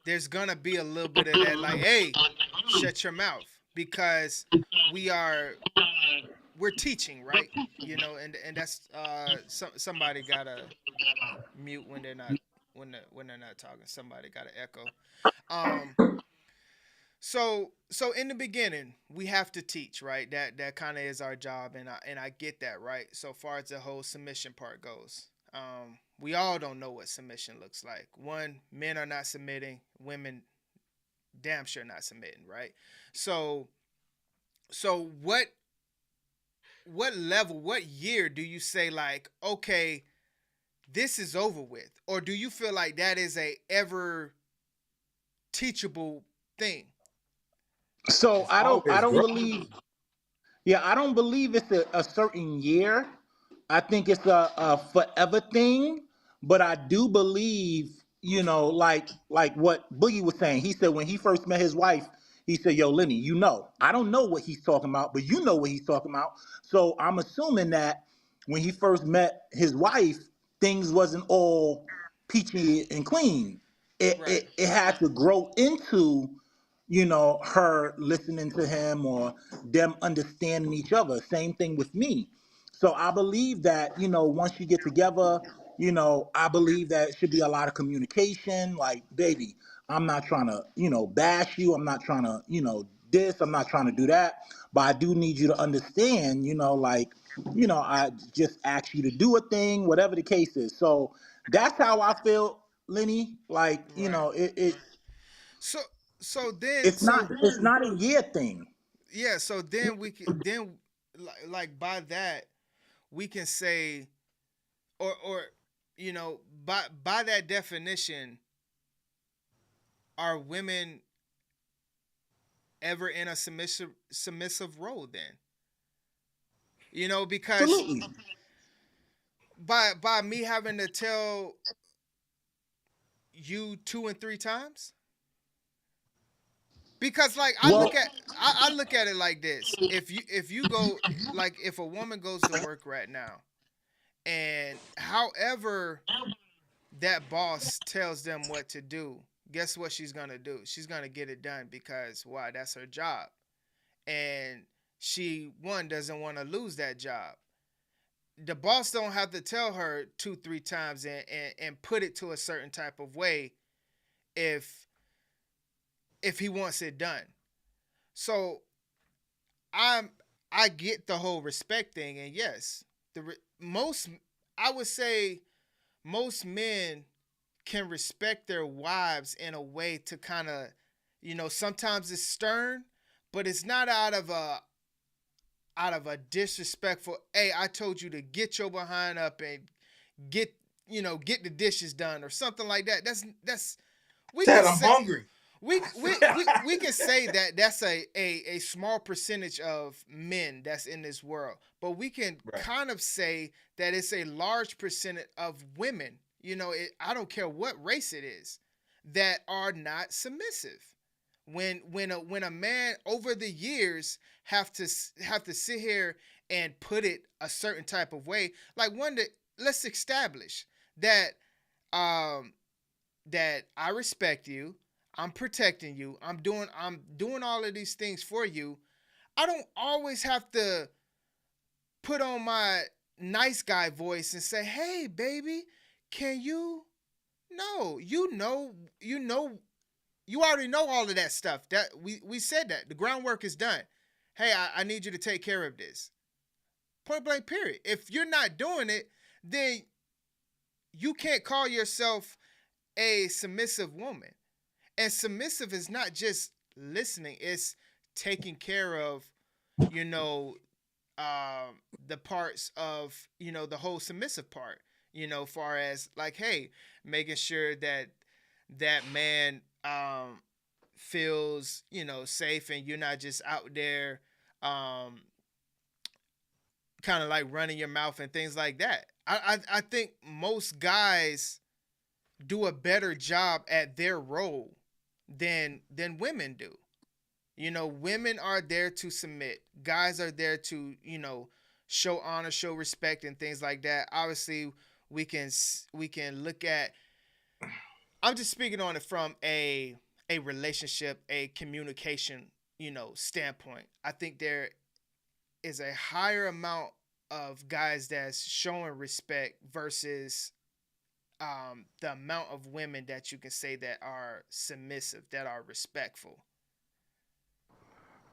there's gonna be a little bit of that, like, hey, shut your mouth, because we are we're teaching, right? And that's somebody gotta mute when they're not when they're not talking. Somebody gotta echo. Um, so in the beginning, we have to teach, right? That kind of is our job, and I get that, right? So far as the whole submission part goes, we all don't know what submission looks like. One, men are not submitting, women damn sure not submitting, right? So so what level, what year do you say like, okay, this is over with, or do you feel like that is a ever teachable thing? So It's always I don't growth. believe. Yeah, I don't believe it's a certain year. I think it's a forever thing. But I do believe, like what Boogie was saying. He said when he first met his wife, he said, "Yo, Lenny, I don't know what he's talking about, but you know what he's talking about." So I'm assuming that when he first met his wife, things wasn't all peachy and clean. Right. It had to grow into, her listening to him or them understanding each other. Same thing with me. So I believe that, once you get together, I believe that it should be a lot of communication. Like, baby, I'm not trying to, bash you. I'm not trying to, this. I'm not trying to do that. But I do need you to understand, I just ask you to do a thing, whatever the case is. So that's how I feel, Lenny. Like, Right. So so then it's so not a year thing. yeah, so then we can then like by that we can say or by that definition, are women ever in a submissive role then? Because Absolutely. by me having to tell you two and three times, because like Well, I look at it like this: if you go, like, if a woman goes to work right now, and however that boss tells them what to do, guess what she's gonna do? She's gonna get it done, because why? That's her job, and she, one, doesn't want to lose that job. The boss don't have to tell her two three times and put it to a certain type of way if he wants it done. So I'm I get the whole respect thing, and yes, most, I would say most men can respect their wives in a way to kind of, sometimes it's stern, but it's not out of a disrespectful, hey, I told you to get your behind up and get get the dishes done or something like that. That's we can Dad, I'm say hungry. we can say that that's a small percentage of men that's in this world, but we can Right. kind of say that it's a large percentage of women. I don't care what race it is, that are not submissive. When a man over the years have to sit here and put it a certain type of way, like, one, that let's establish that um that I respect you, I'm protecting you, I'm doing all of these things for you. I don't always have to put on my nice guy voice and say, "Hey, baby, can you?" No, you already know all of that stuff. That we said that the groundwork is done. Hey, I need you to take care of this. Point blank. Period. If you're not doing it, then you can't call yourself a submissive woman. And submissive is not just listening; it's taking care of, you know, the parts of, the whole submissive part. Far as, like, hey, making sure that that man feels, safe, and you're not just out there um kind of like running your mouth and things like that. I think most guys do a better job at their role than women do. Women are there to submit. Guys are there to, show honor, show respect, and things like that. Obviously, we can look at. I'm just speaking on it from a relationship, a communication, standpoint. I think there is a higher amount of guys that's showing respect versus the amount of women that you can say that are submissive, that are respectful.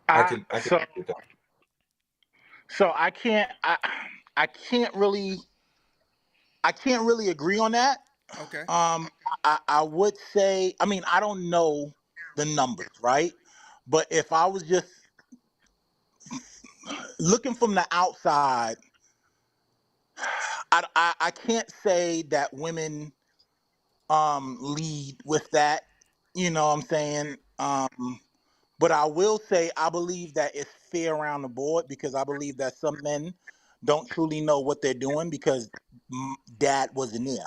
I I can so get that. so I can't really agree on that. Okay. I would say, I mean, I don't know the numbers, right? But if I was just looking from the outside, I can't say that women lead with that. You know what I'm saying? But I will say I believe that it's fair around the board, because I believe that some men don't truly know what they're doing because dad wasn't there.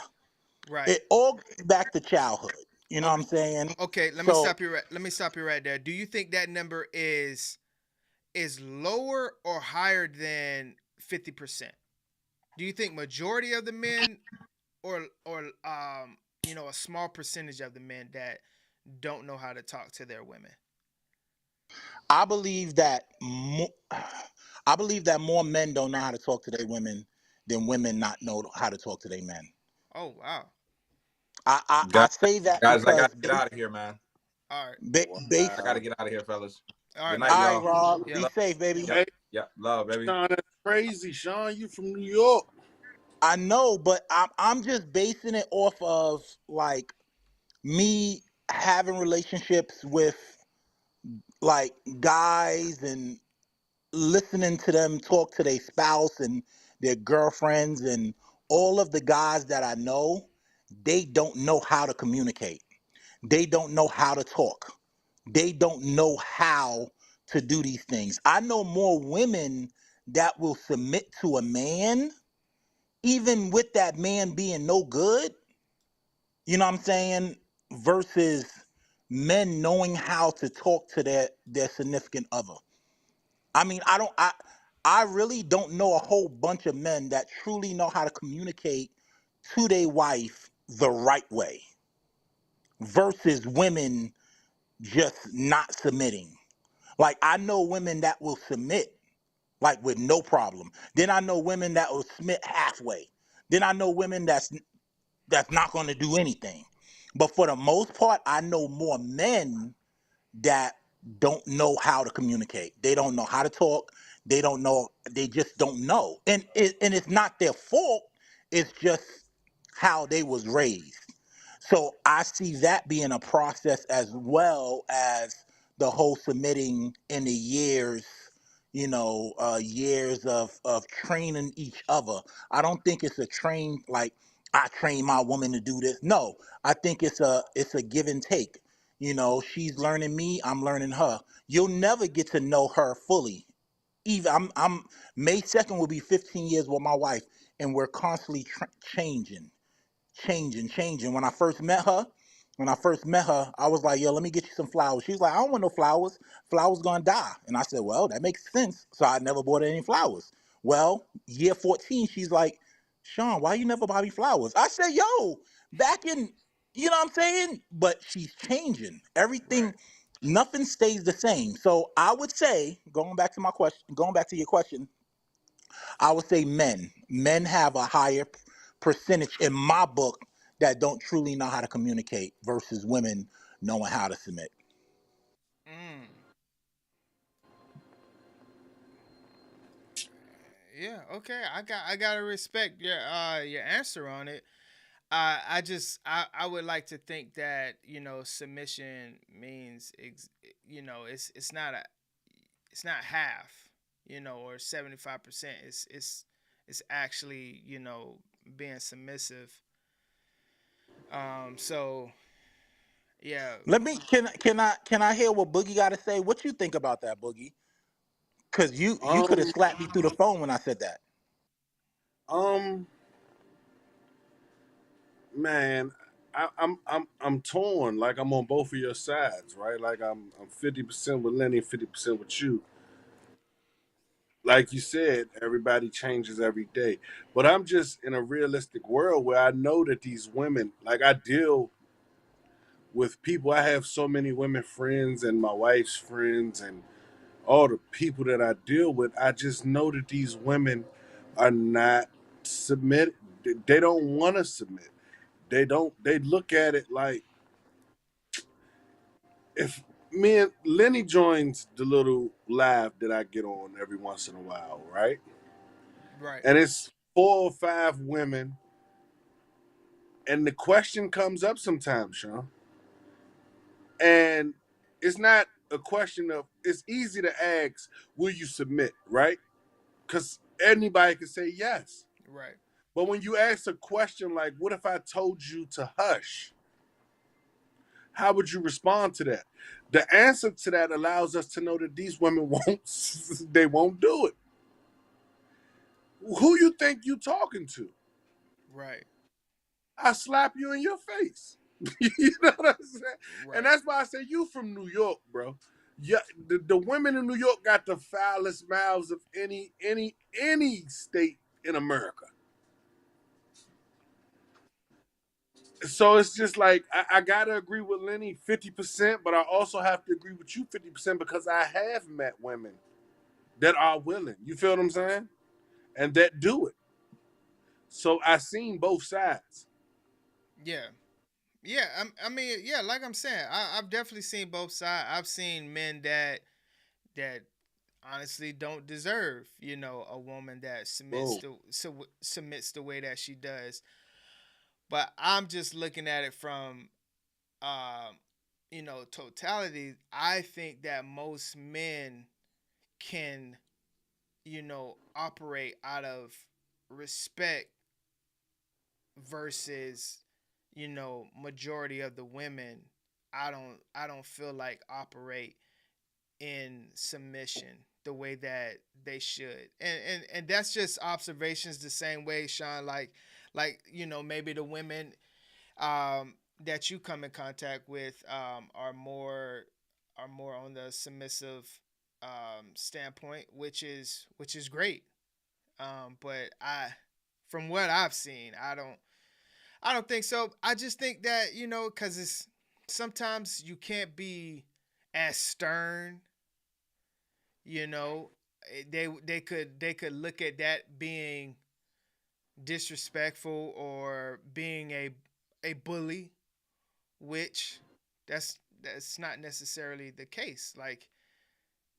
Right. It all goes back to childhood. You know what Okay. I'm saying? Okay. So Let me stop you right there. Do you think that number is lower or higher than 50%? Do you think majority of the men or a small percentage of the men that don't know how to talk to their women? I believe that I believe that more men don't know how to talk to their women than women not know how to talk to their men. Oh wow. I Guys, say that guys, I because gotta get out of here, man. All right. base. I gotta get out of here, fellas. All right, Good my night, All man. right, y'all. Rob. Yep. Be Love. safe, baby. Yep. Hey, Yep. Love, baby. Sean, that's crazy. Sean, you from New York? I know, but I'm just basing it off of like me having relationships with like guys and listening to them talk to their spouse and their girlfriends and all of the guys that I know, they don't know how to communicate. They don't know how to talk. They don't know how to do these things. I know more women that will submit to a man, even with that man being no good, you know what I'm saying, versus men knowing how to talk to their significant other. I mean, I really don't know a whole bunch of men that truly know how to communicate to their wife the right way versus women just not submitting. Like I know women that will submit like with no problem. Then I know women that will submit halfway. Then I know women that's not going to do anything. But for the most part, I know more men that don't know how to communicate. They don't know how to talk. They don't know. They just don't know. And it's not their fault. It's just how they was raised. So I see that being a process as well as the whole submitting in the years, years of training each other. I don't think it's a train like I train my woman to do this. No, I think it's a give and take. She's learning me, I'm learning her. You'll never get to know her fully. Even I'm May 2nd will be 15 years with my wife, and we're constantly changing. When I first met her, I was like, yo, let me get you some flowers. She's like, I don't want no flowers. Flowers gonna die. And I said, well, that makes sense. So I never bought her any flowers. Well, year 14, she's like, Sean, why you never buy me flowers? I said, yo, back in, you know what I'm saying? But she's changing. Right. Everything, nothing stays the same. So I would say, going back to your question, I would say men. Men have a higher percentage in my book that don't truly know how to communicate versus women knowing how to submit. Mm. Yeah. Okay. I gotta respect your answer on it. I would like to think that submission means it's not half, or 75%. It's actually being submissive. So yeah. Can I hear what Boogie got to say? What you think about that, Boogie? Cause you could have Um, slapped me through the phone when I said that. um, man, I'm torn. Like I'm on both of your sides, right? Like I'm 50% with Lenny, 50% with you. Like you said, everybody changes every day. But I'm just in a realistic world where I know that these women, like I deal with people. I have so many women friends and my wife's friends and all the people that I deal with. I just know that these women are not submit. They don't want to submit. They don't. They look at it like if me and Lenny joins the little live that I get on every once in a while, right? Right. And it's 4 or 5 women, and the question comes up sometimes, Sean. And it's not a question of. It's easy to ask, "Will you submit?" Right? Because anybody can say yes. Right. But when you ask a question like, "What if I told you to hush?" How would you respond to that? The answer to that allows us to know that these women won't. They won't do it. Who you think you talking to? Right. I slap you in your face. You know what I'm saying? Right. And that's why I say you from New York, bro. Yeah, the women in New York got the foulest mouths of any state in America. So it's just like I gotta agree with Lenny 50%, but I also have to agree with you 50% because I have met women that are willing. You feel what I'm saying? And that do it. So I seen both sides. Yeah. Yeah, I mean, yeah, like I'm saying, I've definitely seen both sides. I've seen men that honestly don't deserve, a woman that Bro, submits the way that she does. But I'm just looking at it from, um, totality. I think that most men can, operate out of respect versus, majority of the women. I don't feel like operate in submission the way that they should. And that's just observations the same way, Sean, like maybe the women that you come in contact with are more on the submissive standpoint, which is great. But from what I've seen, I don't think so. I just think that because it's sometimes you can't be as stern. You know, they could look at that being disrespectful or being a bully, which that's not necessarily the case. Like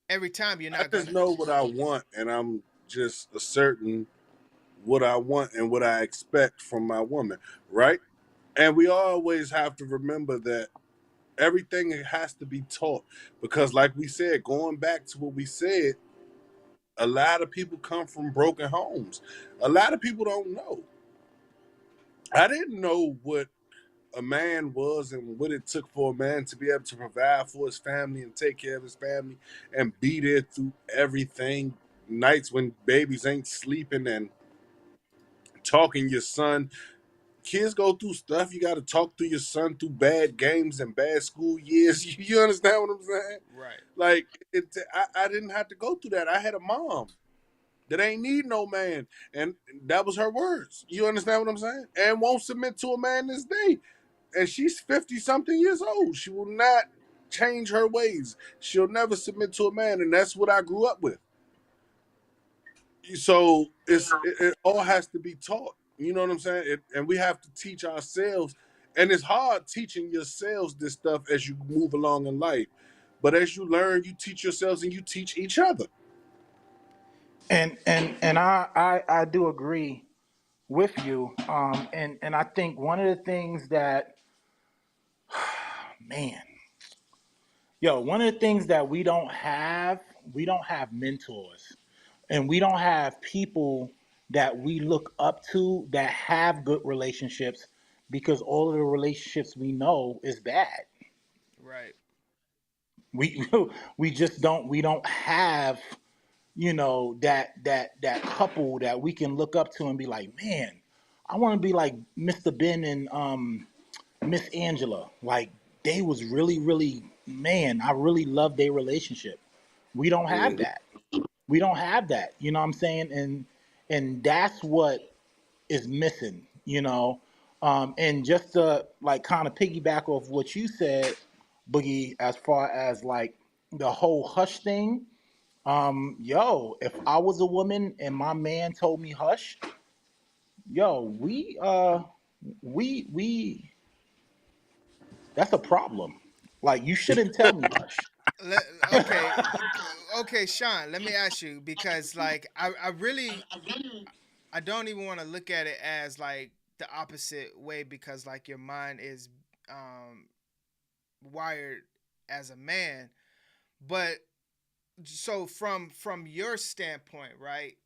every time you're I not just gonna. know what I want, and I'm just asserting what I want and what I expect from my woman, right? And we always have to remember that everything has to be taught because, like we said, going back to what we said, a lot of people come from broken homes. A lot of people don't know. I didn't know what a man was and what it took for a man to be able to provide for his family and take care of his family and be there through everything. Nights when babies ain't sleeping and talking your son. Kids go through stuff. You got to talk to your son through bad games and bad school years. You understand what I'm saying? Right. Like I didn't have to go through that. I had a mom that ain't need no man, and that was her words. You understand what I'm saying? And won't submit to a man this day. And she's 50 something years old. She will not change her ways. She'll never submit to a man, and that's what I grew up with. So it all has to be taught. You know what I'm saying? And we have to teach ourselves. And it's hard teaching yourselves this stuff as you move along in life. But as you learn, you teach yourselves and you teach each other. And I do agree with you. And I think one of the things that, man, one of the things that we don't have mentors, and we don't have people that we look up to that have good relationships, because all of the relationships we know is bad. Right. We we don't have that couple that we can look up to and be like, man, I want to be like Mr. Ben and Miss Angela. Like, they was really, really, man, I really love their relationship. We don't have Mhm. that. We don't have that. You know what I'm saying? And that's what is missing. And just to like kind of piggyback off what you said, Boogie, as far as like the whole hush thing. If I was a woman and my man told me hush, we that's a problem. Like, you shouldn't tell me hush. Le- okay, okay, Sean. Let me ask you because like I really I don't even want to look at it as like the opposite way because like your mind is um wired as a man, but so from your standpoint, right?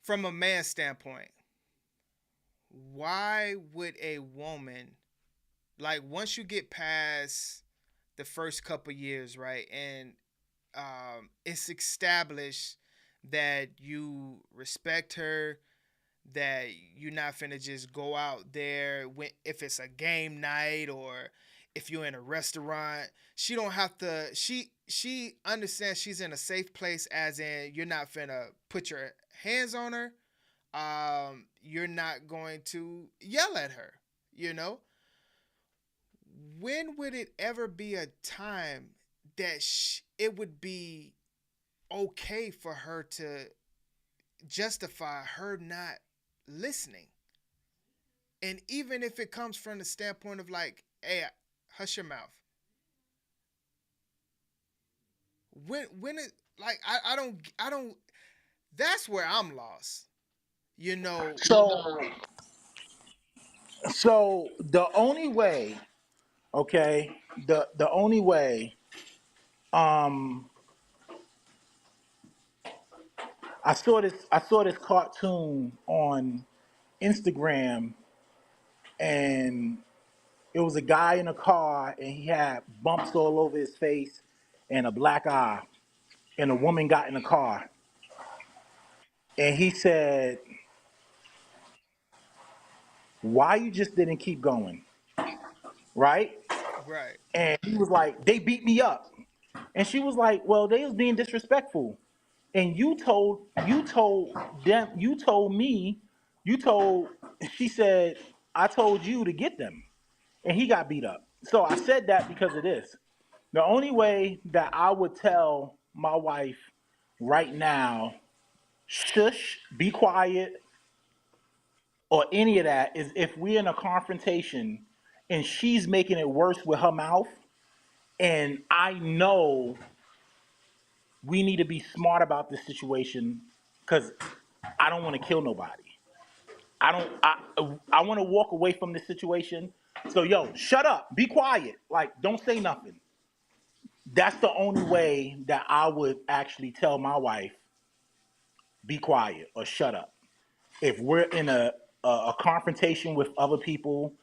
From a man's standpoint, why would a woman like once you get past the first couple years, right, and it's established that you respect her, that you're not finna just go out there when if it's a game night or if you're in a restaurant. She don't have to. She understands she's in a safe place, as in you're not finna put your hands on her. You're not going to yell at her. You know, when would it ever be a time that it would be okay for her to justify her not listening? And even if it comes from the standpoint of like, hey, hush your mouth. When it like I don't that's where I'm lost. You know. So so the only way, okay, the only way, um, I saw this cartoon on Instagram, and it was a guy in a car and he had bumps all over his face and a black eye, and a woman got in the car and he said, why you just didn't keep going, right? Right. And he was like, they beat me up. And she was like, well, they was being disrespectful. And you told them, you told, she said, I told you to get them. And he got beat up. So I said that because of this. The only way that I would tell my wife right now, shush, be quiet, or any of that, is if we're in a confrontation and she's making it worse with her mouth, and I know we need to be smart about this situation because I don't want to kill nobody. I don't. I want to walk away from this situation. So yo, shut up, be quiet, like don't say nothing. That's the only way that I would actually tell my wife, be quiet or shut up. If we're in a confrontation with other people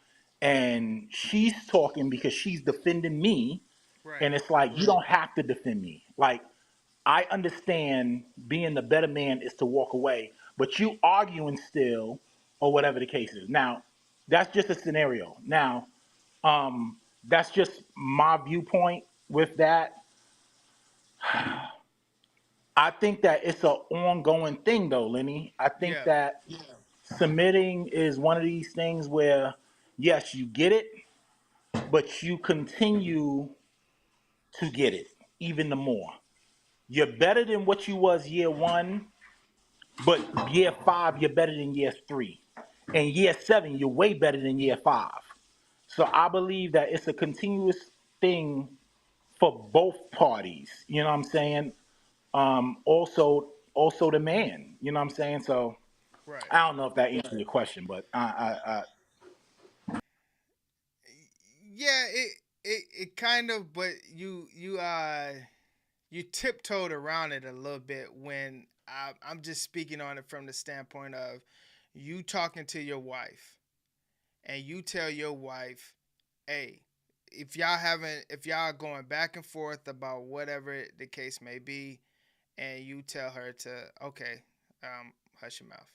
and she's talking because she's defending me, Right. and it's like you don't have to defend me. Like I understand being the better man is to walk away, but you arguing still, or whatever the case is. Now, that's just a scenario. Now, that's just my viewpoint with that. I think that it's an ongoing thing, though, Lenny. I think Yeah. that submitting is one of these things where, yes, you get it, but you continue to get it even the more. You're better than what you was year one, but year five, you're better than year three. And year seven, you're way better than year five. So I believe that it's a continuous thing for both parties. You know what I'm saying? Also the man. You know what I'm saying? So Right. I don't know if that answers your question, but Yeah. It kind of, but you tiptoed around it a little bit when I'm just speaking on it from the standpoint of you talking to your wife and you tell your wife, hey, if y'all going back and forth about whatever the case may be, and you tell her to, okay, hush your mouth.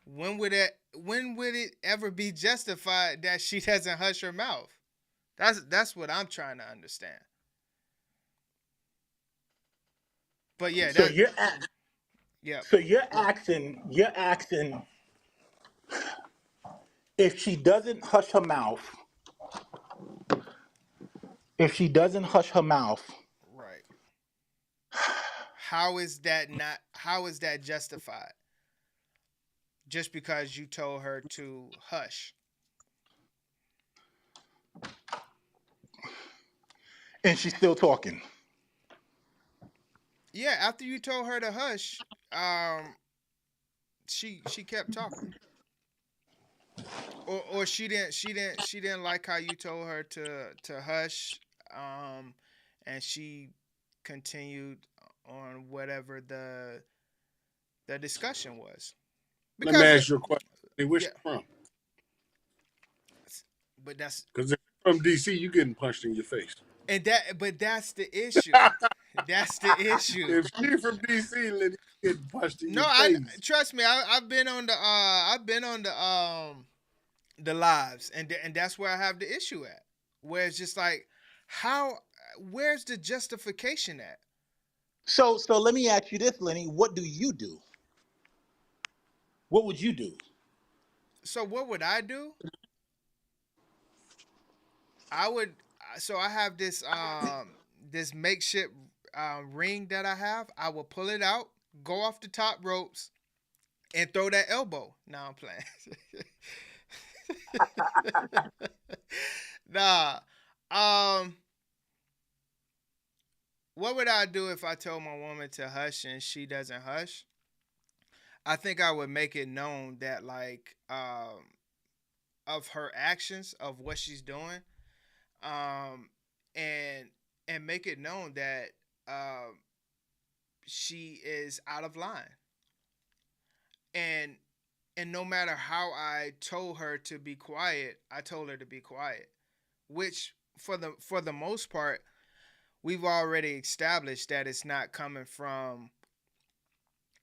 When would it ever be justified that she doesn't hush her mouth? That's what I'm trying to understand. But yeah, so that you're yeah. so you're asking if she doesn't hush her mouth, if she doesn't hush her mouth, Right. How is that justified? Just because you told her to hush. and she's still talking. Yeah, after you told her to hush, um, she kept talking. Or she didn't like how you told her to hush, um, and she continued on whatever the discussion was. Let me Because ask you a question. Hey, where's yeah, she from? but that's Because if you're from DC, you getting punched in your face. and that but that's the issue. That's the issue. If she from DC, then you get punched in No, your I face. trust me. I've been on the lives, and that's where I have the issue at. Where it's just like, how? Where's the justification at? So let me ask you this, Lenny. What do you do? What would you do? So what would I do? I would. So I have this makeshift ring that I have. I will pull it out, go off the top ropes, and throw that elbow. Now I'm playing. Nah. Um. What would I do if I told my woman to hush and she doesn't hush? I think I would make it known that like of her actions of what she's doing, um, and make it known that um she is out of line, and no matter how I told her to be quiet, I told her to be quiet, which for the most part we've already established that it's not coming from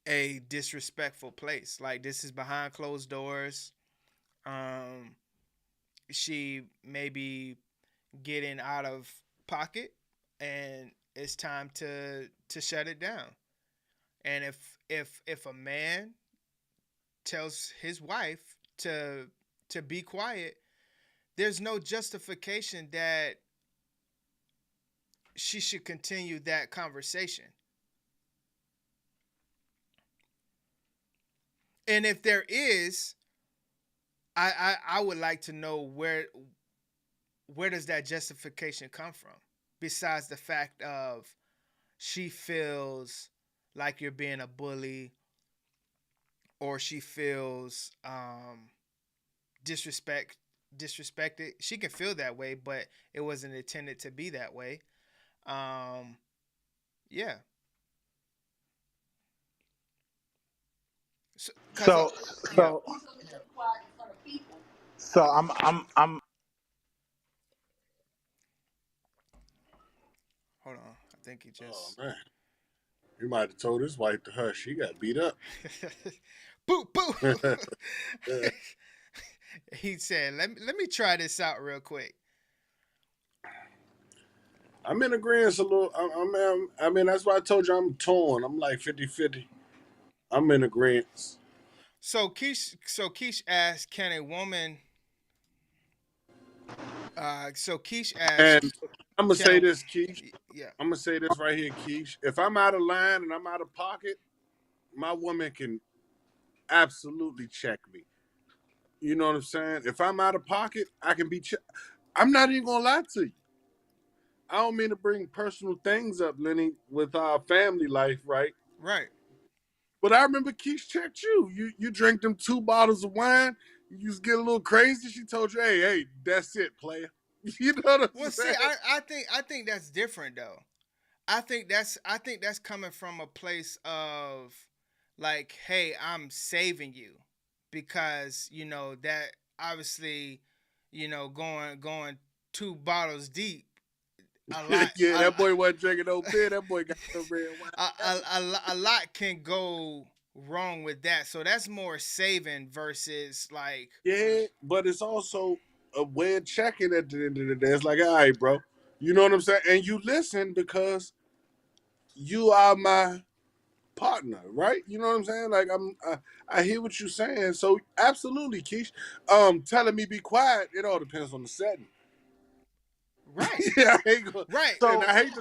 a disrespectful place. Like this is behind closed doors. Um, she may be getting out of pocket, and it's time to shut it down. And if a man tells his wife to be quiet, there's no justification that she should continue that conversation. And if there is, I would like to know where does that justification come from? Besides the fact of she feels like you're being a bully, or she feels disrespect disrespected. She can feel that way, but it wasn't intended to be that way. Um, yeah. So, cause So yeah. so so I'm Hold on. I think he Oh just man, he might have told his wife to hush. He got beat up. boo boo. He said, let me try this out real quick. I'm in agreement a little. I mean, that's why I told you I'm torn. I'm like 50-50. I'm in agreement. So Keish asked, can a woman so Keish And asked, I'm gonna can say a this, Keish. yeah. I'm gonna say this right here, Keish. If I'm out of line and I'm out of pocket, my woman can absolutely check me. You know what I'm saying? If I'm out of pocket, I can be. I'm not even gonna lie to you. I don't mean to bring personal things up, Lenny, with our family life, right? Right. But I remember Keish checked you. You drink them 2 bottles of wine. You just get a little crazy. She told you, hey, that's it, player. You know what I'm Well, see, saying? I think that's different though. I think that's coming from a place of like, hey, I'm saving you, because that obviously, going 2 bottles deep, a lot Yeah, that boy wasn't drinking no beer. That boy got some red wine. a lot can go wrong with that. So that's more saving versus like, Yeah, but it's also a way of checking at the end of the day. It's like, all right, bro. You know what I'm saying? And you listen because you are my partner, right? You know what I'm saying? Like I hear what you're saying. So absolutely, Keish. Telling me be quiet, it all depends on the setting. right, Yeah, I ain't gonna, right. and so I hate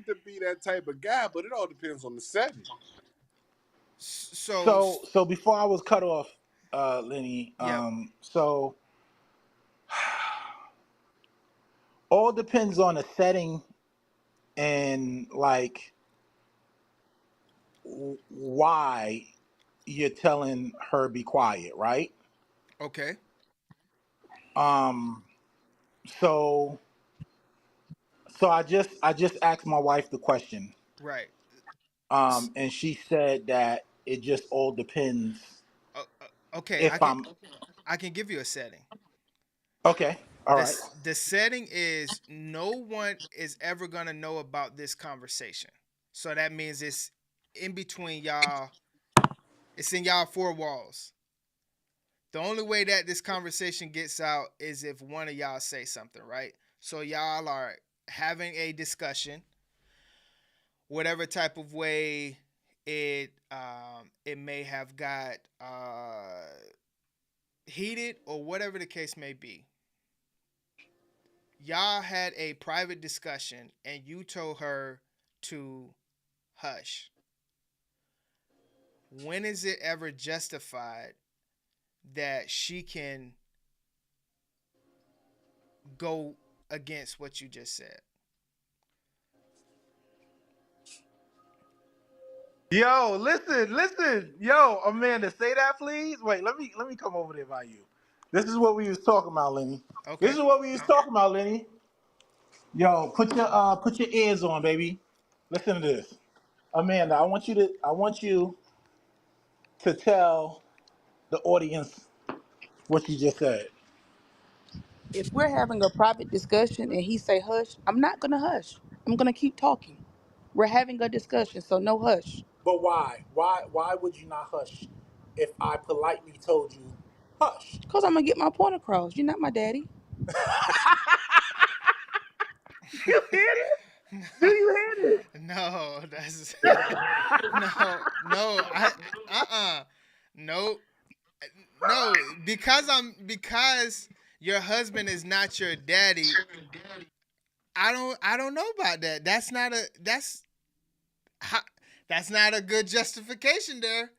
to be that type of guy, but it all depends on the setting. So so before I was cut off, Lenny. yep. So all depends on the setting and like why you're telling her be quiet, right? Okay. Um, so I just asked my wife the question, Right. and she said that it just all depends Okay. if I'm I can give you a setting. okay. All right. The setting is no one is ever gonna know about this conversation. So that means it's in between y'all. It's in y'all four walls. The only way that this conversation gets out is if one of y'all say something, right? So y'all are having a discussion, whatever type of way it may have got heated or whatever the case may be. Y'all had a private discussion and you told her to hush. When is it ever justified that she can go against what you just said? Yo, listen. Yo, Amanda, say that please. Wait, let me come over there by you. This is what we was talking about, Lenny. This Okay. is what we was talking about, Lenny. Yo, put your ears on, baby. Listen to this. Amanda, I want you to tell the audience what you just said. If we're having a private discussion and he say hush, I'm not gonna hush. I'm gonna keep talking. We're having a discussion, so no hush. But why? Why would you not hush if I politely told you hush? Cause I'm gonna get my point across. You're not my daddy. You hear it? Do you hear it? No, that's no. No, no. Because your husband is not your daddy. I don't know about that. Ho- that's not a good justification there.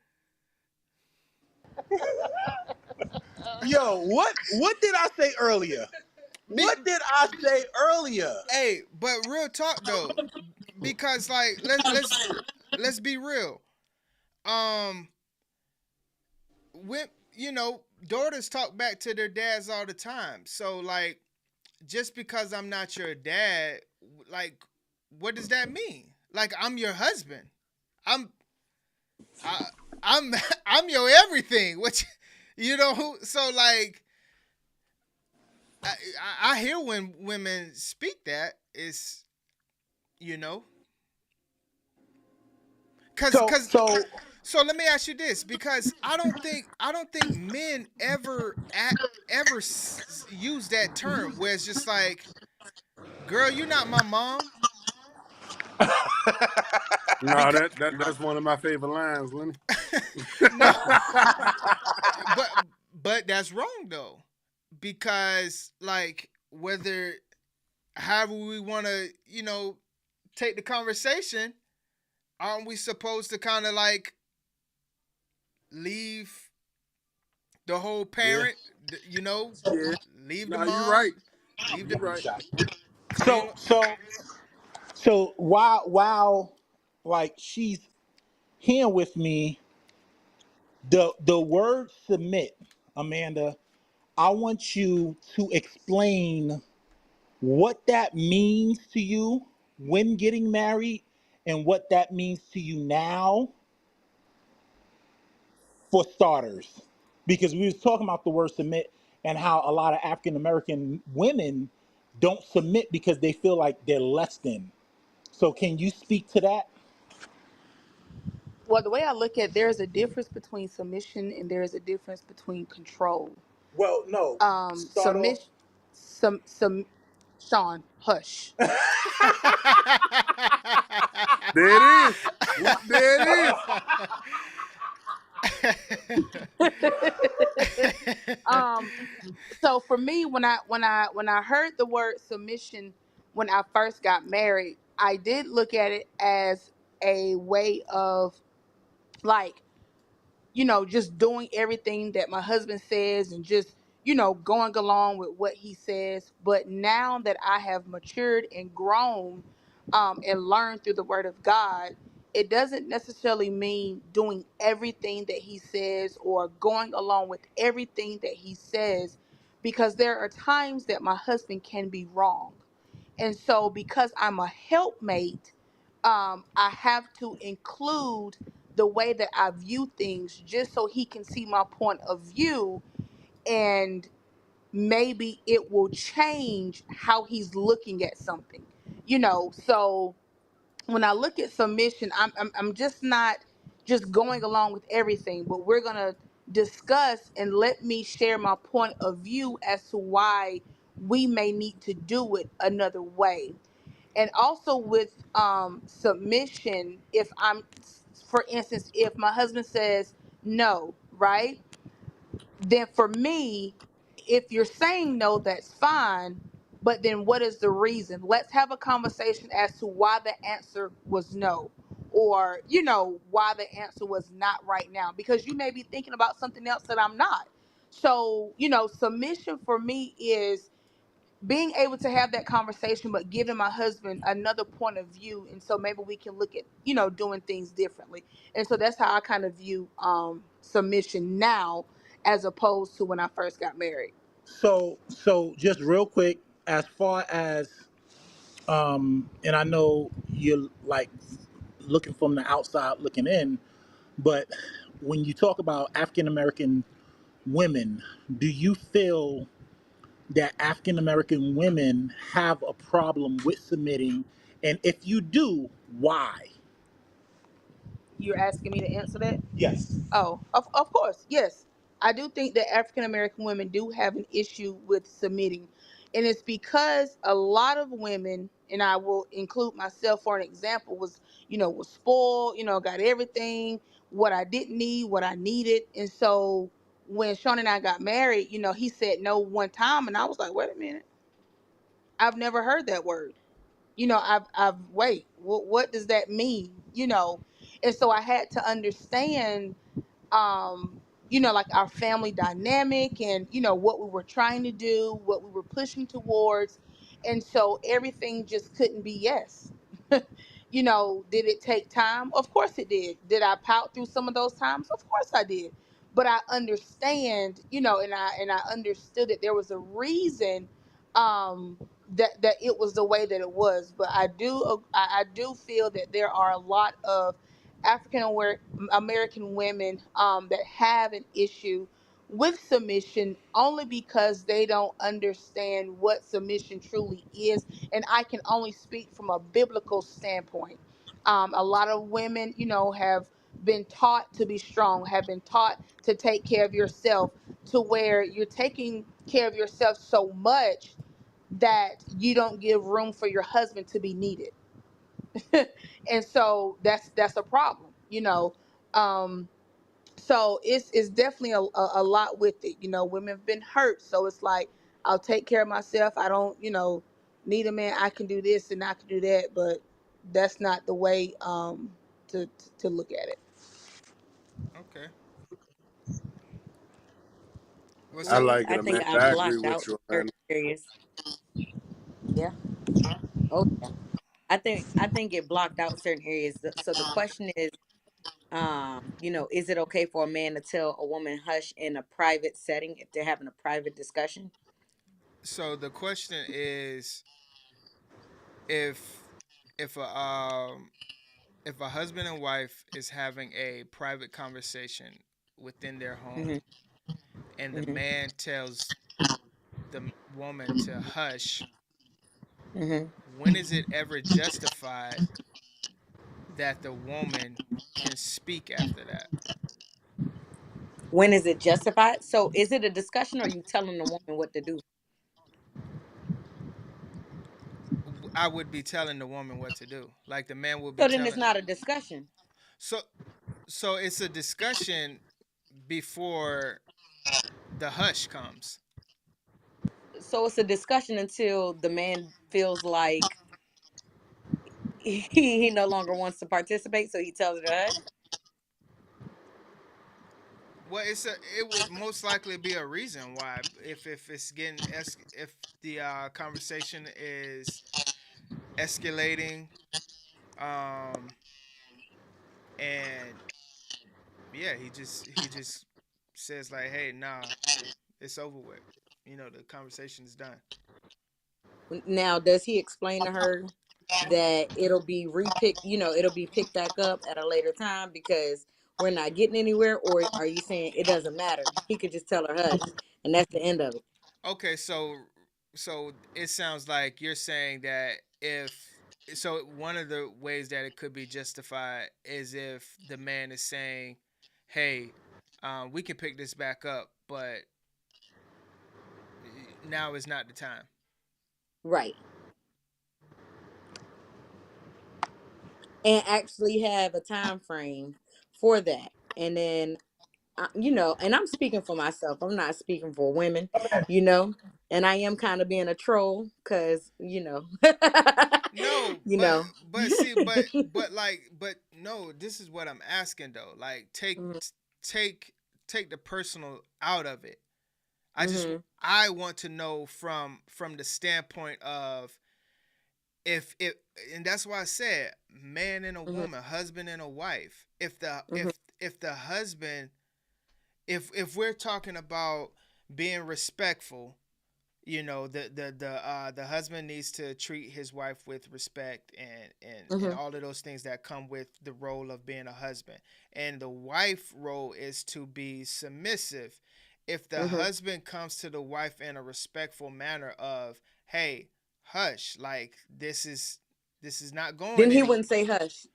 Yo, what did I say earlier? Be, What did I say earlier? hey, but real talk though, because like let's be real. Um, when daughters talk back to their dads all the time. So like, just because I'm not your dad, like, what does that mean? Like, I'm your husband. I'm I, I'm I'm your everything. Which, so like, I hear when women speak that it's you know, cause So cause so so let me ask you this, because I don't think men ever use that term where it's just like, girl, you're not my mom. No, Because that's one of my favorite lines, Lenny. no, but that's wrong though, because like, whether however we want to take the conversation, aren't we supposed to kind of like leave the whole Yeah, parent, yeah. leave the No, you're right. mom, leave the You're right. clean. so so so while like she's here with me, the word submit, Amanda, I want you to explain what that means to you when getting married and what that means to you now, for starters. Because we was talking about the word submit and how a lot of African American women don't submit because they feel like they're less than. So can you speak to that? Well, the way I look at, there's a difference between submission and there is a difference between control. Well, no. Start off. Submission, some, Sean, hush. There it is. There it is. um, so for me, when I heard the word submission when I first got married, I did look at it as a way of, like, just doing everything that my husband says and just, going along with what he says. But now that I have matured and grown, and learned through the word of God, it doesn't necessarily mean doing everything that he says or going along with everything that he says, because there are times that my husband can be wrong. And so, because I'm a helpmate, I have to include the way that I view things just so he can see my point of view. And maybe it will change how he's looking at something, So when I look at submission, I'm just not just going along with everything, but we're gonna discuss and let me share my point of view as to why we may need to do it another way. And also with submission, if I'm, for instance, if my husband says no, right? Then for me, if you're saying no, that's fine. But then what is the reason? Let's have a conversation as to why the answer was no. Or, why the answer was not right now. Because you may be thinking about something else that I'm not. So, submission for me is being able to have that conversation, but giving my husband another point of view. And so maybe we can look at, doing things differently. And so that's how I kind of view submission now as opposed to when I first got married. So just real quick, as far as and I know you're like looking from the outside looking in, but when you talk about African American women, do you feel that African American women have a problem with submitting? And if you do, why? You're asking me to answer that? Yes. Oh, of course, yes. I do think that African American women do have an issue with submitting. And it's because a lot of women, and I will include myself for an example, was spoiled, got everything, what I didn't need, what I needed. And so when Sean and I got married, he said no one time, and I was like, wait a minute, I've never heard that word. I've wait, what does that mean? And so I had to understand um like our family dynamic and what we were trying to do, what we were pushing towards. And so everything just couldn't be yes. Did it take time? Of course it did. Did I pout through some of those times? Of course I did. But I understand, and I understood that there was a reason um that it was the way that it was. But I do feel that there are a lot of African American women that have an issue with submission only because they don't understand what submission truly is. And I can only speak from a biblical standpoint. A lot of women, have been taught to be strong, have been taught to take care of yourself, to where you're taking care of yourself so much that you don't give room for your husband to be needed. And so that's a problem. um so it's definitely a lot with it. Women have been hurt, so it's like, I'll take care of myself. I don't need a man. I can do this and I can do that, but that's not the way to look at it. Okay. What's I up? like I it, think Amanda. I I agree blocked with out you, certain Amanda. areas. Yeah. Oh yeah. I think it blocked out certain areas. So the question is, is it okay for a man to tell a woman hush in a private setting if they're having a private discussion? So the question is, if if a if a husband and wife is having a private conversation within their Hmm. home, and the Hmm. man tells the woman to hush, Hmm. when is it ever justified that the woman can speak after that? When is it justified? So is it a discussion, or are you telling the woman what to do? I would be telling the woman what to do. Like the man would be So then it's telling. not a discussion. So so it's a discussion before the hush comes. So it's a discussion until the man feels like he no longer wants to participate, so he tells her to hush. Well, it would most likely be a reason why, if it's if the conversation is escalating, um and yeah, he just says like, hey, nah, it's over with. The conversation is done. Now, does he explain to her that it'll be picked back up at a later time because we're not getting anywhere? Or are you saying it doesn't matter? He could just tell her hush and that's the end of it. Okay, so it sounds like you're saying that if so one of the ways that it could be justified is if the man is saying, "Hey, we can pick this back up, but now is not the time." Right. And actually have a time frame for that. And then and I'm speaking for myself. I'm not speaking for women, and I am kind of being a troll because, No, you but know. see, but no. This is what I'm asking though. Like, Mhm, take take the personal out of it. I just mhm, I want to know from the standpoint of if it, and that's why I said man and a mhm, woman, husband and a wife. mhm, If the husband, if we're talking about being respectful, the husband needs to treat his wife with respect and mhm, all of those things that come with the role of being a husband, and the wife role is to be submissive. If the mhm. husband comes to the wife in a respectful manner of, hey, hush, like this is not Then going he any. wouldn't say hush.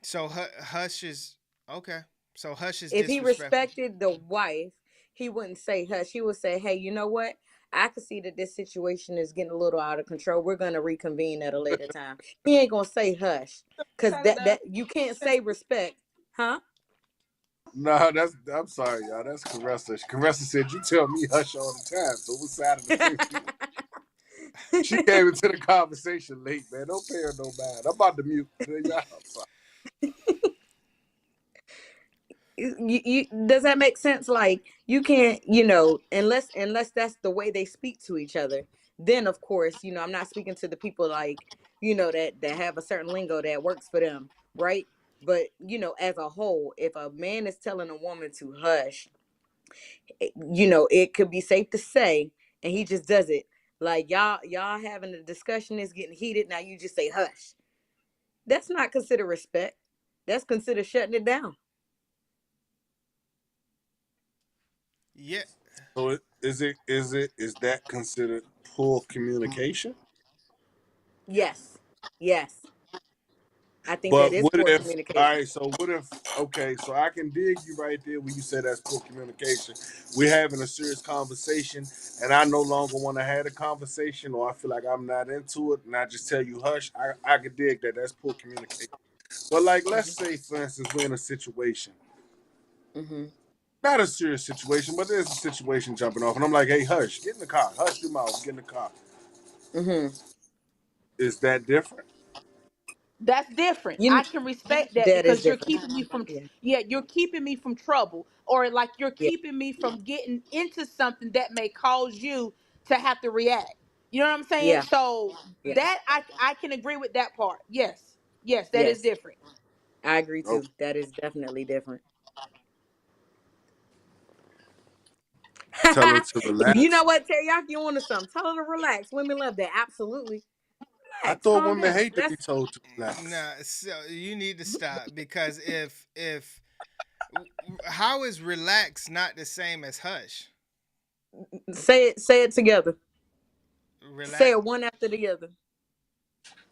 So hush is okay. So hush is If he disrespectful. respected the wife, he wouldn't say hush. He would say, "Hey, you know what? I can see that this situation is getting a little out of control. We're gonna reconvene at a later time." He ain't gonna say hush, cause that you can't say respect, huh? Nah, I'm sorry, y'all. That's Caressa. Caressa said you tell me hush all the time. So what side of the fence you on? She came into the conversation late, man. Don't pay her no mind. I'm about to mute. Y'all, I'm sorry. Does that make sense? Like you can't, unless that's the way they speak to each other. Then of course, I'm not speaking to the people like that have a certain lingo that works for them, right? But as a whole, if a man is telling a woman to hush, it could be safe to say, and he just does it. Like y'all having a discussion is getting heated. Now you just say hush. That's not considered respect. That's considered shutting it down. Yeah. So is that considered poor communication? Yes. Yes. I think that But is what poor if, all communication. right, so what if, okay, so I can dig you right there when you say that's poor communication. We're having a serious conversation, and I no longer want to have a conversation, or I feel like I'm not into it, and I just tell you hush. I can dig that. That's poor communication. But, like, let's Hmm. say, for instance, we're in a situation, Hmm. not a serious situation, but there's a situation jumping off, and I'm like, hey, hush, get in the car. Hush your mouth, get in the car. Hmm. Is that different? That's different. You I can respect that that is because you're different. keeping me from, Yeah. yeah, you're keeping me from trouble, or like you're Yeah. keeping me from getting into something that may cause you to have to react. You know what I'm saying? Yeah. So Yeah. that I can agree with that part. Yes, yes, that is Yes. different. I agree Okay, too. That is definitely different. tell her to You know relax. what, Teriyaki, you want to something? Tell her to relax. Women love that. Absolutely. I Relax. thought Calm women down. hate to be That's told to relax. Nah, so you need to stop because if how is relax not the same as hush? say it together. Say Relax. it one after the other.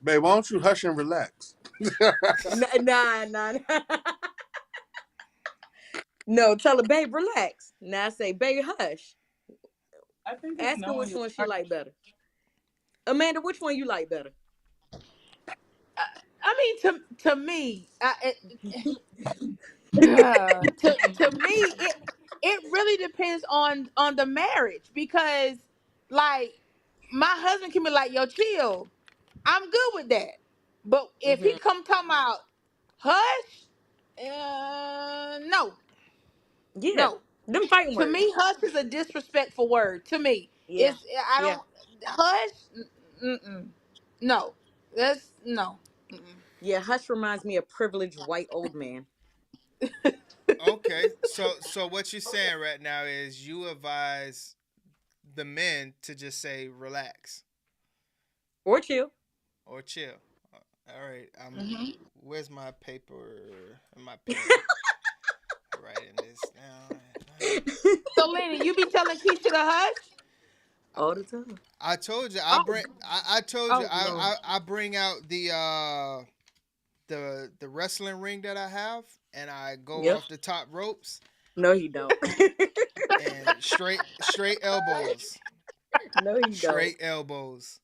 Babe, why don't you hush and relax? Nah, nah, nah. No, tell her, babe, relax. Now say, babe, hush. I think it's Ask her knowing which your one she partner. like better. Amanda, which one you like better? I mean, to me, to me, it really depends on the marriage because, like, my husband can be like, "Yo, chill." I'm good with that. But if he Hmm. come talking about hush, no, Yeah. no. Them fighting To words. me, hush is a disrespectful word. To me, Yeah. it's I Yeah. don't hush. Mm-mm. No, that's no. Mm-mm. Yeah. Hush reminds me of privileged white old man. Okay, so what you're saying right now is you advise the men to just say relax Or chill. or chill. All right, Mhm. where's my paper and my pen? Writing this down. So Lenny, you be telling Keisha to hush? All the time. I told you Oh, I told you oh Lord. I bring out the wrestling ring that I have and I go Yep. off the top ropes No, he don't. and straight elbows. No, he don't. Straight elbows.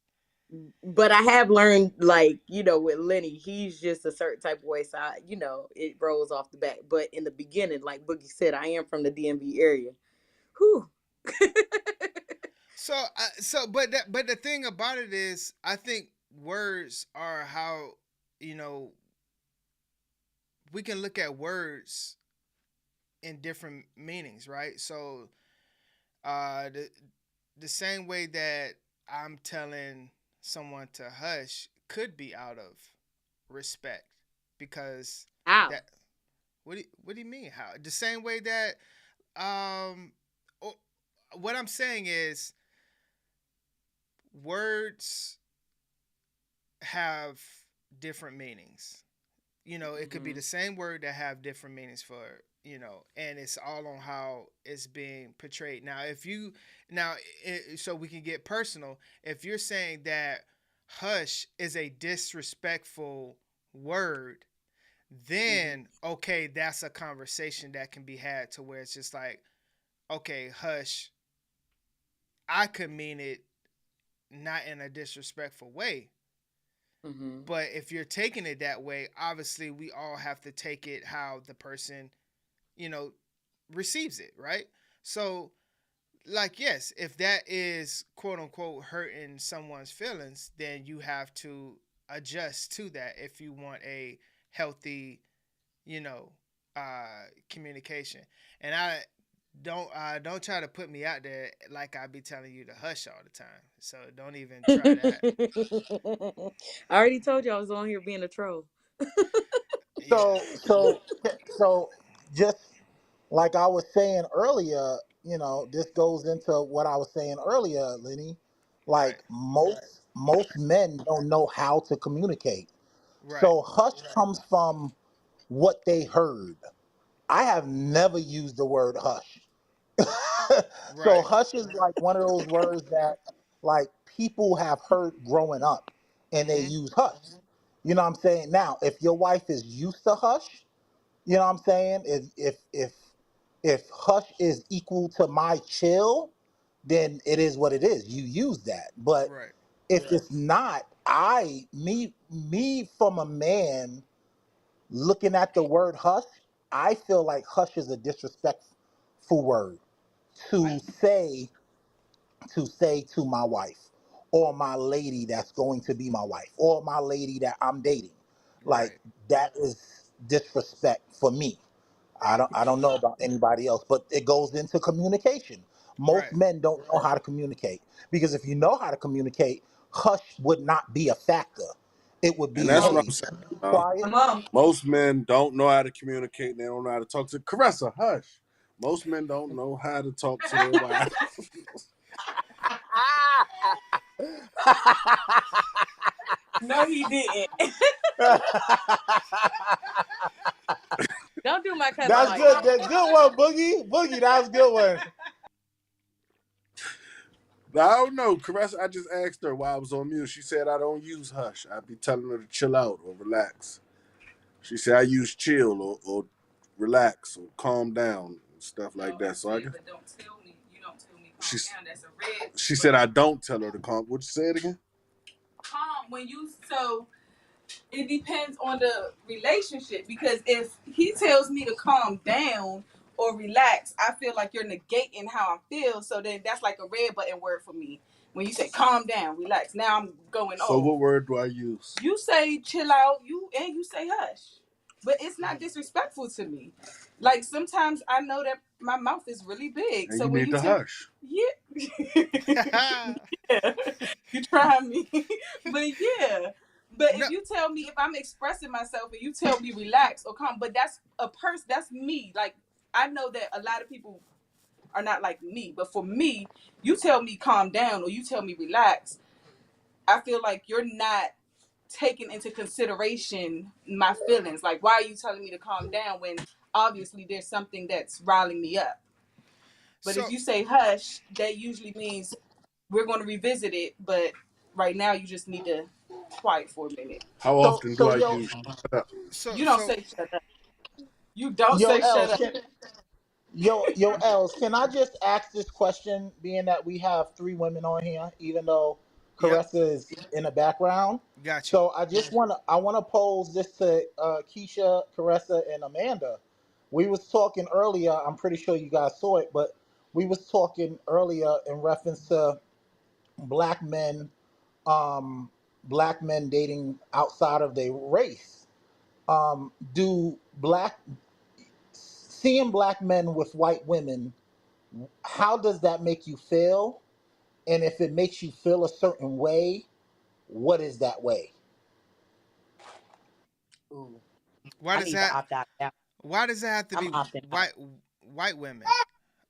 But I have learned, like, with Lenny, he's just a certain type of way. So, it rolls off the back. But in the beginning, like Boogie said, I am from the DMV area. Whew. But the thing about it is, I think words are how you know we can look at words in different meanings, right? So, the same way that I'm telling someone to hush could be out of respect because Ow. that what do you mean how the same way that um o- what I'm saying is words have different meanings. It could be Mm-hmm. the same word that have different meanings for, and it's all on how it's being portrayed. Now, if you now so we can get personal, if you're saying that hush is a disrespectful word, Mm-hmm. then okay, that's a conversation that can be had to where it's just like, okay, hush, I could mean it not in a disrespectful way. Mm-hmm. But if you're taking it that way, obviously we all have to take it how the person, you know, receives it, right? So, like, yes, if that is quote unquote hurting someone's feelings, then you have to adjust to that if you want a healthy, you know, communication. And don't try to put me out there like I be telling you to hush all the time. So don't even try that. I already told you I was on here being a troll. Yeah. So so so just like I was saying earlier, this goes into what I was saying earlier, Lenny. Right. Like most men don't know how to communicate. Right. So hush comes from what they heard. I have never used the word hush. So Right. hush is like one of those words that like people have heard growing up and they Mhm. use hush. You know what I'm saying? Now, if your wife is used to hush, you know what I'm saying? If hush is equal to my chill, then it is what it is. You use that. But Right. if it's not, me from a man looking at the word hush, I feel like hush is a disrespectful word to say to my wife or my lady that's going to be my wife or my lady that I'm dating. Like Right. that is disrespect for me. I don't know about anybody else, but it goes into communication. Most Right. men don't know how to communicate because if you know how to communicate, hush would not be a factor. It would And be, that's what hey, I'm saying. be quiet. Most men don't know how to communicate. They don't know how to talk to Caressa. Hush. Most men don't know how to talk to their wives. No, he didn't. Don't do my cousin That's like good. that. That's good one, Boogie. Boogie, that was a good one. I don't know. Caressa, I just asked her while I was on mute. She said I don't use hush. I be telling her to chill out or relax. She said I use chill or relax or calm down and stuff like that. So I guess But don't tell me you don't tell me calm she's down. That's a red. she said I don't tell her to calm. Would you say it again? Calm when you so it depends on the relationship because if he tells me to calm down or relax, I feel like you're negating how I feel. So then that's like a red button word for me. When you say calm down, relax. Now I'm going So off. what word do I use? You say chill out, you say hush. But it's not disrespectful to me. Like sometimes I know that my mouth is really big. And So you when need you to tell hush. yeah. Yeah. You try me. But yeah. But No. if you tell me if I'm expressing myself and you tell me relax or calm, but that's a person that's me. Like I know that a lot of people are not like me, but for me, you tell me calm down or you tell me relax, I feel like you're not taking into consideration my feelings. Like why are you telling me to calm down when obviously there's something that's riling me up? But if So you say hush, that usually means we're going to revisit it. But right now, you just need to quiet for a minute. How So often do so I yo use shut up? You don't so say shut up. You don't yo say shut Els up. can yo Els, can I just ask this question? Being that we have three women on here, even though yep, Caressa is in the background, got you. so I wanna pose this to Keisha, Caressa, and Amanda. We was talking earlier. I'm pretty sure you guys saw it, but we was talking earlier in reference to black men, um, black men dating outside of their race. Do black seeing black men with white women, how does that make you feel? And if it makes you feel a certain way, what is that way? Ooh, Why I does need to that? opt out of that. Why does it have to I'm be opting out. white women,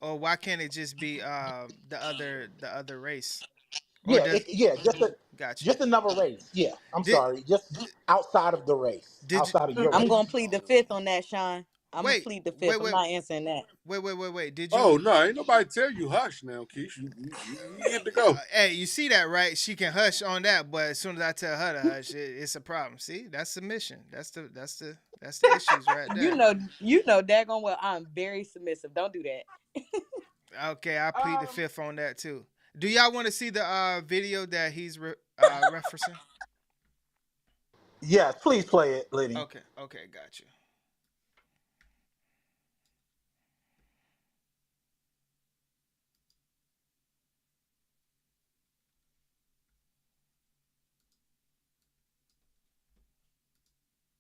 or why can't it just be the other race, or Yeah, does got you? just another race. Yeah, I'm Did sorry, just outside of the race, did you outside of your I'm race. gonna plead the fifth on that, Sean. I'm gonna wait plead the wait fifth. I'm wait not answering that. wait? Did you? Oh no, ain't nobody tell you hush now, Keish. You get to go. Hey, you see that, right? She can hush on that, but as soon as I tell her to hush, it's a problem. See, that's submission. That's the issues right You there. know, you know, daggone well, I'm very submissive. Don't do that. Okay, I plead the Um, fifth on that too. Do y'all want to see the video that he's referencing? Yes, please play it, Liddy. Okay, got you.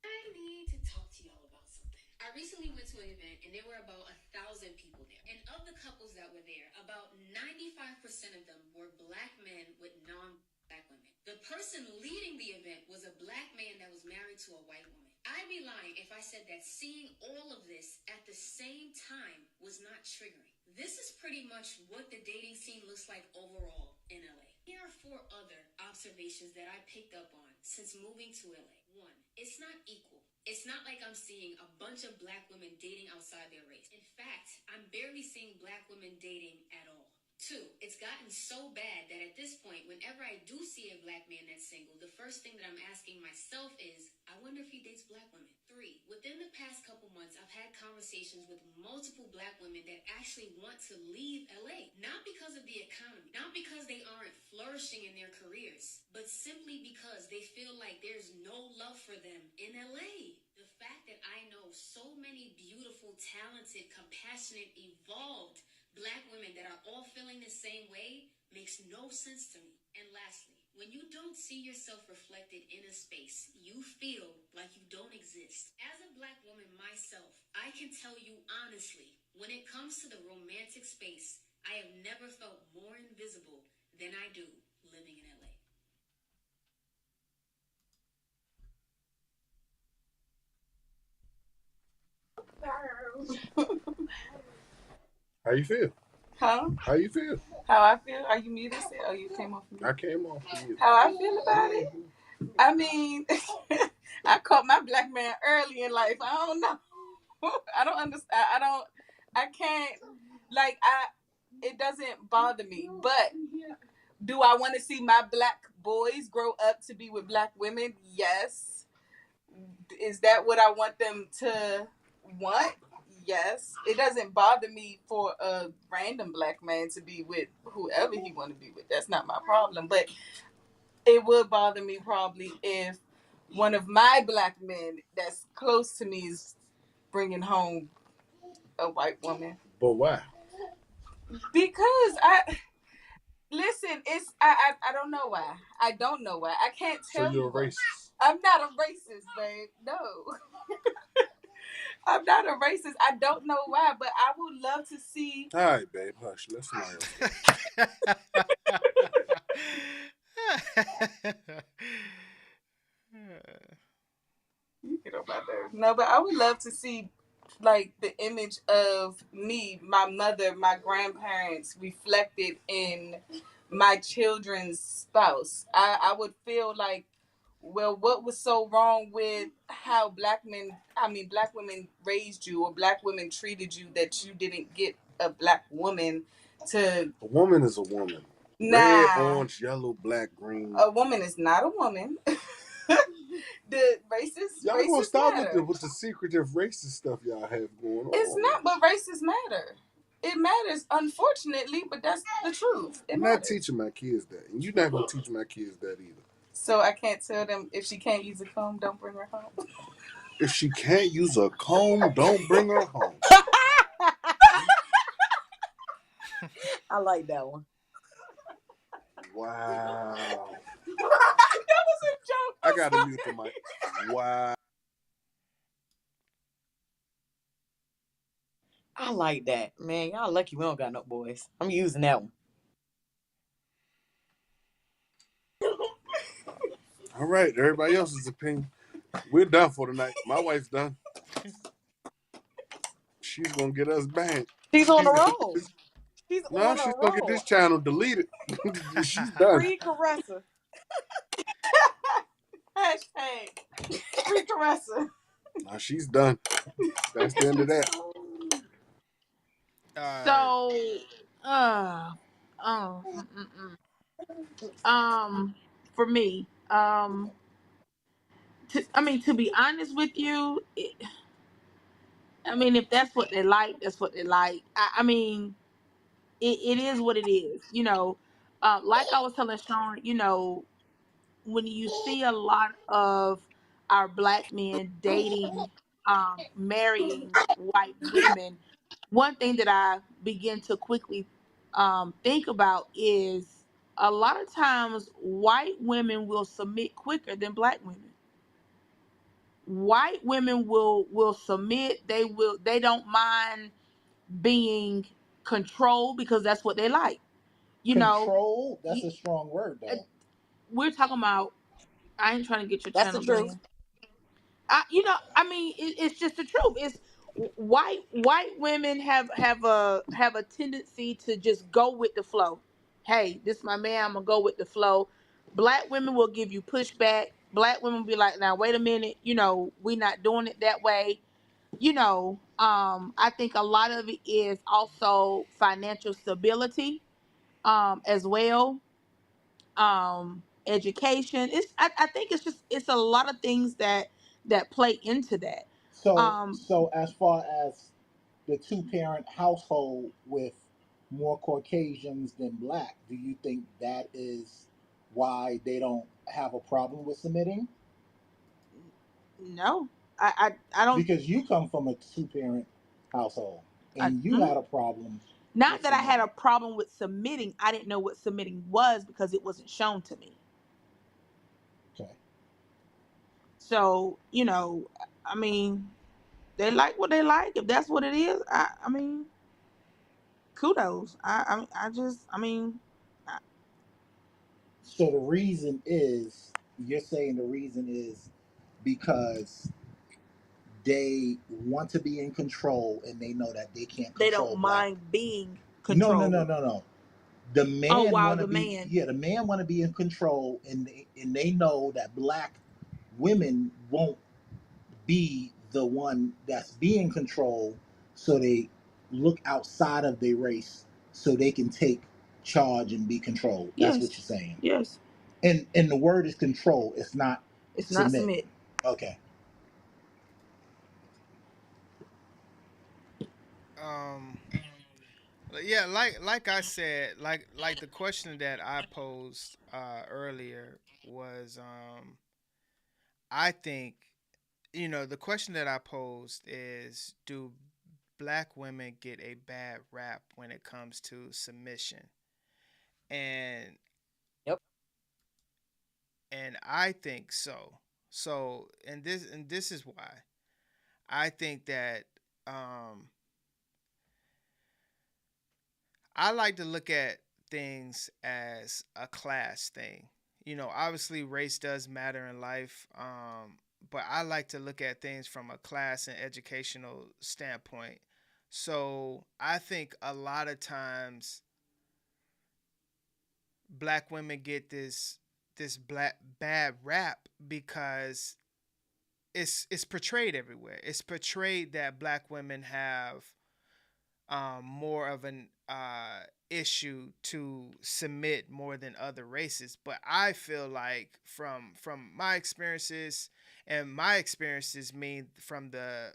I need to talk to y'all about something. I recently went to an event and there were about 1,000 people there. And of the couples that were there, about 95% of them were black men with non-black women. The person leading the event was a black man that was married to a white woman. I'd be lying if I said that seeing all of this at the same time was not triggering. This is pretty much what the dating scene looks like overall in LA. Here are four other observations that I picked up on since moving to LA. One, it's not equal. It's not like I'm seeing a bunch of black women dating outside their race. In fact, I'm barely seeing black women dating at all. Two, it's gotten so bad that at this point, whenever I do see a black man that's single, the first thing that I'm asking myself is, I wonder if he dates black women. Three, within the past couple months, I've had conversations with multiple black women that actually want to leave LA. Not because of the economy, not because they aren't flourishing in their careers, but simply because they feel like there's no love for them in LA. The fact that I know so many beautiful, talented, compassionate, evolved black women that are all feeling the same way makes no sense to me. And lastly, when you don't see yourself reflected in a space, you feel like you don't exist. As a black woman myself, I can tell you honestly, when it comes to the romantic space, I have never felt more invisible than I do living in LA. How you feel? huh? How you feel? How I feel? Are you muted? Oh, you came off mute. I came off of you. How I feel about it? I mean, I caught my black man early in life. I don't know. I don't understand. I don't. I can't. Like it doesn't bother me. But do I want to see my black boys grow up to be with black women? Yes. Is that what I want them to want? Yes. It doesn't bother me for a random black man to be with whoever he want to be with. That's not my problem. But it would bother me probably if one of my black men that's close to me is bringing home a white woman. But why? Because I listen, I don't know why. I don't know why. I can't So tell you're you a why. racist. I'm not a racist, babe. No. I'm not a racist. I don't know why, but I would love to see. All right, babe, hush. Let somebody else go. You get on my nerves. No, but I would love to see like the image of me, my mother, my grandparents reflected in my children's spouse. I would feel like, well, what was so wrong with how black women raised you or black women treated you that you didn't get a black woman to. A woman is a woman. Red, Nah, orange, yellow, black, green. a woman is not a woman. The Y'all gonna races stop matter. with the secretive racist stuff y'all have going It's on. not, but races matter. It matters, unfortunately, but that's the truth. It I'm not matters. teaching my kids that, and you're not gonna teach my kids that either. So I can't tell them if she can't use a comb, don't bring her home. If she can't use a comb, don't bring her home. I like that one. Wow. That was a joke. I gotta mute the mic. Wow. I like that. Man, y'all lucky we don't got no boys. I'm using that one. All right, everybody else's opinion. We're done for tonight. My wife's done. She's gonna get us banned. She's on a roll. She's No, on a she's gonna get this roll. channel deleted. She's done. Free Caressa. Hashtag free Caressa. No, she's done. That's the end of that. So, uh, um, for me, to be honest with you, if that's what they like, that's what they like. It is what it is. Like I was telling Sean, when you see a lot of our black men dating, marrying white women, one thing that I begin to quickly think about is a lot of times white women will submit quicker than black women. White women will submit. They don't mind being controlled because that's what they like. Control, that's a strong word, though. We're talking about. I ain't trying to get your That's the channel truth. banned. It's just the truth. It's white women have a tendency to just go with the flow. Hey, this is my man. I'm gonna go with the flow. Black women will give you pushback. Black women will be like, now wait a minute. We not doing it that way. I think a lot of it is also financial stability, as well. Education. I think it's a lot of things that play into that. So as far as the two-parent household with more Caucasians than black, do you think that is why they don't have a problem with submitting? No, I don't. Because you come from a two-parent household I, and you had a problem not with that I had submitting. a problem with submitting. I didn't know what submitting was because it wasn't shown to me. Okay. So they like what they like. If that's what it is, kudos. So the reason is, you're saying the reason is because they want to be in control and they know that they can't They control don't black. mind being No, no, no, controlled. no, no. The Oh man wow, want to the be, man. yeah, the man want to be in control, and they know that black women won't be the one that's being controlled, so they look outside of their race so they can take charge and be controlled. That's what Yes, you're saying. yes. And the word is control. It's not It's not submit. submit. Okay. Um, yeah, like I said, like the question that I posed earlier was, I think, the question that I posed is, do black women get a bad rap when it comes to submission? And Yep. and I think so. So, and this is why I think that, um I like to look at things as a class thing. Obviously race does matter in life, but I like to look at things from a class and educational standpoint. So I think a lot of times black women get this black bad rap because it's portrayed everywhere. It's portrayed that black women have more of an issue to submit more than other races. But I feel like from my experiences, and my experiences mean from the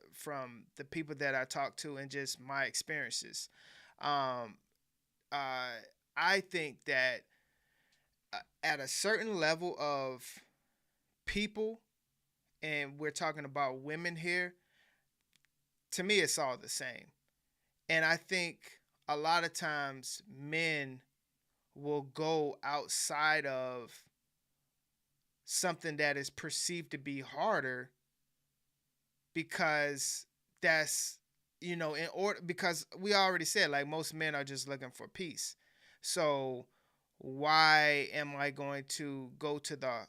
people that I talk to and just my experiences. Um, uh, I think that at a certain level of people, and we're talking about women here, to me it's all the same. And I think a lot of times men will go outside of something that is perceived to be harder because that's, in order, because we already said, like, most men are just looking for peace. So why am I going to go to the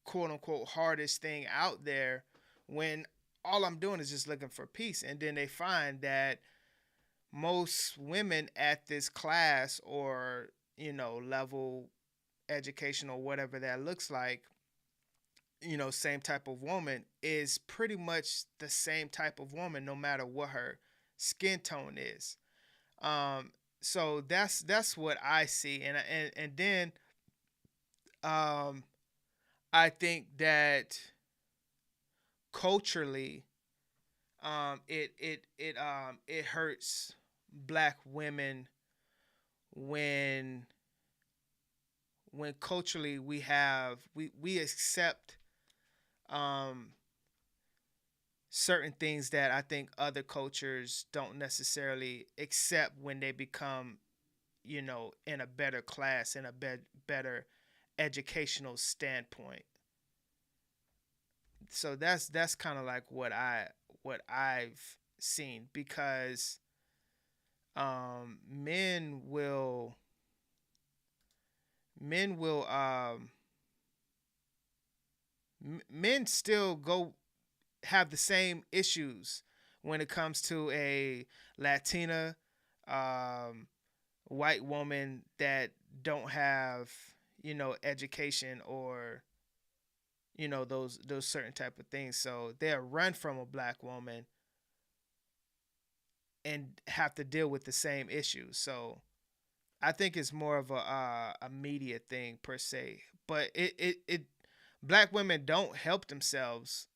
quote unquote hardest thing out there when all I'm doing is just looking for peace? And then they find that most women at this class or, level, education, or whatever that looks like, same type of woman is pretty much the same type of woman no matter what her skin tone is. um so that's what I see. And then um I think that culturally, it hurts black women when culturally we accept um certain things that I think other cultures don't necessarily accept when they become, in a better class, in a better educational standpoint. So that's kind of like what I've seen, because um men will men will men still go have the same issues when it comes to a Latina, um, white woman that don't have, education, or, those certain type of things. So they'll run from a black woman and have to deal with the same issues. So I think it's more of a media thing per se. But it black women don't help themselves,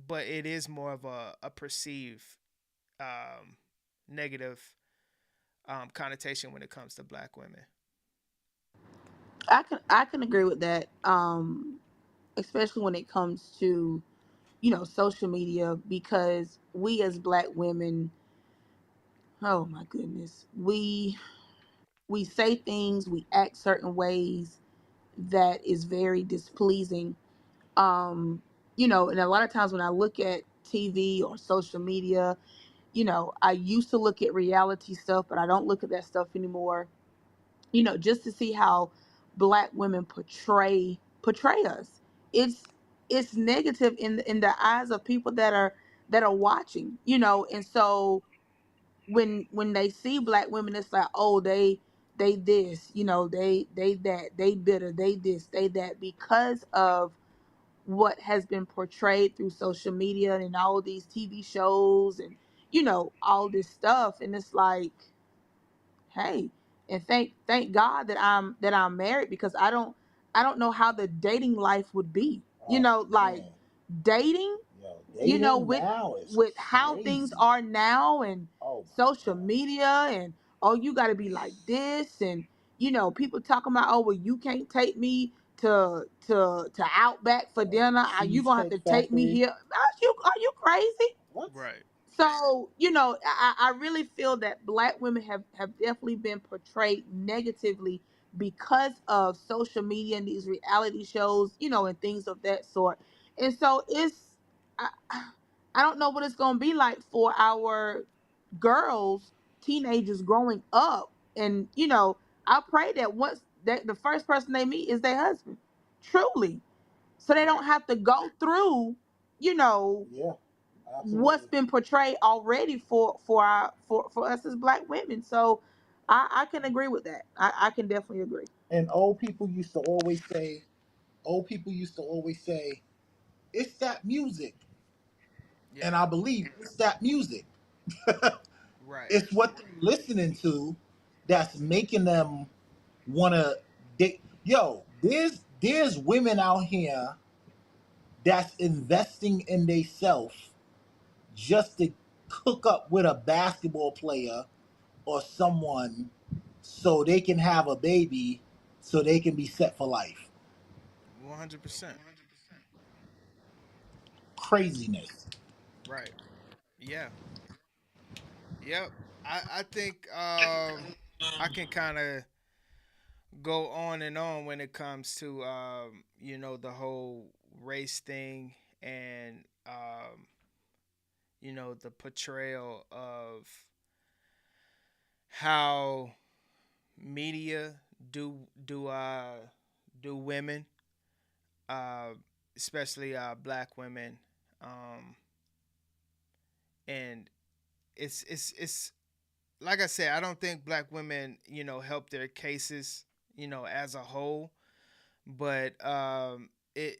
but it is more of a perceived um, negative connotation when it comes to black women. I can agree with that. Especially when it comes to social media, because we as black women, oh my goodness, we say things, we act certain ways that is very displeasing. um and a lot of times when I look at TV or social media, I used to look at reality stuff, but I don't look at that stuff anymore. Just to see how black women portray us. It's negative in the eyes of people that are watching. And so when they see black women, it's like, oh, they this, they that, they bitter, they this, they that, because of what has been portrayed through social media and all these TV shows and all this stuff. And it's like, hey, and thank God that I'm married, because I don't know how the dating life would be. Oh Like, man, dating, yo, with now is how things crazy. are now, and Oh my social god. media, and oh, you got to be like this, and people talking about, oh, well, you can't take me to Outback for dinner. You gonna have Cheesecake to take me Factory. here. Are you crazy? What? Right. So, I really feel that black women have definitely been portrayed negatively because of social media and these reality shows, and things of that sort. And so I, I don't know what it's going to be like for our girls, teenagers growing up. And, I pray that once that the first person they meet is their husband, truly. So they don't Right. have to go through, you know, Yeah, what's absolutely. been portrayed already for us as black women. So I can agree with that. I can definitely agree. And old people used to always say, it's that music. Yeah. And I believe it's that music. Right. It's what they're listening to that's making them wanna date. Yo, there's women out here that's investing in themselves just to hook up with a basketball player or someone so they can have a baby so they can be set for life. 100%. Craziness. Right. Yeah. Yep. I think I can kind of go on and on when it comes to the whole race thing and the portrayal of how media do do uh do women, uh especially black women, um and it's like I said, I don't think black women help their cases as a whole, but it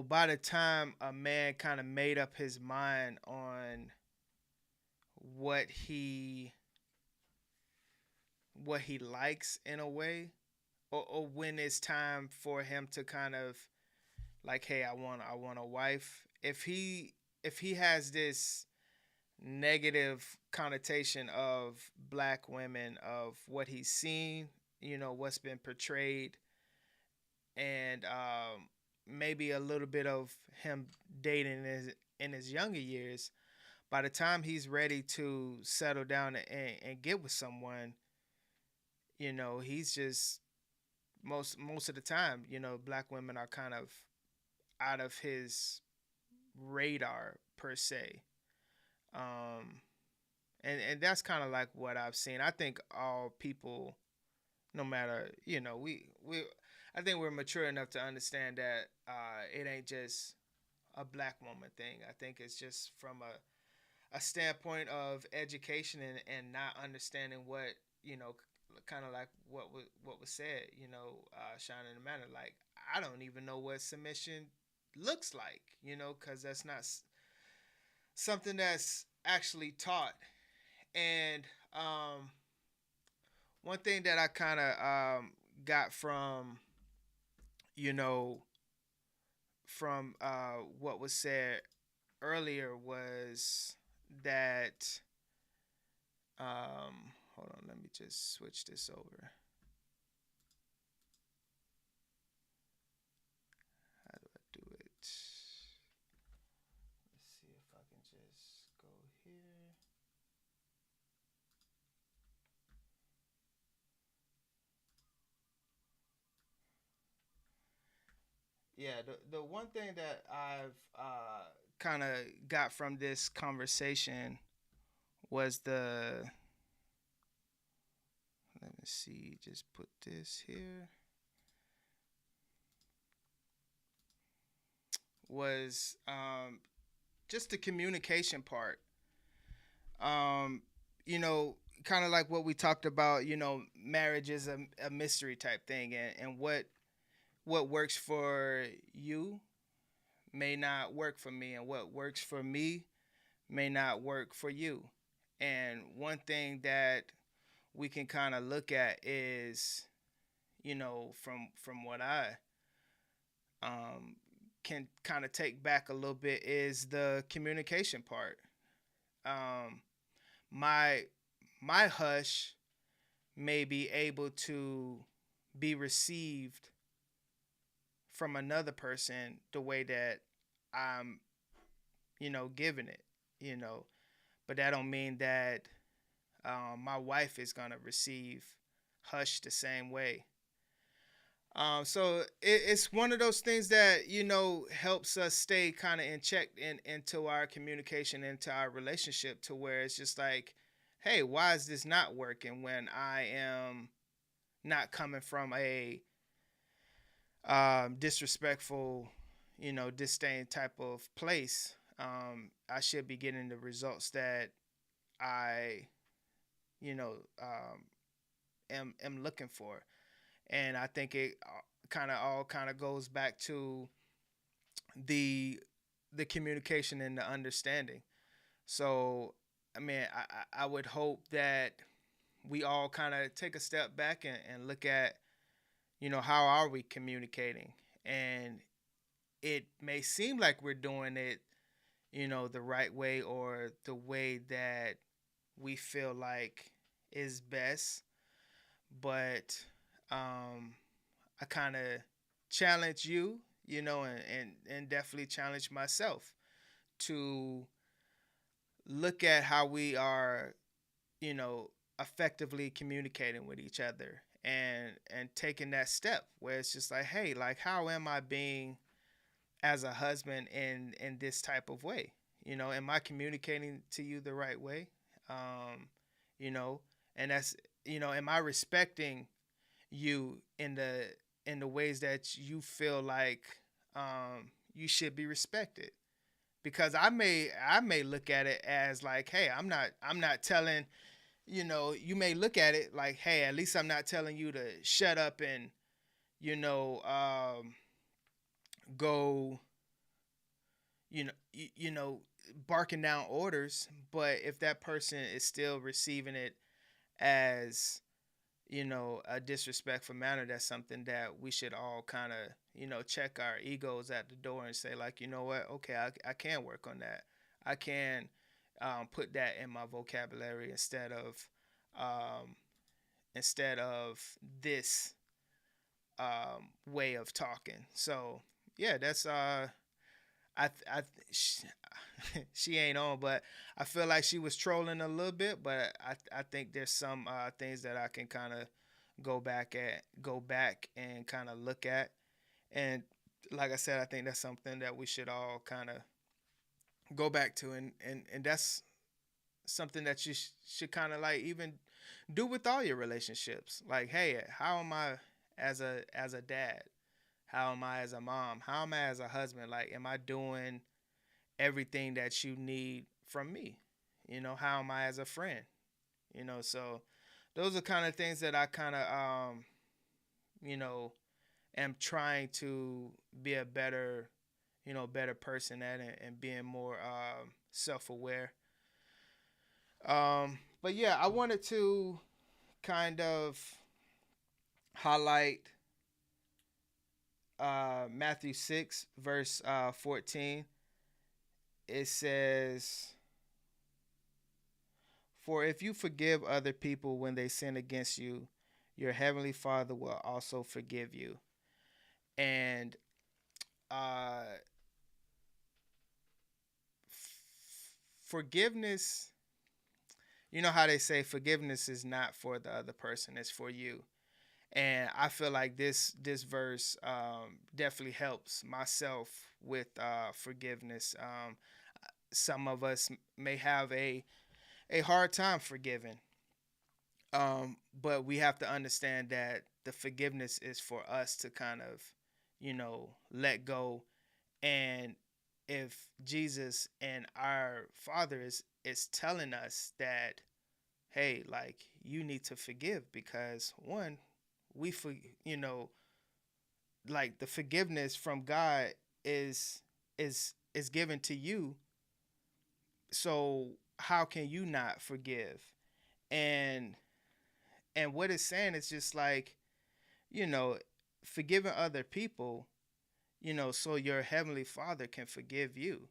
by the time a man kind of made up his mind on what he what he likes in a way, or when it's time for him to kind of like, hey, I want a wife. If he has this negative connotation of black women, of what he's seen, what's been portrayed, and maybe a little bit of him dating in his younger years, by the time he's ready to settle down and get with someone, he's just most of the time, black women are kind of out of his radar per se. Um, and that's kind of like what I've seen. I think all people, no matter we, I think we're mature enough to understand that it ain't just a black woman thing. I think it's just from a standpoint of education and not understanding what kind of like what was said. Shining the matter. Like, I don't even know what submission looks like. Because that's not something that's actually taught. And one thing that I kind of got you know, from what was said earlier was that, hold on, let me just switch this over. How do I do it? Let's see if I can just go here. Yeah, the one thing that I've kind of got from this conversation was let me see, just put this here, was just the communication part. Um, you know, Kind of like what we talked about. Marriage is a mystery type thing, and what works for you may not work for me, and what works for me may not work for you. And one thing that we can kind of look at is, from what I um, can kind of take back a little bit, is the communication part. Um, my my hush may be able to be received from another person the way that I'm, giving it, you know. But that don't mean that my wife is gonna receive hush the same way. So it's one of those things that helps us stay kind of in check into our communication, into our relationship, to where it's just like, hey, why is this not working when I am not coming from a disrespectful, disdain type of place. I should be getting the results that I, you know, am looking for. And I think it kind of goes back to the the communication and the understanding. So mean, I would hope that we all kind of take a step back and look at, how are we communicating? And it may seem like we're doing it, the right way or the way that we feel like is best. But I kind of challenge you, and definitely challenge myself to look at how we are, you know, effectively communicating with each other and taking that step where it's just like, hey, like how am I being as a husband in this type of way? Am I communicating to you the right way? Um, you know, and that's am I respecting you in the ways that you feel like you should be respected? Because I may look at it as like, hey, I'm not telling, you may look at it like, hey, at least I'm not telling you to shut up and you know go you know barking down orders. But if that person is still receiving it as a disrespectful manner, that's something that we should all kind of check our egos at the door and say, like, you know what, okay, I can work on that. I can put that in my vocabulary um, instead of this way of talking. So yeah, that's she, she ain't on, but I feel like she was trolling a little bit. But I think there's some things that I can kind of go back and kind of look at. And like I said, I think that's something that we should all kind of go back to, and that's something that you should kind of like even do with all your relationships. Like, hey, how am I as a dad? How am I as a mom? How am I as a husband? Like, am I doing everything that you need from me? How am I as a friend? So those are kind of things that I kind of you know am trying to be a better person at, and being more self-aware. But yeah, I wanted to kind of highlight Matthew 6 verse 14. It says, "For if you forgive other people when they sin against you, your heavenly Father will also forgive you." And uh, forgiveness, you know how they say forgiveness is not for the other person, it's for you. And I feel like this verse definitely helps myself with forgiveness. Some of us may have a hard time forgiving, but we have to understand that the forgiveness is for us to kind of, let go. And if Jesus and our Father is telling us that, hey, like, you need to forgive, because one, we for you know like the forgiveness from God is given to you. So how can you not forgive? And what it's saying is just like, you know, forgiving other people, so your heavenly Father can forgive you.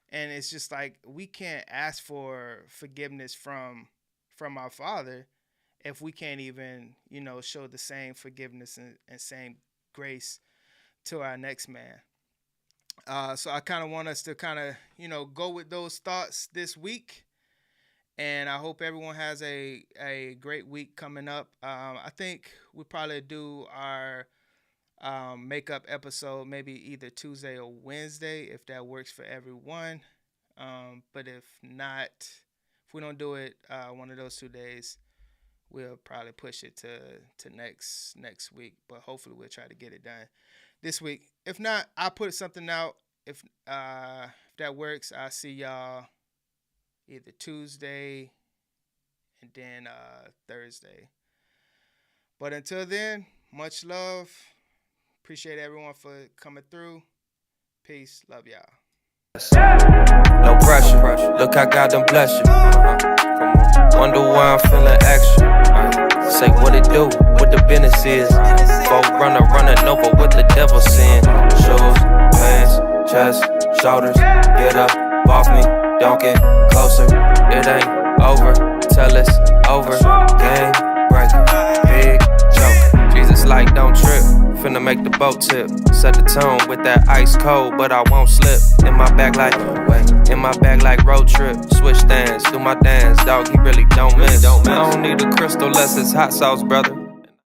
And it's just like we can't ask for forgiveness from our Father if we can't even, show the same forgiveness and same grace to our next man. So I kind of want us to kind of, go with those thoughts this week. And I hope everyone has a great week coming up. I think we probably do our makeup episode maybe either Tuesday or Wednesday, if that works for everyone. But if not, if we don't do it one of those 2 days, we'll probably push it to next week. But hopefully we'll try to get it done this week. If not, I'll put something out. If that works, I'll see y'all either Tuesday and then Thursday. But until then, much love. Appreciate everyone for coming through. Peace. Love y'all. No pressure, look how God done bless you. Wonder why I'm feeling extra. Say what it do, what the business is. Folk running over what the devil saying. Shoes, pants, chest, shoulders. Get up, off me, don't get closer. It ain't over, till it's over. Game breaker, big joker. Jesus like don't trip, finna make the boat tip. Set the tone with that ice cold, but I won't slip. In my bag like road trip. Switch stands, do my dance, dog, he really don't miss. I don't need a crystal less it's hot sauce, brother.